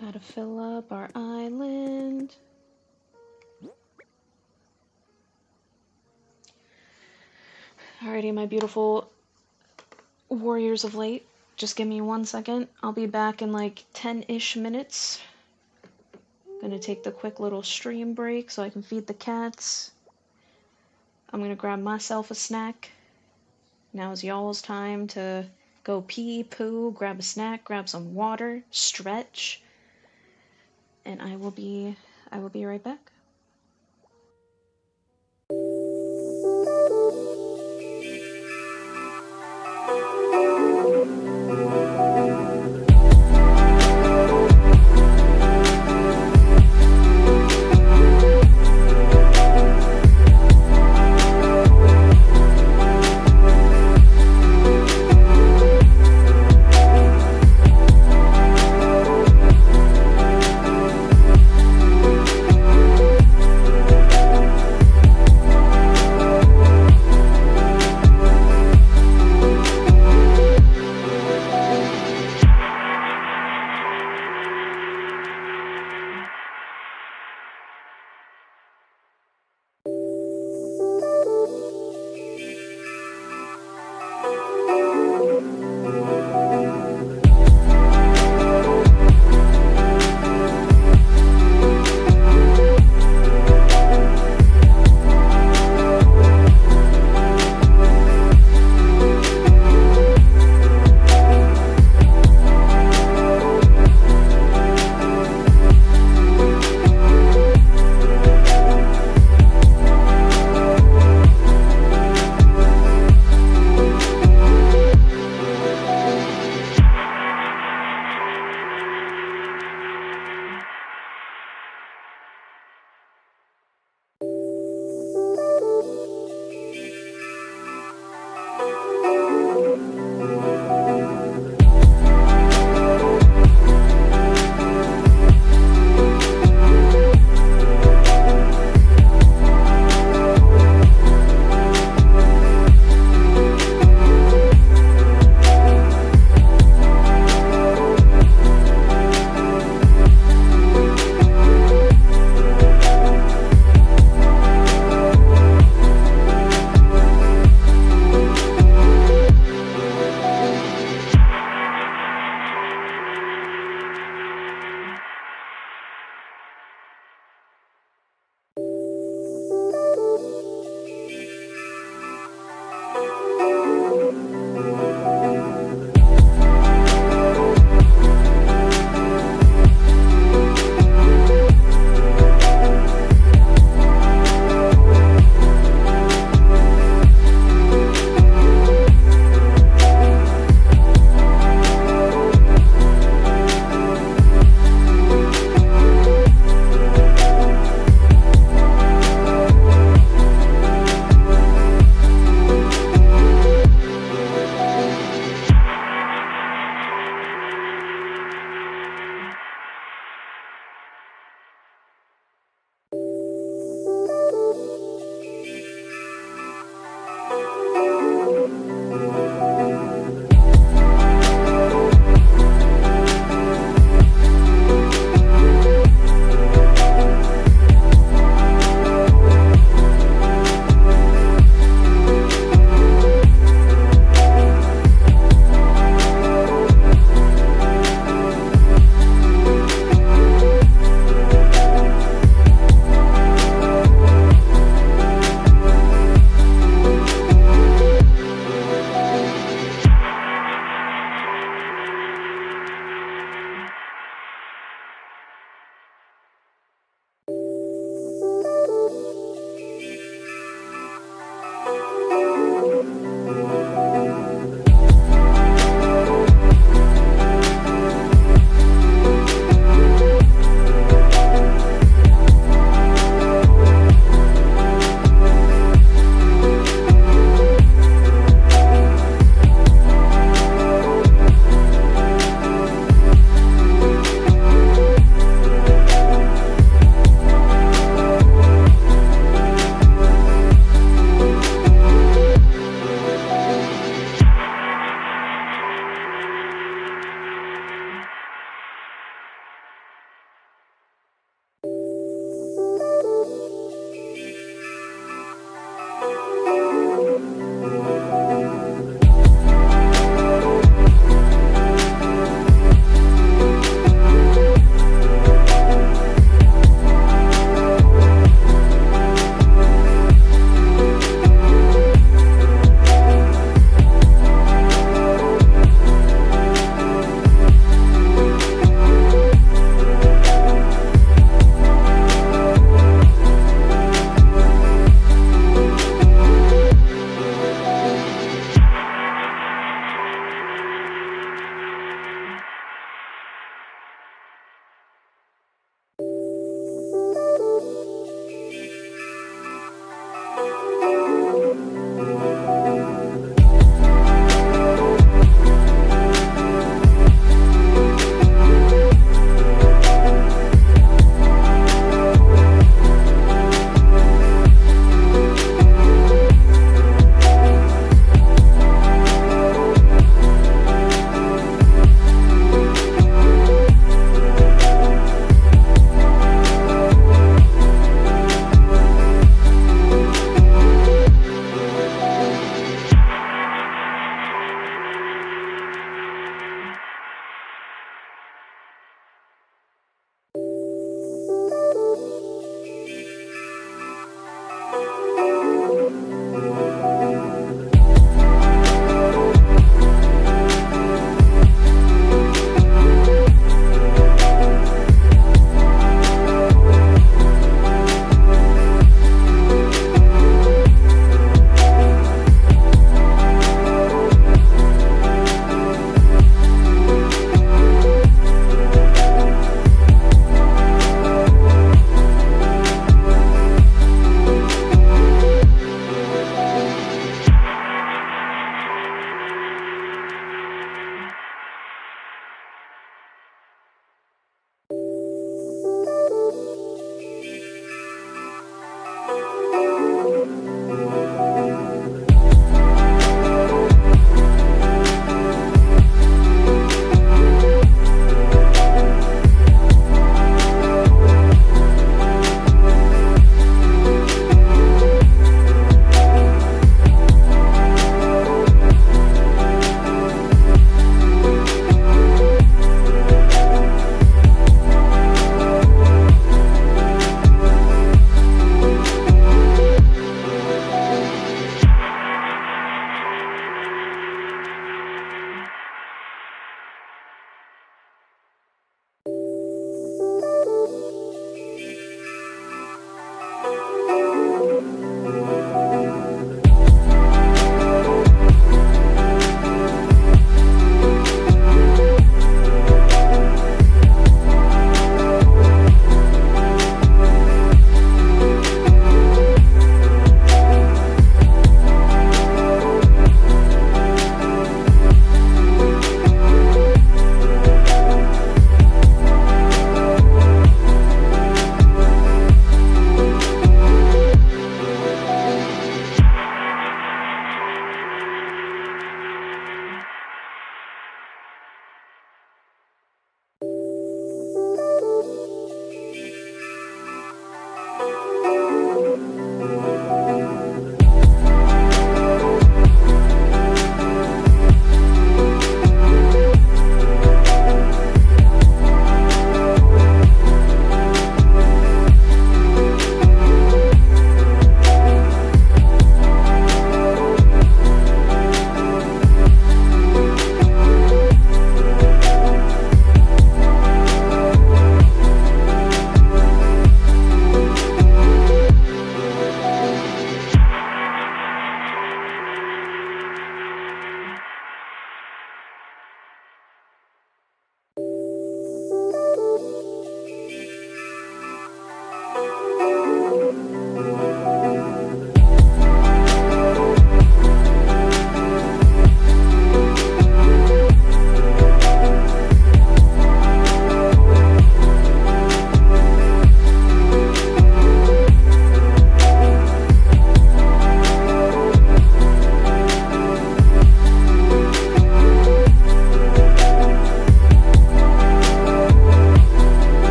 Gotta fill up our island. Alrighty, my beautiful warriors of light. Just give me 1 second. I'll be back in like 10-ish minutes. Gonna take the quick little stream break so I can feed the cats. I'm gonna grab myself a snack. Now's y'all's time to go pee, poo, grab a snack, grab some water, stretch, and I will be right back.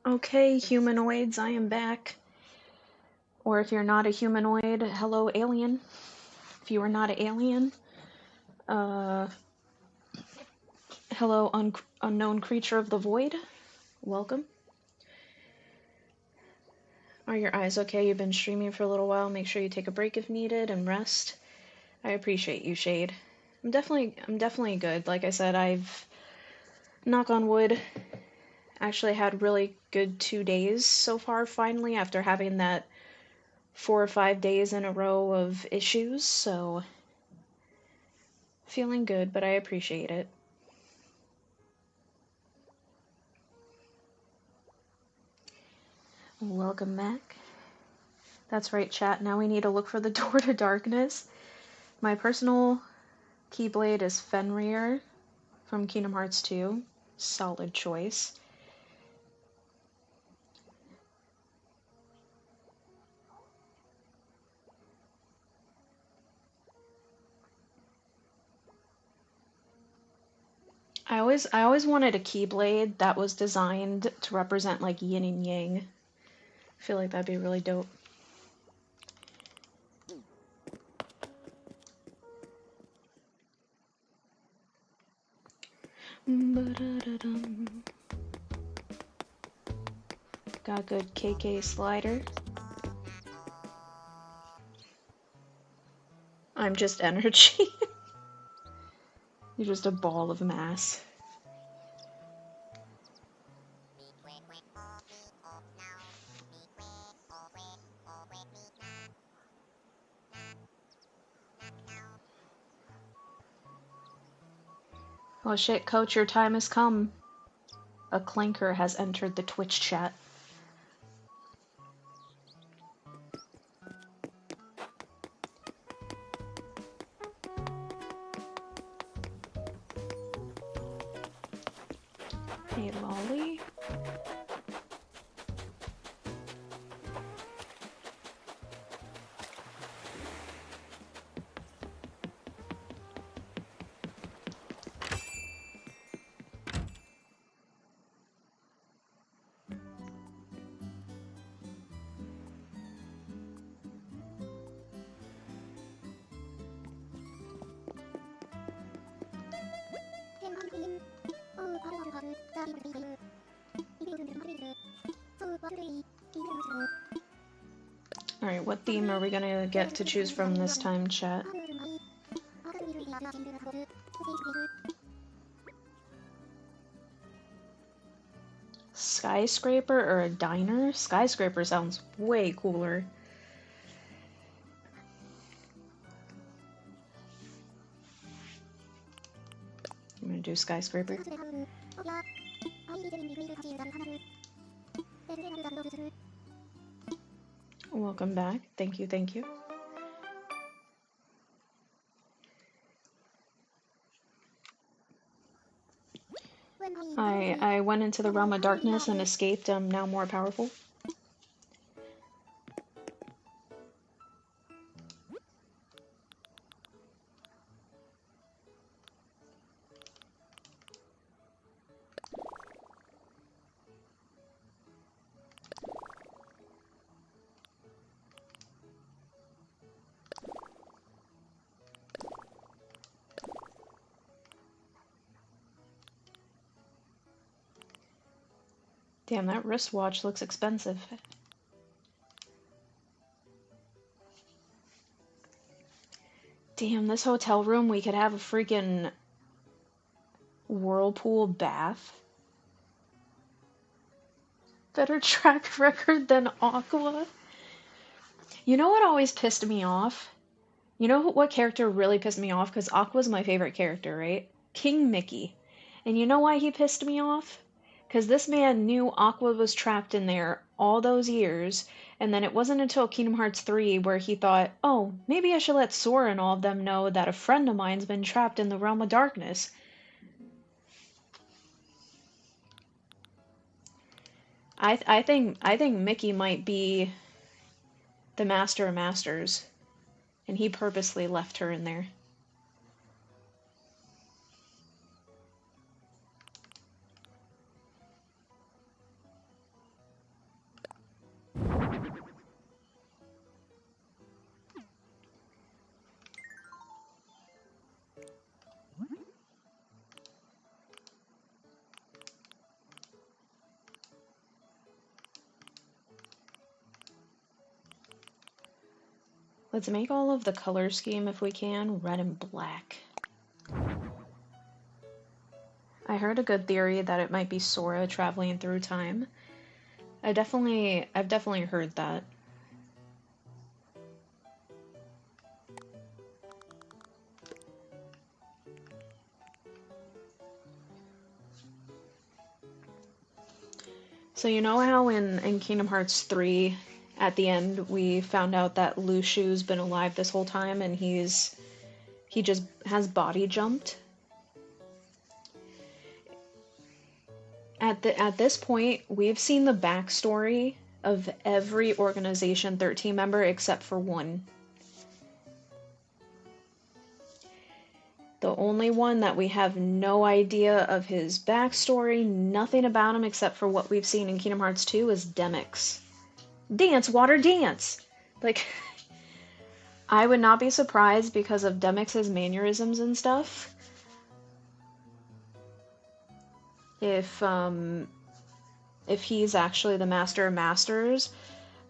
Okay, humanoids, I am back. Or if you're not a humanoid, hello, alien. If you are not an alien, hello, unknown creature of the void. Welcome. Are your eyes okay? You've been streaming for a little while. Make sure you take a break if needed and rest. I appreciate you, Shade. I'm definitely good. Like I said, I've, knock on wood, actually had really good 2 days so far, finally, after having that 4 or 5 days in a row of issues, so feeling good, but I appreciate it. Welcome back. That's right, chat. Now we need to look for the door to darkness. My personal keyblade is Fenrir from Kingdom Hearts 2. Solid choice. I always wanted a keyblade that was designed to represent like yin and yang. I feel like that'd be really dope. Got good KK slider. I'm just energy. You're just a ball of mass. Oh shit, coach, your time has come. A clanker has entered the Twitch chat. Hey, Lolly. Alright, what theme are we gonna get to choose from this time, chat? Skyscraper or a diner? Skyscraper sounds way cooler. I'm gonna do skyscraper. Welcome back. Thank you, thank you. I went into the realm of darkness and escaped. I'm now more powerful. Damn, that wristwatch looks expensive. Damn, this hotel room, we could have a freaking whirlpool bath. Better track record than Aqua. You know what always pissed me off? You know what character really pissed me off? Because Aqua's my favorite character, right? King Mickey. And you know why he pissed me off? Because this man knew Aqua was trapped in there all those years, and then it wasn't until Kingdom Hearts 3 where he thought, oh, maybe I should let Sora and all of them know that a friend of mine's been trapped in the realm of darkness. I think Mickey might be the master of masters, and he purposely left her in there. Let's make all of the color scheme, if we can, red and black. I heard a good theory that it might be Sora traveling through time. I've definitely heard that. So you know how in Kingdom Hearts 3, at the end, we found out that Lushu's been alive this whole time and he just has body jumped? At this point, we've seen the backstory of every Organization 13 member except for one. The only one that we have no idea of his backstory, nothing about him except for what we've seen in Kingdom Hearts 2 is Demyx. Dance, water, dance! Like, I would not be surprised because of Demyx's mannerisms and stuff if he's actually the Master of Masters,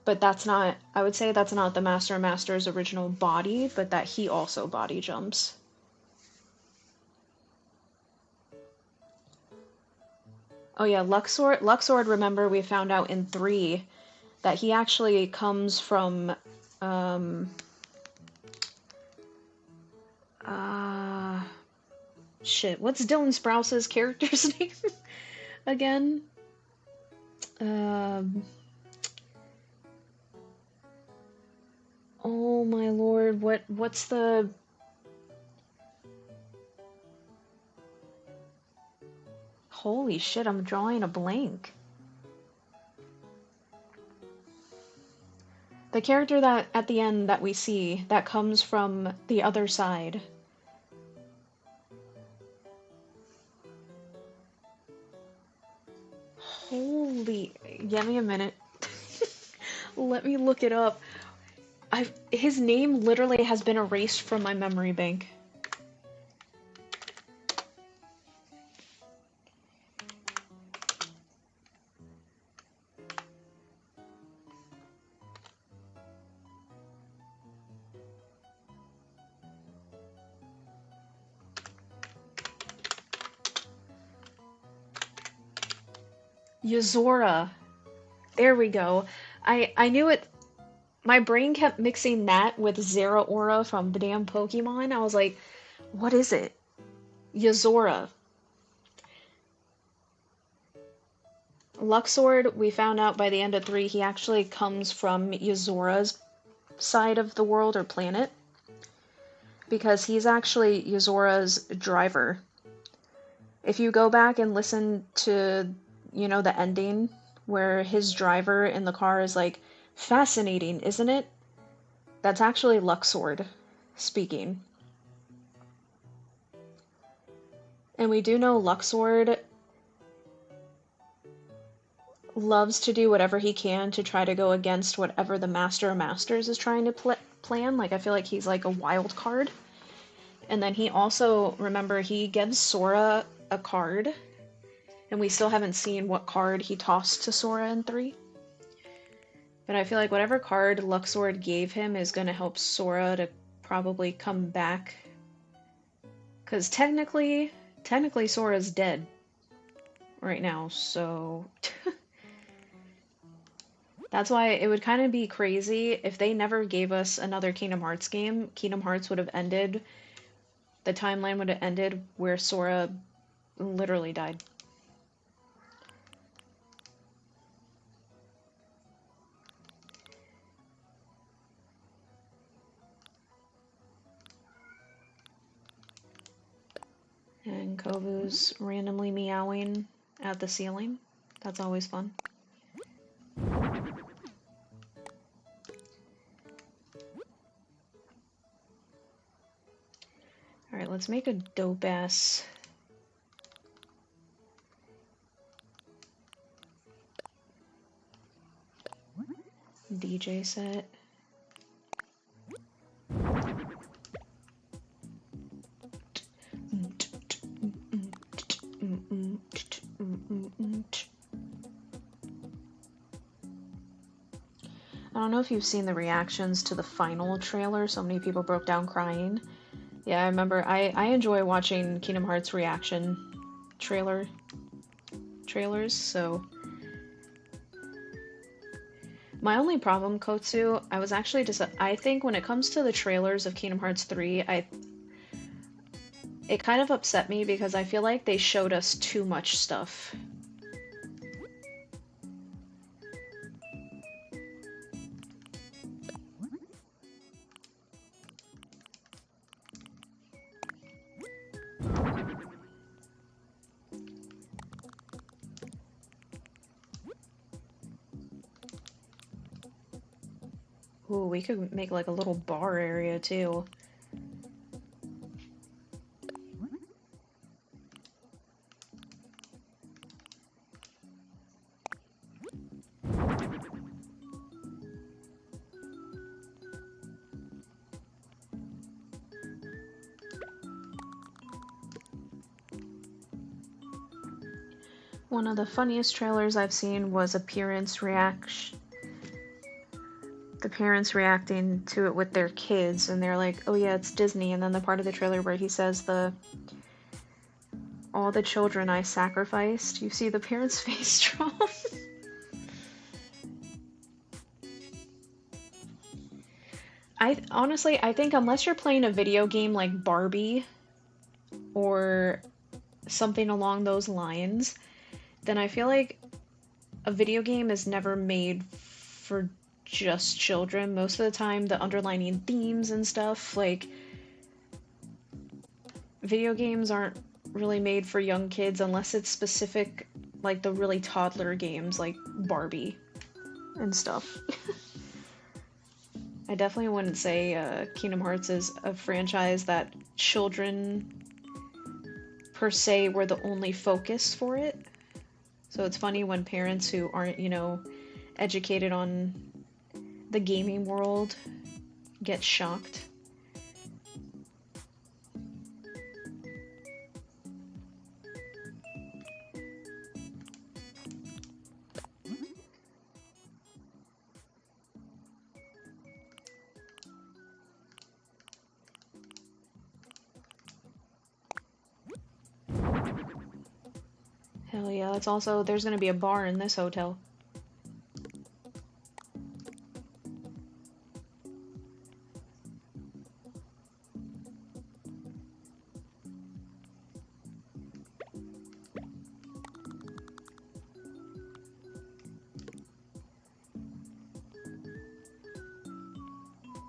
but that's not, I would say that's not the Master of Masters' original body, but that he also body jumps. Oh yeah, Luxord, remember we found out in 3 that he actually comes from, shit, what's Dylan Sprouse's character's name again? Oh my lord, what's the... Holy shit, I'm drawing a blank. The character that, at the end, that we see, that comes from the other side. Holy... Give me a minute. Let me look it up. His name literally has been erased from my memory bank. Yozora. There we go. I knew it. My brain kept mixing that with Zeraora from the damn Pokemon. I was like, what is it? Yozora. Luxord, we found out by the end of 3, he actually comes from Yozora's side of the world or planet. Because he's actually Yozora's driver. If you go back and listen to, you know, the ending where his driver in the car is like, fascinating, isn't it? That's actually Luxord speaking. And we do know Luxord loves to do whatever he can to try to go against whatever the Master of Masters is trying to plan. Like, I feel like he's like a wild card. And then he also, remember, he gives Sora a card. And we still haven't seen what card he tossed to Sora in 3. But I feel like whatever card Luxord gave him is going to help Sora to probably come back. Because technically Sora's dead right now, so... That's why it would kind of be crazy if they never gave us another Kingdom Hearts game. Kingdom Hearts would have ended... The timeline would have ended where Sora literally died. And Kovu's randomly meowing at the ceiling. That's always fun. Alright, let's make a dope-ass... DJ set. I don't know if you've seen the reactions to the final trailer. So many people broke down crying. Yeah, I remember. I enjoy watching Kingdom Hearts reaction trailers, so... My only problem, Kotsu, I was actually just... I think when it comes to the trailers of Kingdom Hearts 3, it kind of upset me because I feel like they showed us too much stuff. Ooh, we could make like a little bar area too. One of the funniest trailers I've seen was the parents reacting to it with their kids, and they're like, oh yeah, it's Disney, and then the part of the trailer where he says all the children I sacrificed, you see the parents' face drop. Honestly, I think unless you're playing a video game like Barbie or something along those lines, then I feel like a video game is never made for just children. Most of the time, the underlining themes and stuff, like, video games aren't really made for young kids unless it's specific, like the really toddler games like Barbie and stuff. I definitely wouldn't say Kingdom Hearts is a franchise that children per se were the only focus for it. So it's funny when parents who aren't, educated on the gaming world get shocked. Hell yeah, it's also, there's gonna be a bar in this hotel.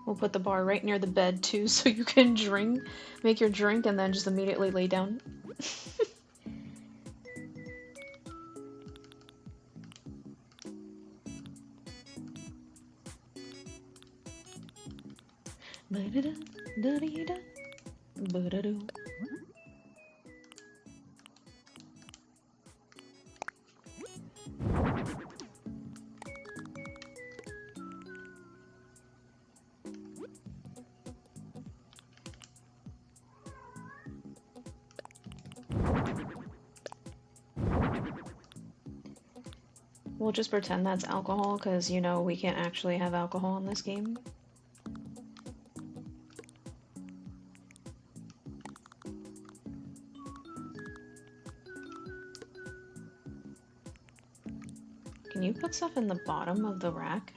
We'll put the bar right near the bed too, so you can make your drink, and then just immediately lay down. We'll just pretend that's alcohol, because, we can't actually have alcohol in this game. Can you put stuff in the bottom of the rack?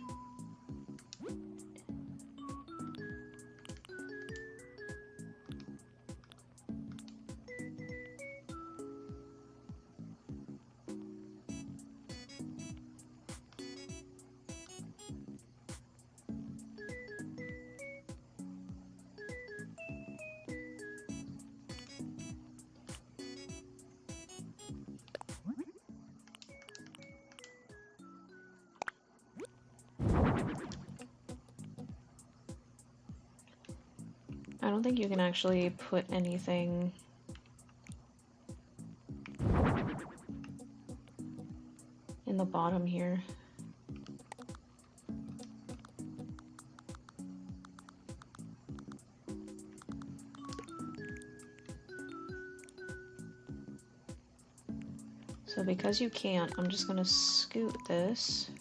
I don't think you can actually put anything in the bottom here. So because you can't, I'm just gonna scoot this.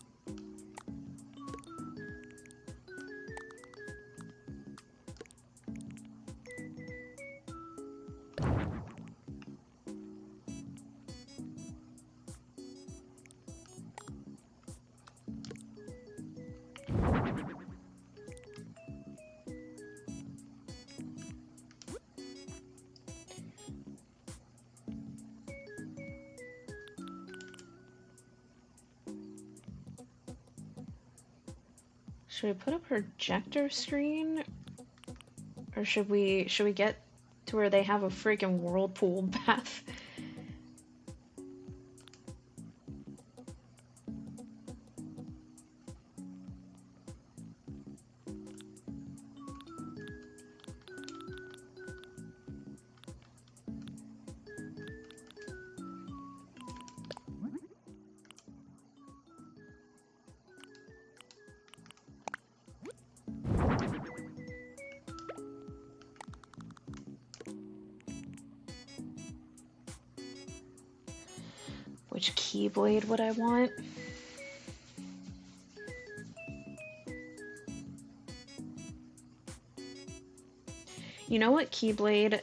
Should I put a projector screen? Or should we get to where they have a freaking whirlpool bath? Which keyblade would I want? You know what keyblade?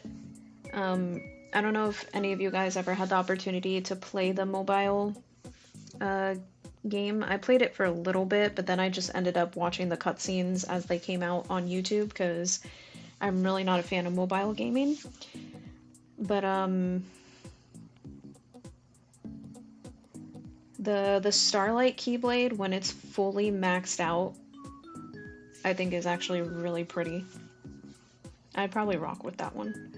I don't know if any of you guys ever had the opportunity to play the mobile game. I played it for a little bit, but then I just ended up watching the cutscenes as they came out on YouTube because I'm really not a fan of mobile gaming. But the Starlight Keyblade, when it's fully maxed out, I think is actually really pretty. I'd probably rock with that one.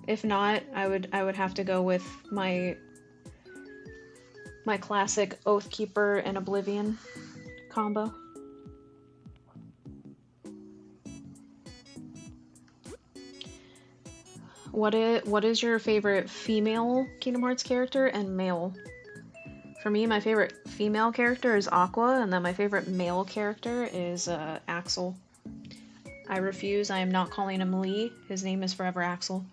If not, I would have to go with my classic Oathkeeper and Oblivion combo. What is your favorite female Kingdom Hearts character and male? For me, my favorite female character is Aqua, and then my favorite male character is Axel. I refuse. I am not calling him Lee. His name is forever Axel.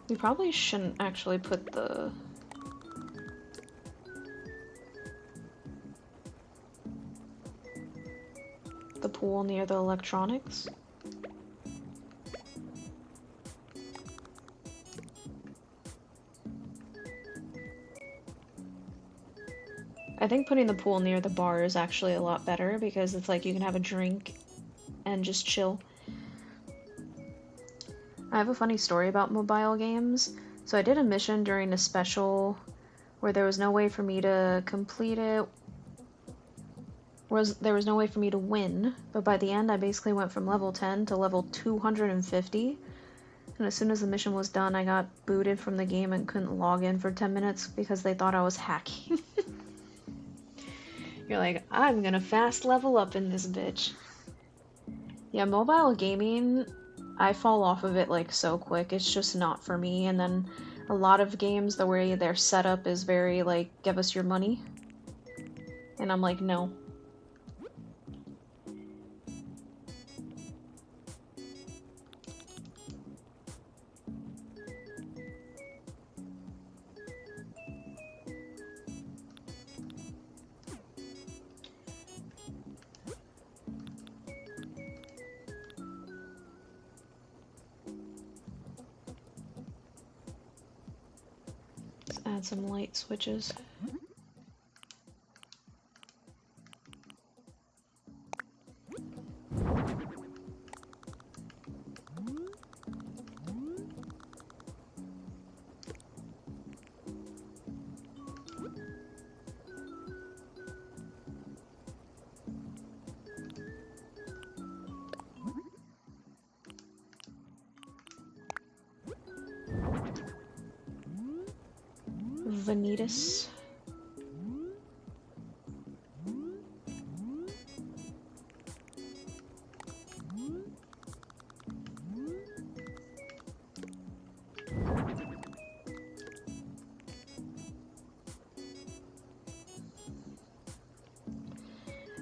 We probably shouldn't actually put the pool near the electronics. I think putting the pool near the bar is actually a lot better because it's like you can have a drink and just chill. I have a funny story about mobile games. So I did a mission during a special where there was no way for me to complete it. There was no way for me to win, but by the end I basically went from level 10 to level 250. And as soon as the mission was done, I got booted from the game and couldn't log in for 10 minutes because they thought I was hacking. You're like, I'm gonna fast level up in this bitch. Yeah, mobile gaming, I fall off of it like so quick. It's just not for me. And then a lot of games, the way their setup is very like, give us your money. And I'm like, no. Add some light switches. Vanitas.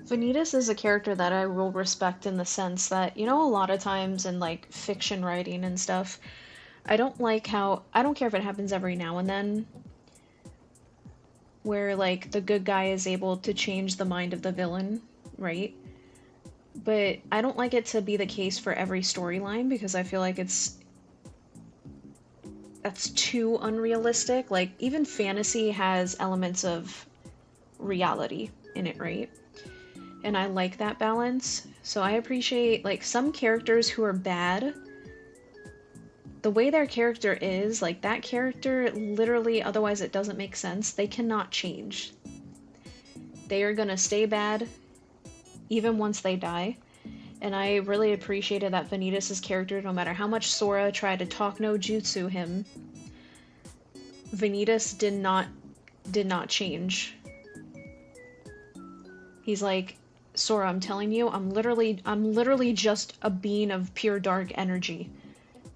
Vanitas is a character that I will respect in the sense that, you know, a lot of times in like fiction writing and stuff, I don't care if it happens every now and then, where like the good guy is able to change the mind of the villain, right? But I don't like it to be the case for every storyline because I feel like that's too unrealistic. Like, even fantasy has elements of reality in it, right? And I like that balance. So I appreciate, like, some characters who are bad, the way their character is, like, that character literally, otherwise it doesn't make sense. They cannot change. They are gonna stay bad even once they die. And I really appreciated that Vanitas' character, no matter how much Sora tried to talk no jutsu him, Vanitas did not change. He's like, Sora, I'm telling you, I'm literally just a being of pure dark energy.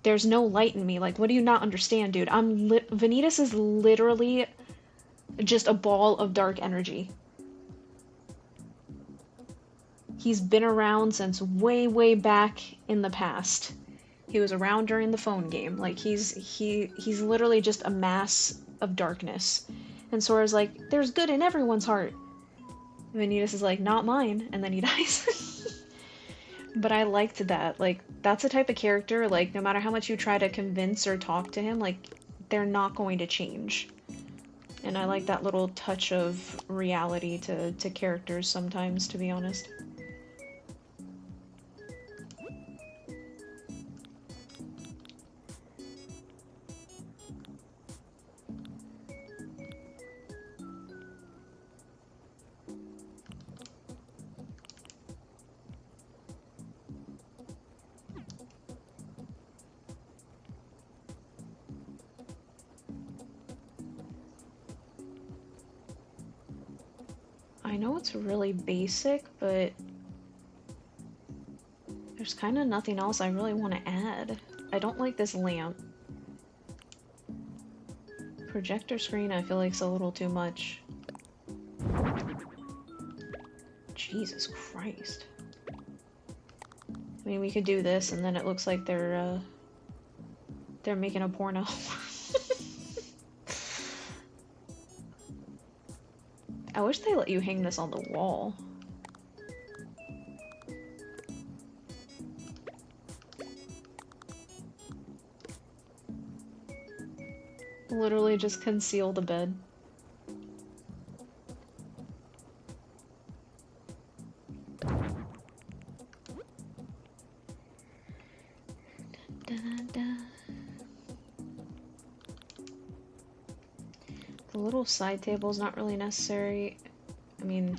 There's no light in me. Like, what do you not understand, dude? Vanitas is literally just a ball of dark energy. He's been around since way, way back in the past. He was around during the phone game. Like, he's literally just a mass of darkness. And Sora's like, there's good in everyone's heart. And Vanitas is like, not mine, and then he dies. But I liked that. Like, that's the type of character, like, no matter how much you try to convince or talk to him, like, they're not going to change. And I like that little touch of reality to characters sometimes, to be honest. I know it's really basic, but there's kind of nothing else I really want to add. I don't like this lamp. Projector screen I feel like is a little too much. Jesus Christ. I mean, we could do this and then it looks like they're making a porno. I wish they let you hang this on the wall. Literally just conceal the bed. The little side table is not really necessary. I mean...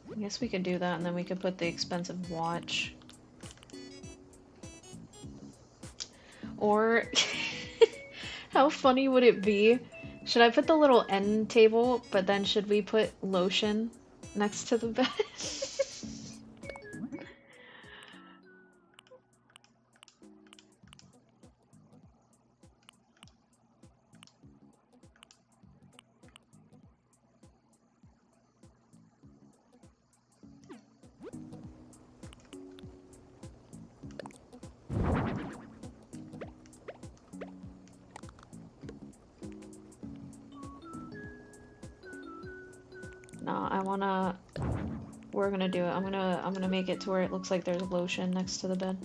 I guess we could do that and then we could put the expensive watch. Or... how funny would it be? Should I put the little end table, but then should we put lotion next to the bed? Nah, I wanna... We're gonna do it. I'm gonna make it to where it looks like there's lotion next to the bed.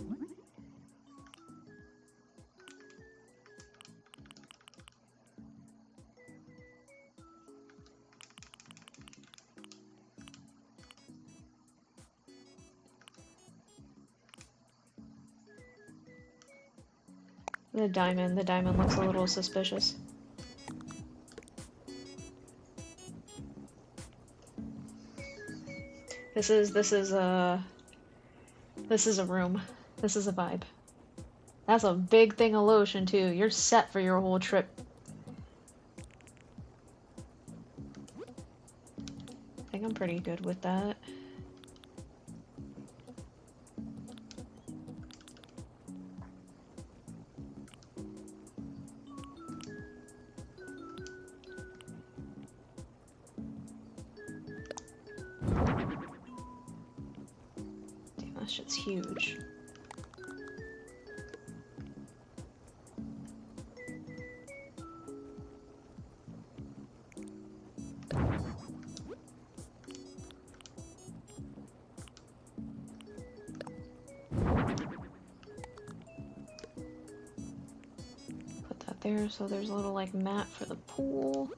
The diamond looks a little suspicious. This is a room. This is a vibe. That's a big thing of lotion too. You're set for your whole trip. I think I'm pretty good with that. That shit's huge. Put that there, so there's a little like mat for the pool.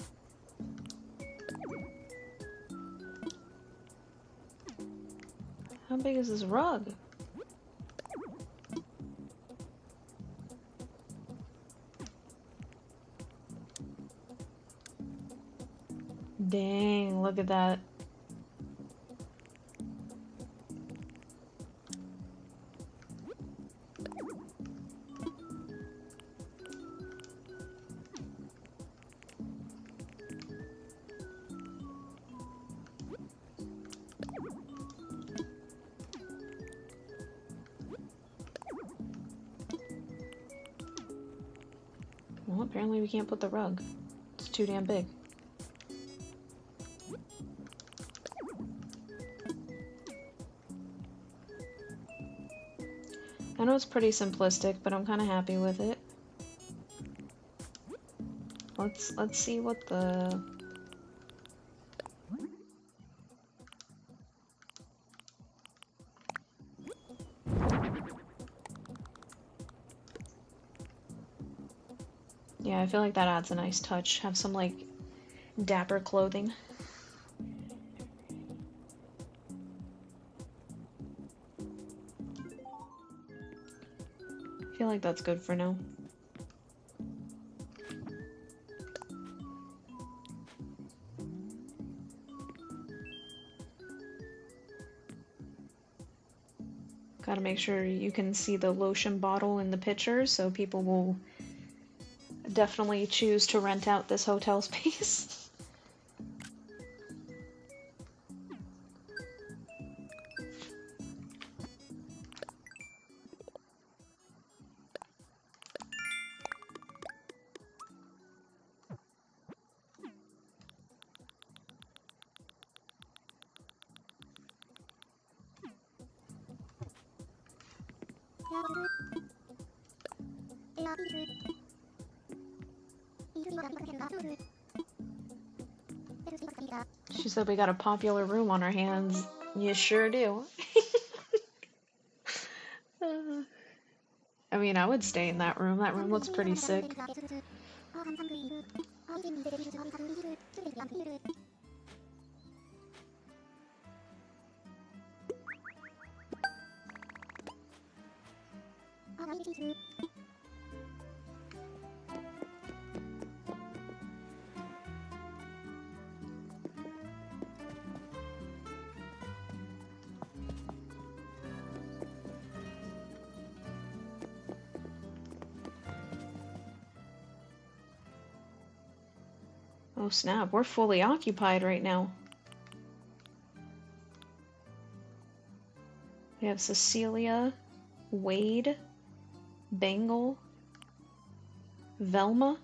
How big is this rug? Dang, look at that. Well, apparently we can't put the rug. It's too damn big. I know it's pretty simplistic, but I'm kind of happy with it. Let's see what the... Yeah, I feel like that adds a nice touch. Have some, like, dapper clothing. I feel like that's good for now. Gotta make sure you can see the lotion bottle in the picture, so people will definitely choose to rent out this hotel space. She said we got a popular room on our hands. You sure do. I mean, I would stay in that room. That room looks pretty sick. Oh snap, we're fully occupied right now. We have Cecilia, Wade, Bangle, Velma.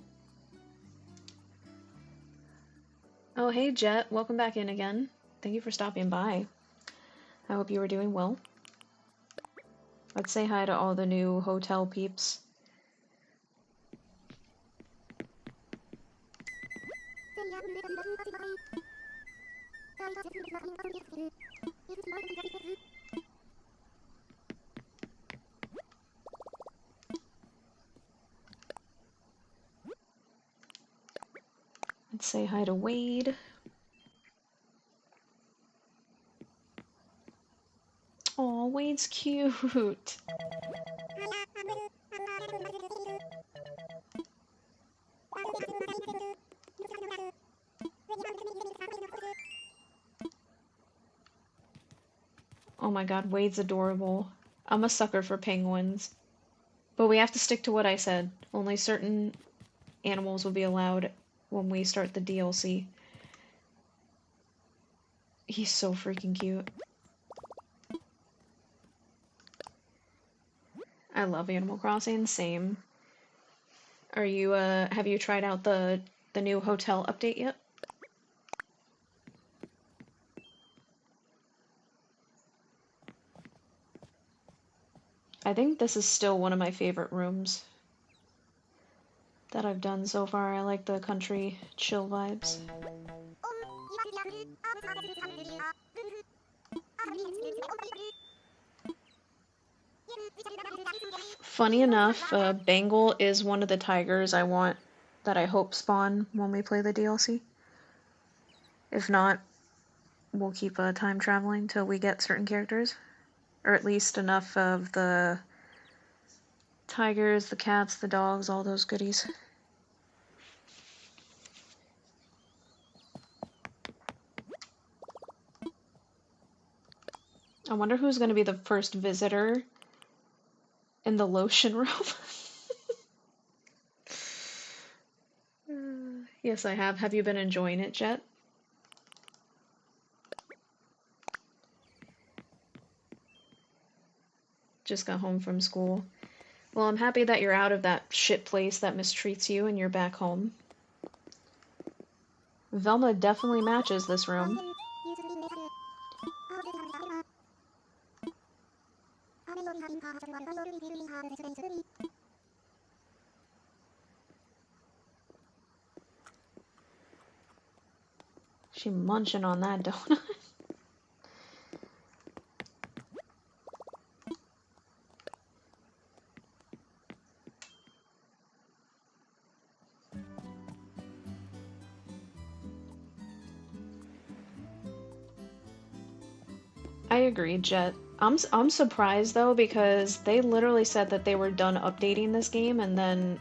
Oh hey Jet, welcome back in again. Thank you for stopping by. I hope you were doing well. Let's say hi to all the new hotel peeps. Let's say hi to Wade. Aw, Wade's cute. Oh my god, Wade's adorable. I'm a sucker for penguins. But we have to stick to what I said. Only certain animals will be allowed when we start the DLC. He's so freaking cute. I love Animal Crossing, same. Are you, have you tried out the new hotel update yet? I think this is still one of my favorite rooms that I've done so far. I like the country chill vibes. Funny enough, Bengal is one of the tigers I want that I hope spawn when we play the DLC. If not, we'll keep time traveling till we get certain characters. Or at least enough of the tigers, the cats, the dogs, all those goodies. I wonder who's going to be the first visitor in the lotion room. Yes, I have. Have you been enjoying it, Jet? Just got home from school. Well, I'm happy that you're out of that shit place that mistreats you and you're back home. Velma definitely matches this room. She munching on that donut. I agree, Jet. I'm surprised though because they literally said that they were done updating this game and then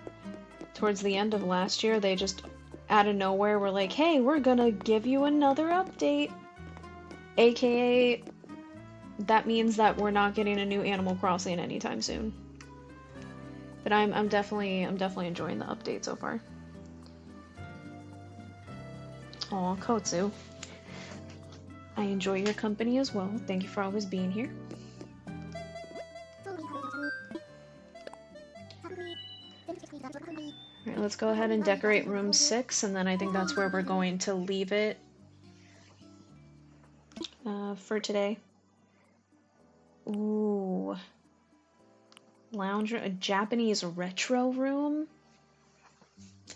towards the end of last year they just out of nowhere were like, "Hey, we're gonna give you another update." AKA that means that we're not getting a new Animal Crossing anytime soon. But I'm definitely enjoying the update so far. Aw, Kotsu. I enjoy your company as well. Thank you for always being here. Alright, let's go ahead and decorate room 6, and then I think that's where we're going to leave it for today. Ooh. Lounge room, a Japanese retro room?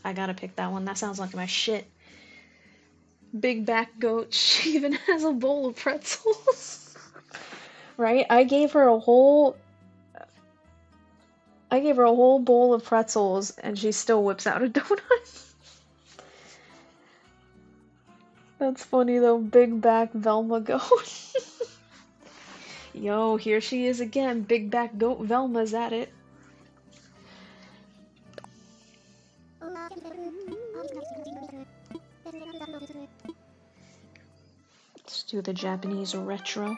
I gotta pick that one. That sounds like my shit. Big back goat. She even has a bowl of pretzels. Right? I gave her a whole bowl of pretzels and she still whips out a donut. That's funny though, big back Velma goat. Yo, here she is again, big back goat Velma's at it. Let's do the Japanese retro.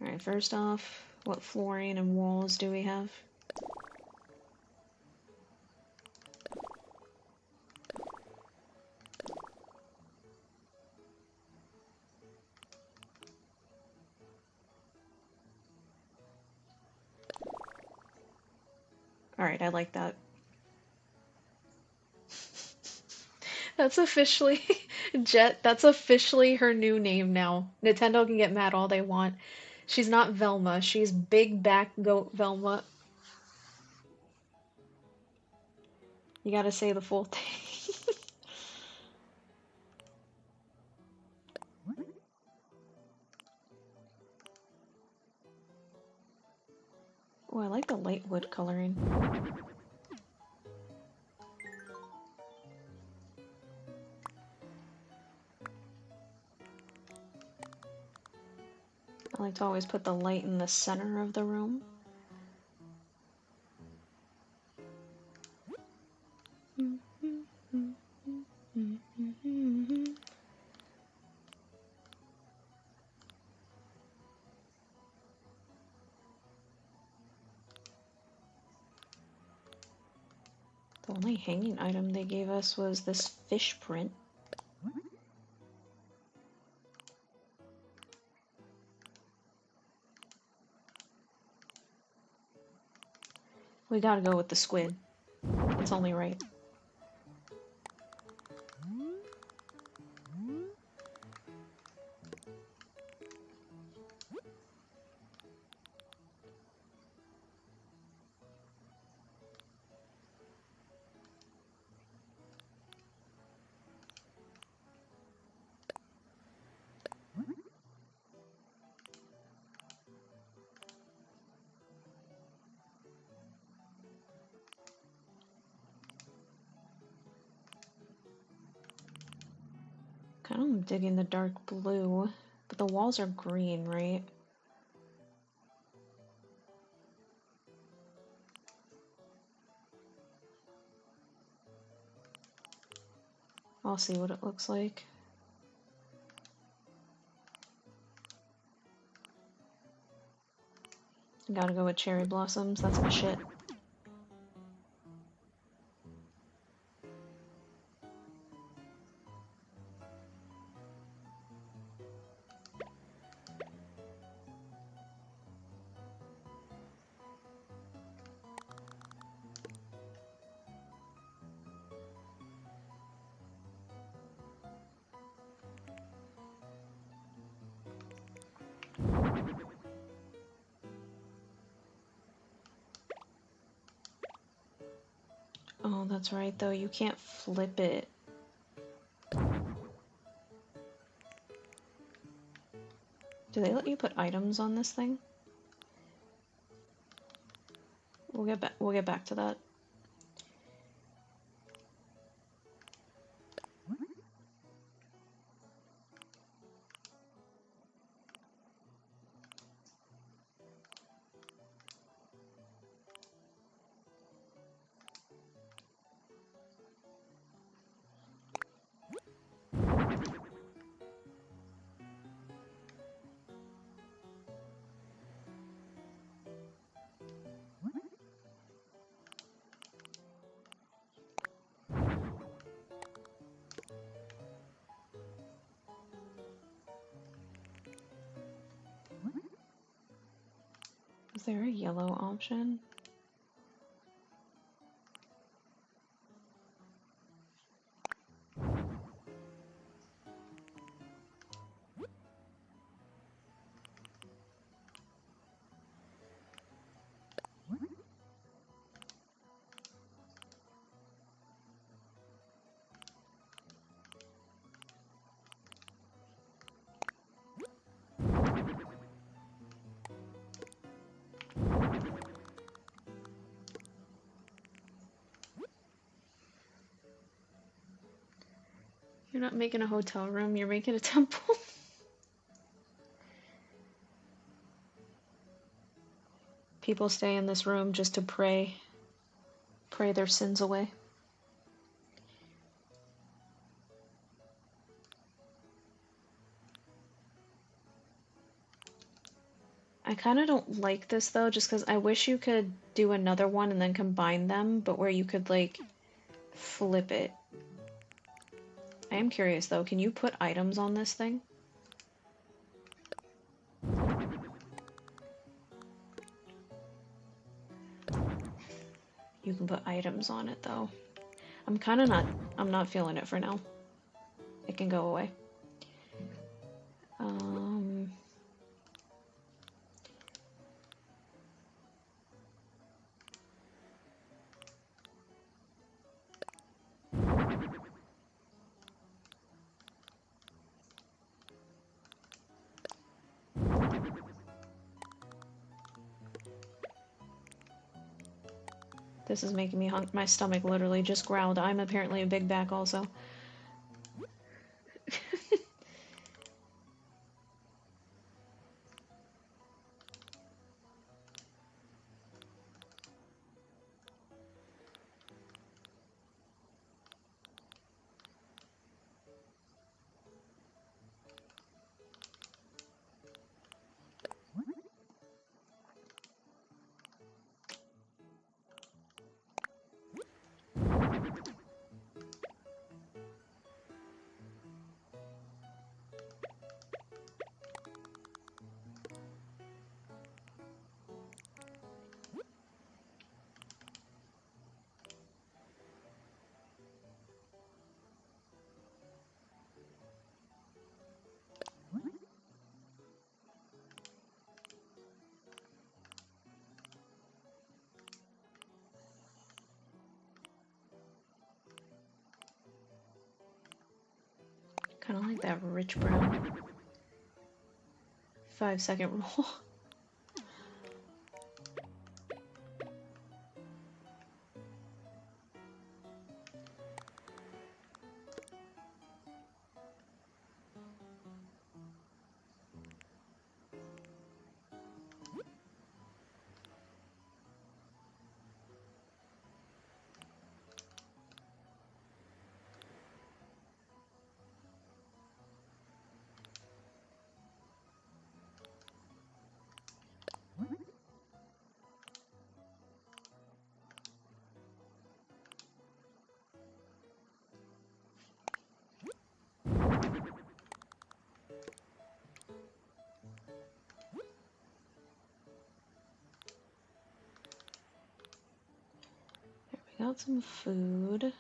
Alright, first off, what flooring and walls do we have? Alright, I like that. That's officially, Jet, that's officially her new name now. Nintendo can get mad all they want. She's not Velma, she's Big Back Goat Velma. You gotta say the full thing. Oh, I like the light wood coloring. I like to always put the light in the center of the room. The only hanging item they gave us was this fish print. We gotta go with the squid. It's only right. Kind of digging the dark blue, but the walls are green, right? I'll see what it looks like. Gotta go with cherry blossoms, that's my shit. Oh, that's right though, you can't flip it. Do they let you put items on this thing? We'll get back to that. Is there a yellow option? You're not making a hotel room, you're making a temple. People stay in this room just to pray their sins away. I kind of don't like this though, just because I wish you could do another one and then combine them, but where you could like flip it. I am curious though, can you put items on this thing? You can put items on it though. I'm not feeling it for now. It can go away. This is making me hungry. My stomach literally just growled. I'm apparently a big back also. Kind of like that rich brown. 5-second rule. We got some food.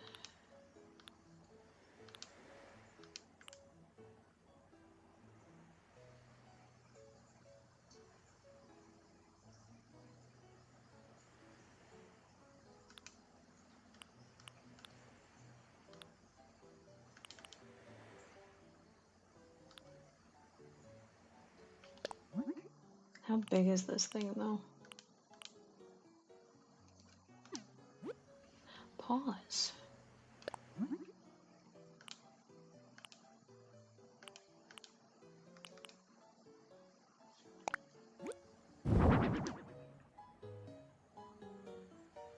How big is this thing though? Pause.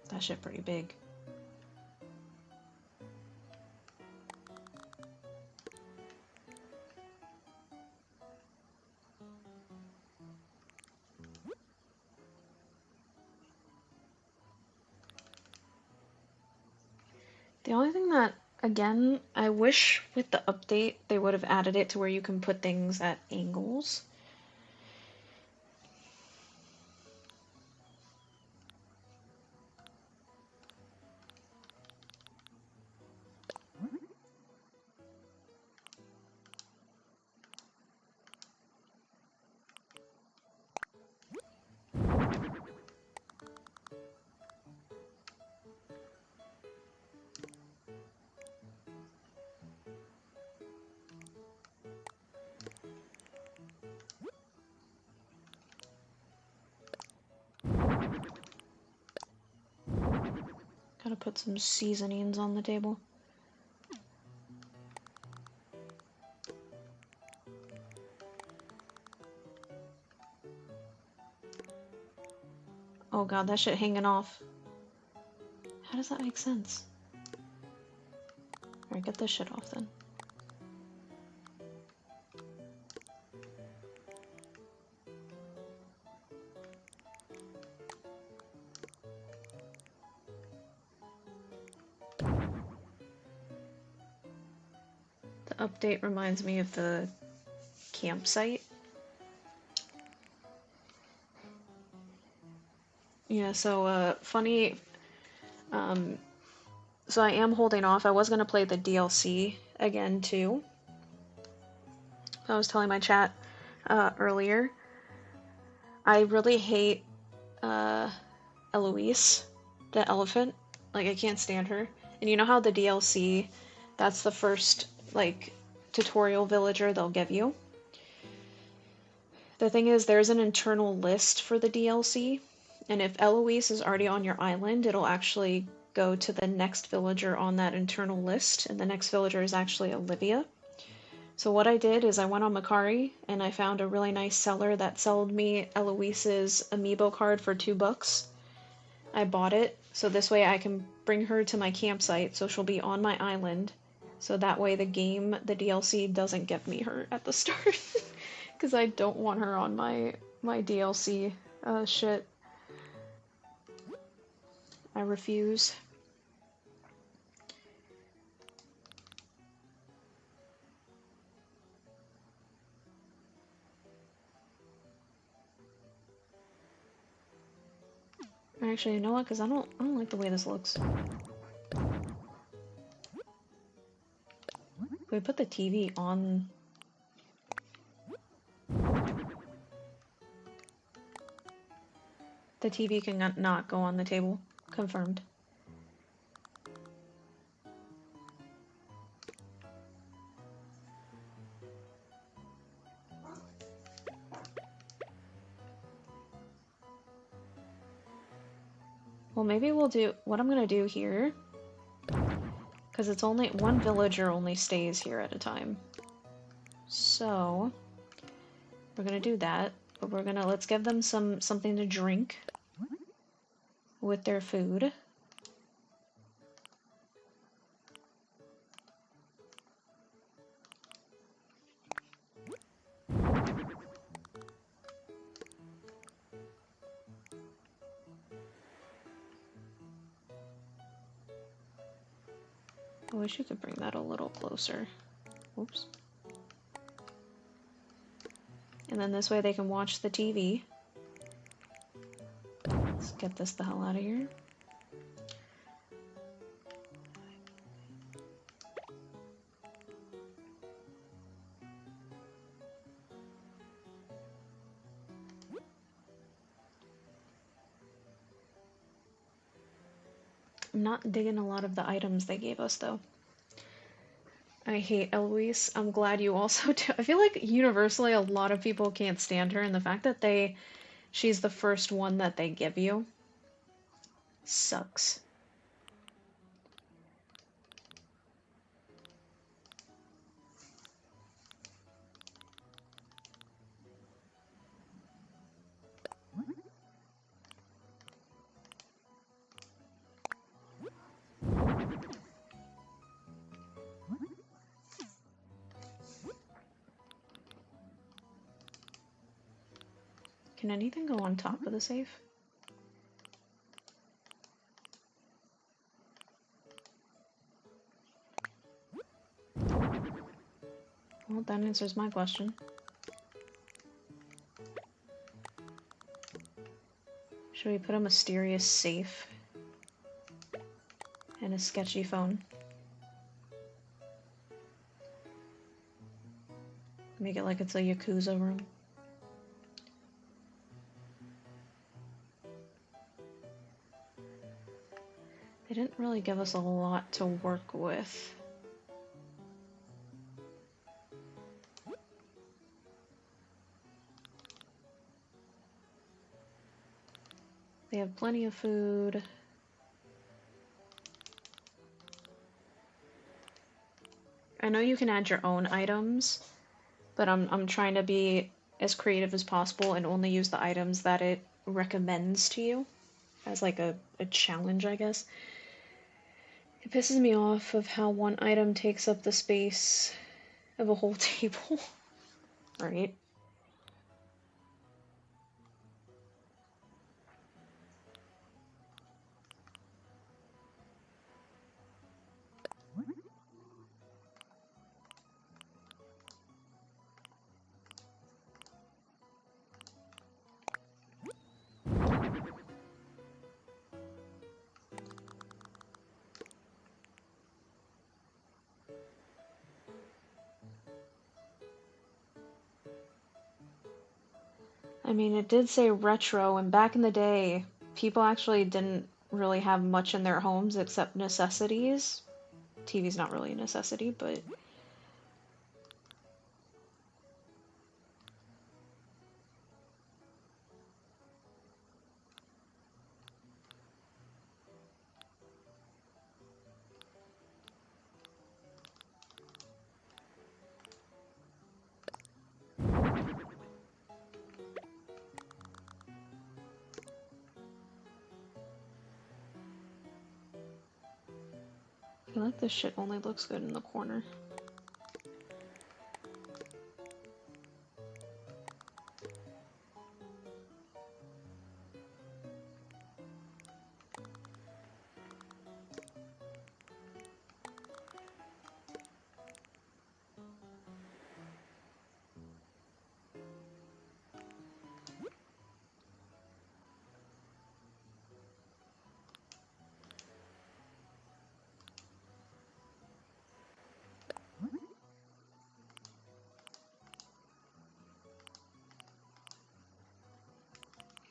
That shit pretty big. The only thing that, again, I wish with the update they would have added it to where you can put things at angles. Gotta put some seasonings on the table. Oh god, that shit hanging off. How does that make sense? Alright, get this shit off then. The update reminds me of the campsite. Yeah, so, funny, so I am holding off. I was gonna play the DLC again, too. I was telling my chat, earlier. I really hate, Eloise, the elephant. Like, I can't stand her. And you know how the DLC, that's the first, like, tutorial villager they'll give you? The thing is, there's an internal list for the DLC, and if Eloise is already on your island, it'll actually go to the next villager on that internal list, and the next villager is actually Olivia. So what I did is I went on Macari, and I found a really nice seller that sold me Eloise's amiibo card for $2. I bought it, so this way I can bring her to my campsite, so she'll be on my island, so that way the game, the DLC, doesn't get me her at the start. Because I don't want her on my DLC shit. I refuse. Actually, you know what? Because I don't like the way this looks. Can we put the TV on? The TV can not go on the table. Confirmed. Well, maybe we'll do what I'm gonna do here, because it's only one villager only stays here at a time. So we're gonna do that, but let's give them something to drink with their food. I wish you could bring that a little closer. Oops. And then this way they can watch the TV. Let's get this the hell out of here. I'm not digging a lot of the items they gave us, though. I hate Eloise. I'm glad you also do. I feel like universally a lot of people can't stand her, and the fact that she's the first one that they give you sucks. Can anything go on top of the safe? Well, that answers my question. Should we put a mysterious safe and a sketchy phone? Make it like it's a Yakuza room. They didn't really give us a lot to work with. They have plenty of food. I know you can add your own items, but I'm trying to be as creative as possible and only use the items that it recommends to you as like a challenge, I guess. It pisses me off of how one item takes up the space of a whole table. Right? I mean, it did say retro, and back in the day, people actually didn't really have much in their homes except necessities. TV's not really a necessity, but... I feel like this shit only looks good in the corner.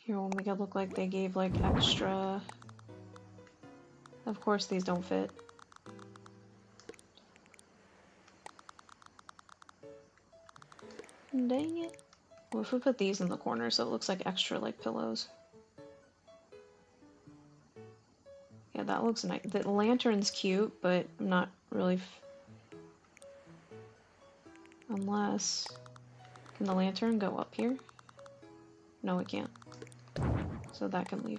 Here, we'll make it look like they gave, like, extra... Of course these don't fit. Dang it. What if we put these in the corner so it looks like extra, like, pillows? Yeah, that looks nice. The lantern's cute, but I'm not really... Unless... Can the lantern go up here? No, it can't. So that can leave.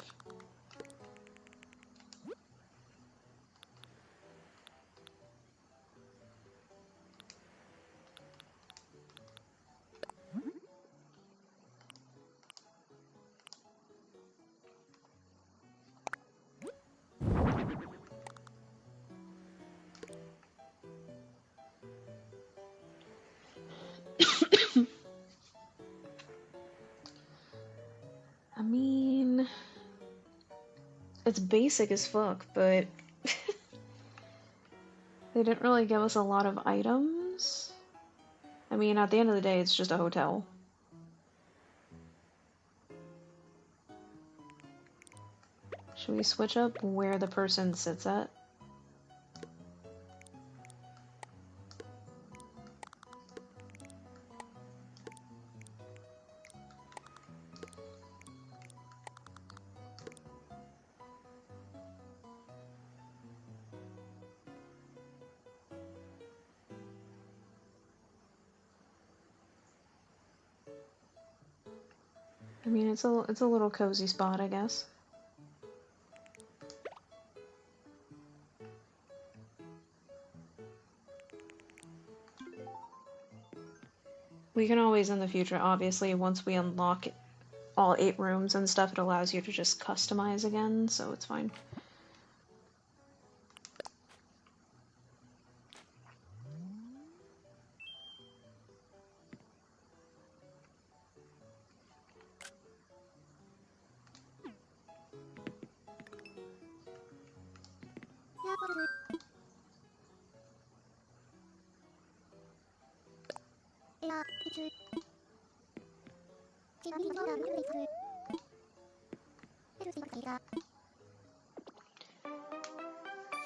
I mean... It's basic as fuck, but... They didn't really give us a lot of items. I mean, at the end of the day, it's just a hotel. Should we switch up where the person sits at? I mean, it's a little cozy spot, I guess. We can always, in the future, obviously, once we unlock all 8 rooms and stuff, it allows you to just customize again, so it's fine.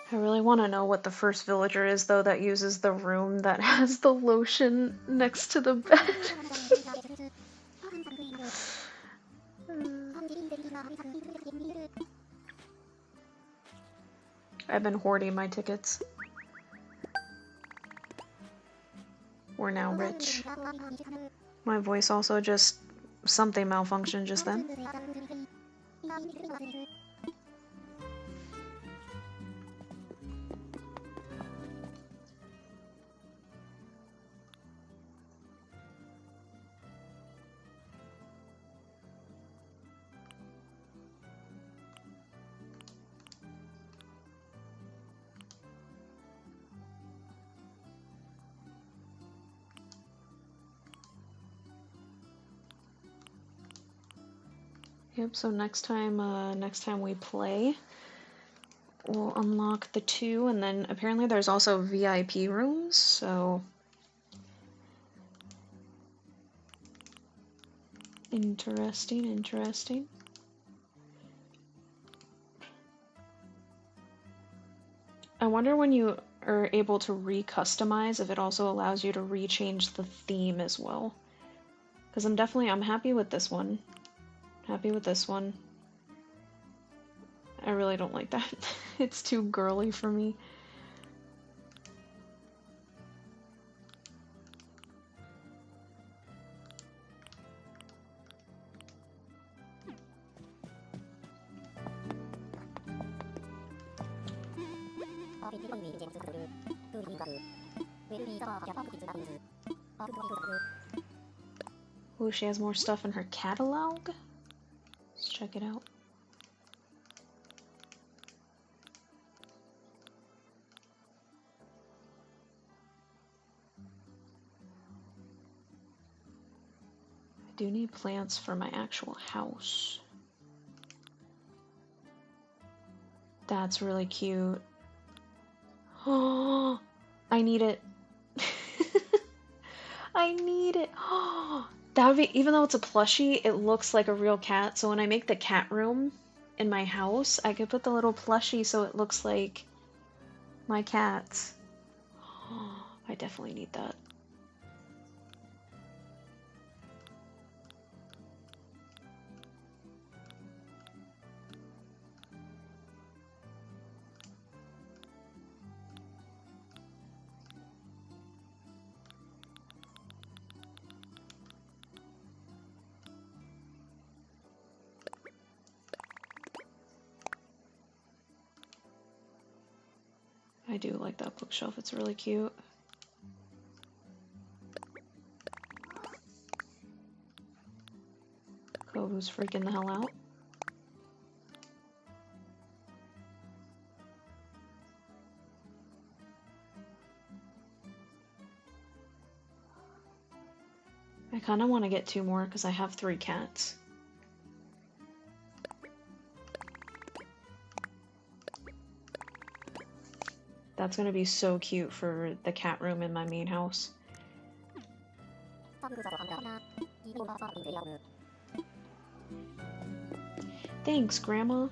I really want to know what the first villager is, though, that uses the room that has the lotion next to the bed. I've been hoarding my tickets. We're now rich. My voice also just... something malfunctioned just then. Yep, so next time we play, we'll unlock the 2, and then apparently there's also VIP rooms, so... Interesting, interesting. I wonder when you are able to re-customize if it also allows you to re-change the theme as well. Because I'm happy with this one. Happy with this one. I really don't like that. It's too girly for me. Ooh, she has more stuff in her catalog? Let's check it out. I do need plants for my actual house. That's really cute. Oh, I need it. I need it. Oh, that would be, even though it's a plushie, it looks like a real cat. So when I make the cat room in my house, I could put the little plushie so it looks like my cats. Oh, I definitely need that. I do like that bookshelf, it's really cute. Kovu's freaking the hell out. I kind of want to get 2 more because I have 3 cats. That's going to be so cute for the cat room in my main house. Thanks, Grandma.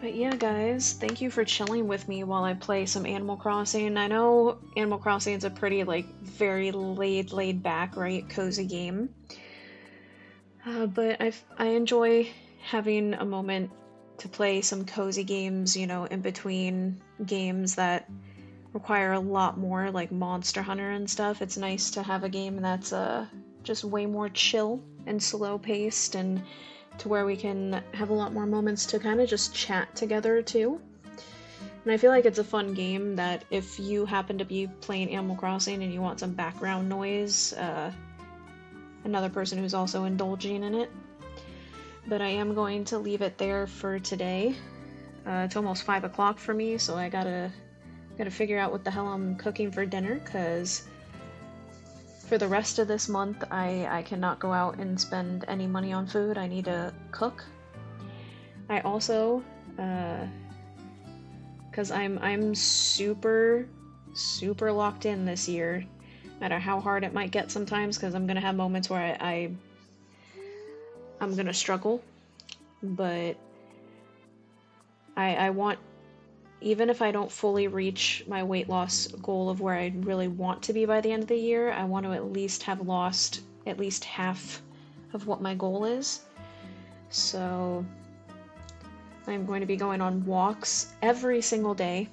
But yeah, guys, thank you for chilling with me while I play some Animal Crossing. I know Animal Crossing is a pretty, like, very laid back, right, cozy game. But I enjoy having a moment to play some cozy games, you know, in between games that require a lot more, like Monster Hunter and stuff. It's nice to have a game that's just way more chill and slow paced, and to where we can have a lot more moments to kind of just chat together too. And I feel like it's a fun game that if you happen to be playing Animal Crossing and you want some background noise, another person who's also indulging in it. But I am going to leave it there for today. It's almost 5 o'clock for me, so I gotta figure out what the hell I'm cooking for dinner, because for the rest of this month, I cannot go out and spend any money on food. I need to cook. I also, because I'm super locked in this year, no matter how hard it might get sometimes, because I'm gonna have moments where I'm gonna struggle, but I want, even if I don't fully reach my weight loss goal of where I really want to be by the end of the year, I want to at least have lost at least half of what my goal is. So I'm going to be going on walks every single day,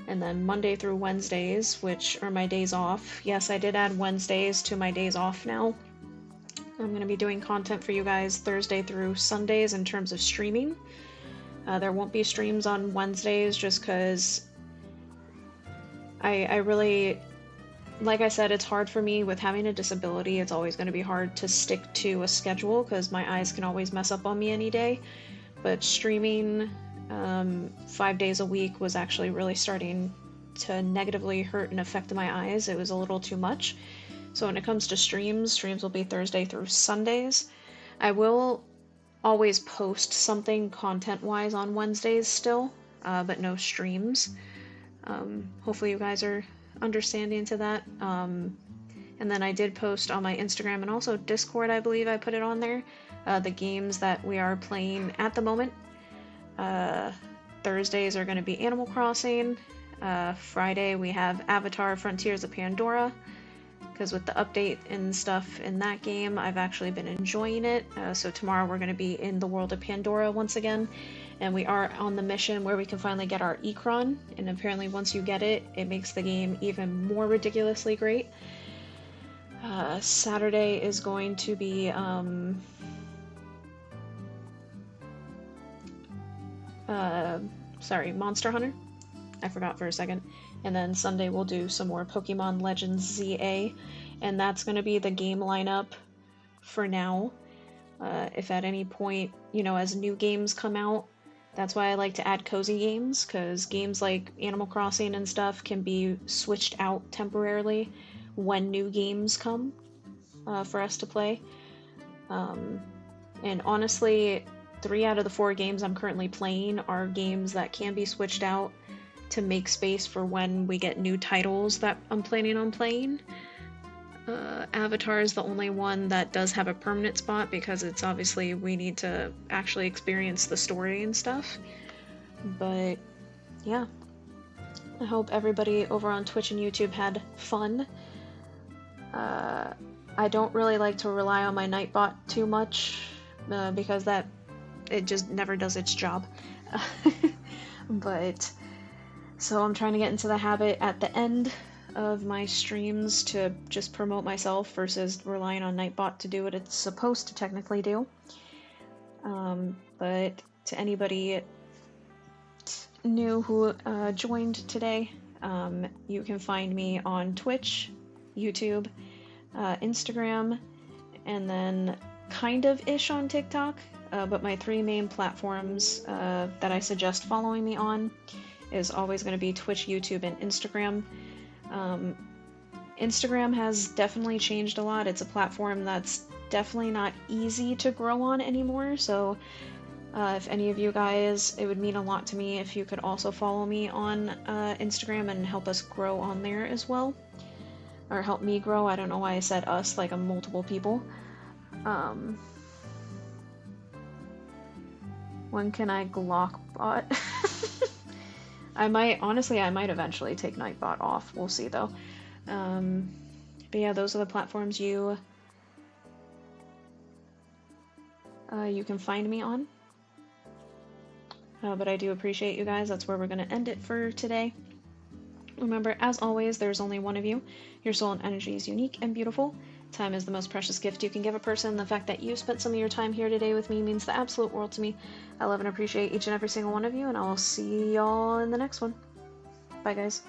and then Monday through Wednesdays, which are my days off. Yes, I did add Wednesdays to my days off now. I'm going to be doing content for you guys Thursday through Sundays in terms of streaming. There won't be streams on Wednesdays just because I really, like I said, it's hard for me with having a disability. It's always going to be hard to stick to a schedule because my eyes can always mess up on me any day. But streaming 5 days a week was actually really starting to negatively hurt and affect my eyes. It was a little too much. So when it comes to streams will be Thursday through Sundays. I will always post something content-wise on Wednesdays still, but no streams. Hopefully you guys are understanding to that. And then I did post on my Instagram and also Discord, I believe I put it on there, the games that we are playing at the moment. Thursdays are going to be Animal Crossing. Friday we have Avatar Frontiers of Pandora, because with the update and stuff in that game, I've actually been enjoying it. So tomorrow we're going to be in the world of Pandora once again, and we are on the mission where we can finally get our Ikron, and apparently once you get it, it makes the game even more ridiculously great. Saturday is going to be Monster Hunter. I forgot for a second. And then Sunday we'll do some more Pokemon Legends ZA, and that's going to be the game lineup for now. If at any point, you know, as new games come out, that's why I like to add cozy games, because games like Animal Crossing and stuff can be switched out temporarily when new games come for us to play. And honestly, 3 out of the 4 games I'm currently playing are games that can be switched out to make space for when we get new titles that I'm planning on playing. Avatar is the only one that does have a permanent spot, because it's obviously we need to actually experience the story and stuff. But yeah, I hope everybody over on Twitch and YouTube had fun. I don't really like to rely on my Nightbot too much, because it just never does its job. But so I'm trying to get into the habit at the end of my streams to just promote myself versus relying on Nightbot to do what it's supposed to technically do. But to anybody new who joined today, you can find me on Twitch, YouTube, Instagram, and then kind of ish on TikTok. But my 3 main platforms that I suggest following me on is always going to be Twitch, YouTube, and Instagram. Instagram has definitely changed a lot. It's a platform that's definitely not easy to grow on anymore, so if any of you guys, it would mean a lot to me if you could also follow me on Instagram and help us grow on there as well. Or help me grow. I don't know why I said us, like I'm multiple people. When can I Glockbot? I might eventually take Nightbot off. We'll see though. But yeah, those are the platforms you can find me on. But I do appreciate you guys. That's where we're going to end it for today. Remember, as always, there's only one of you. Your soul and energy is unique and beautiful. Time is the most precious gift you can give a person. The fact that you spent some of your time here today with me means the absolute world to me. I love and appreciate each and every single one of you, and I'll see y'all in the next one. Bye, guys.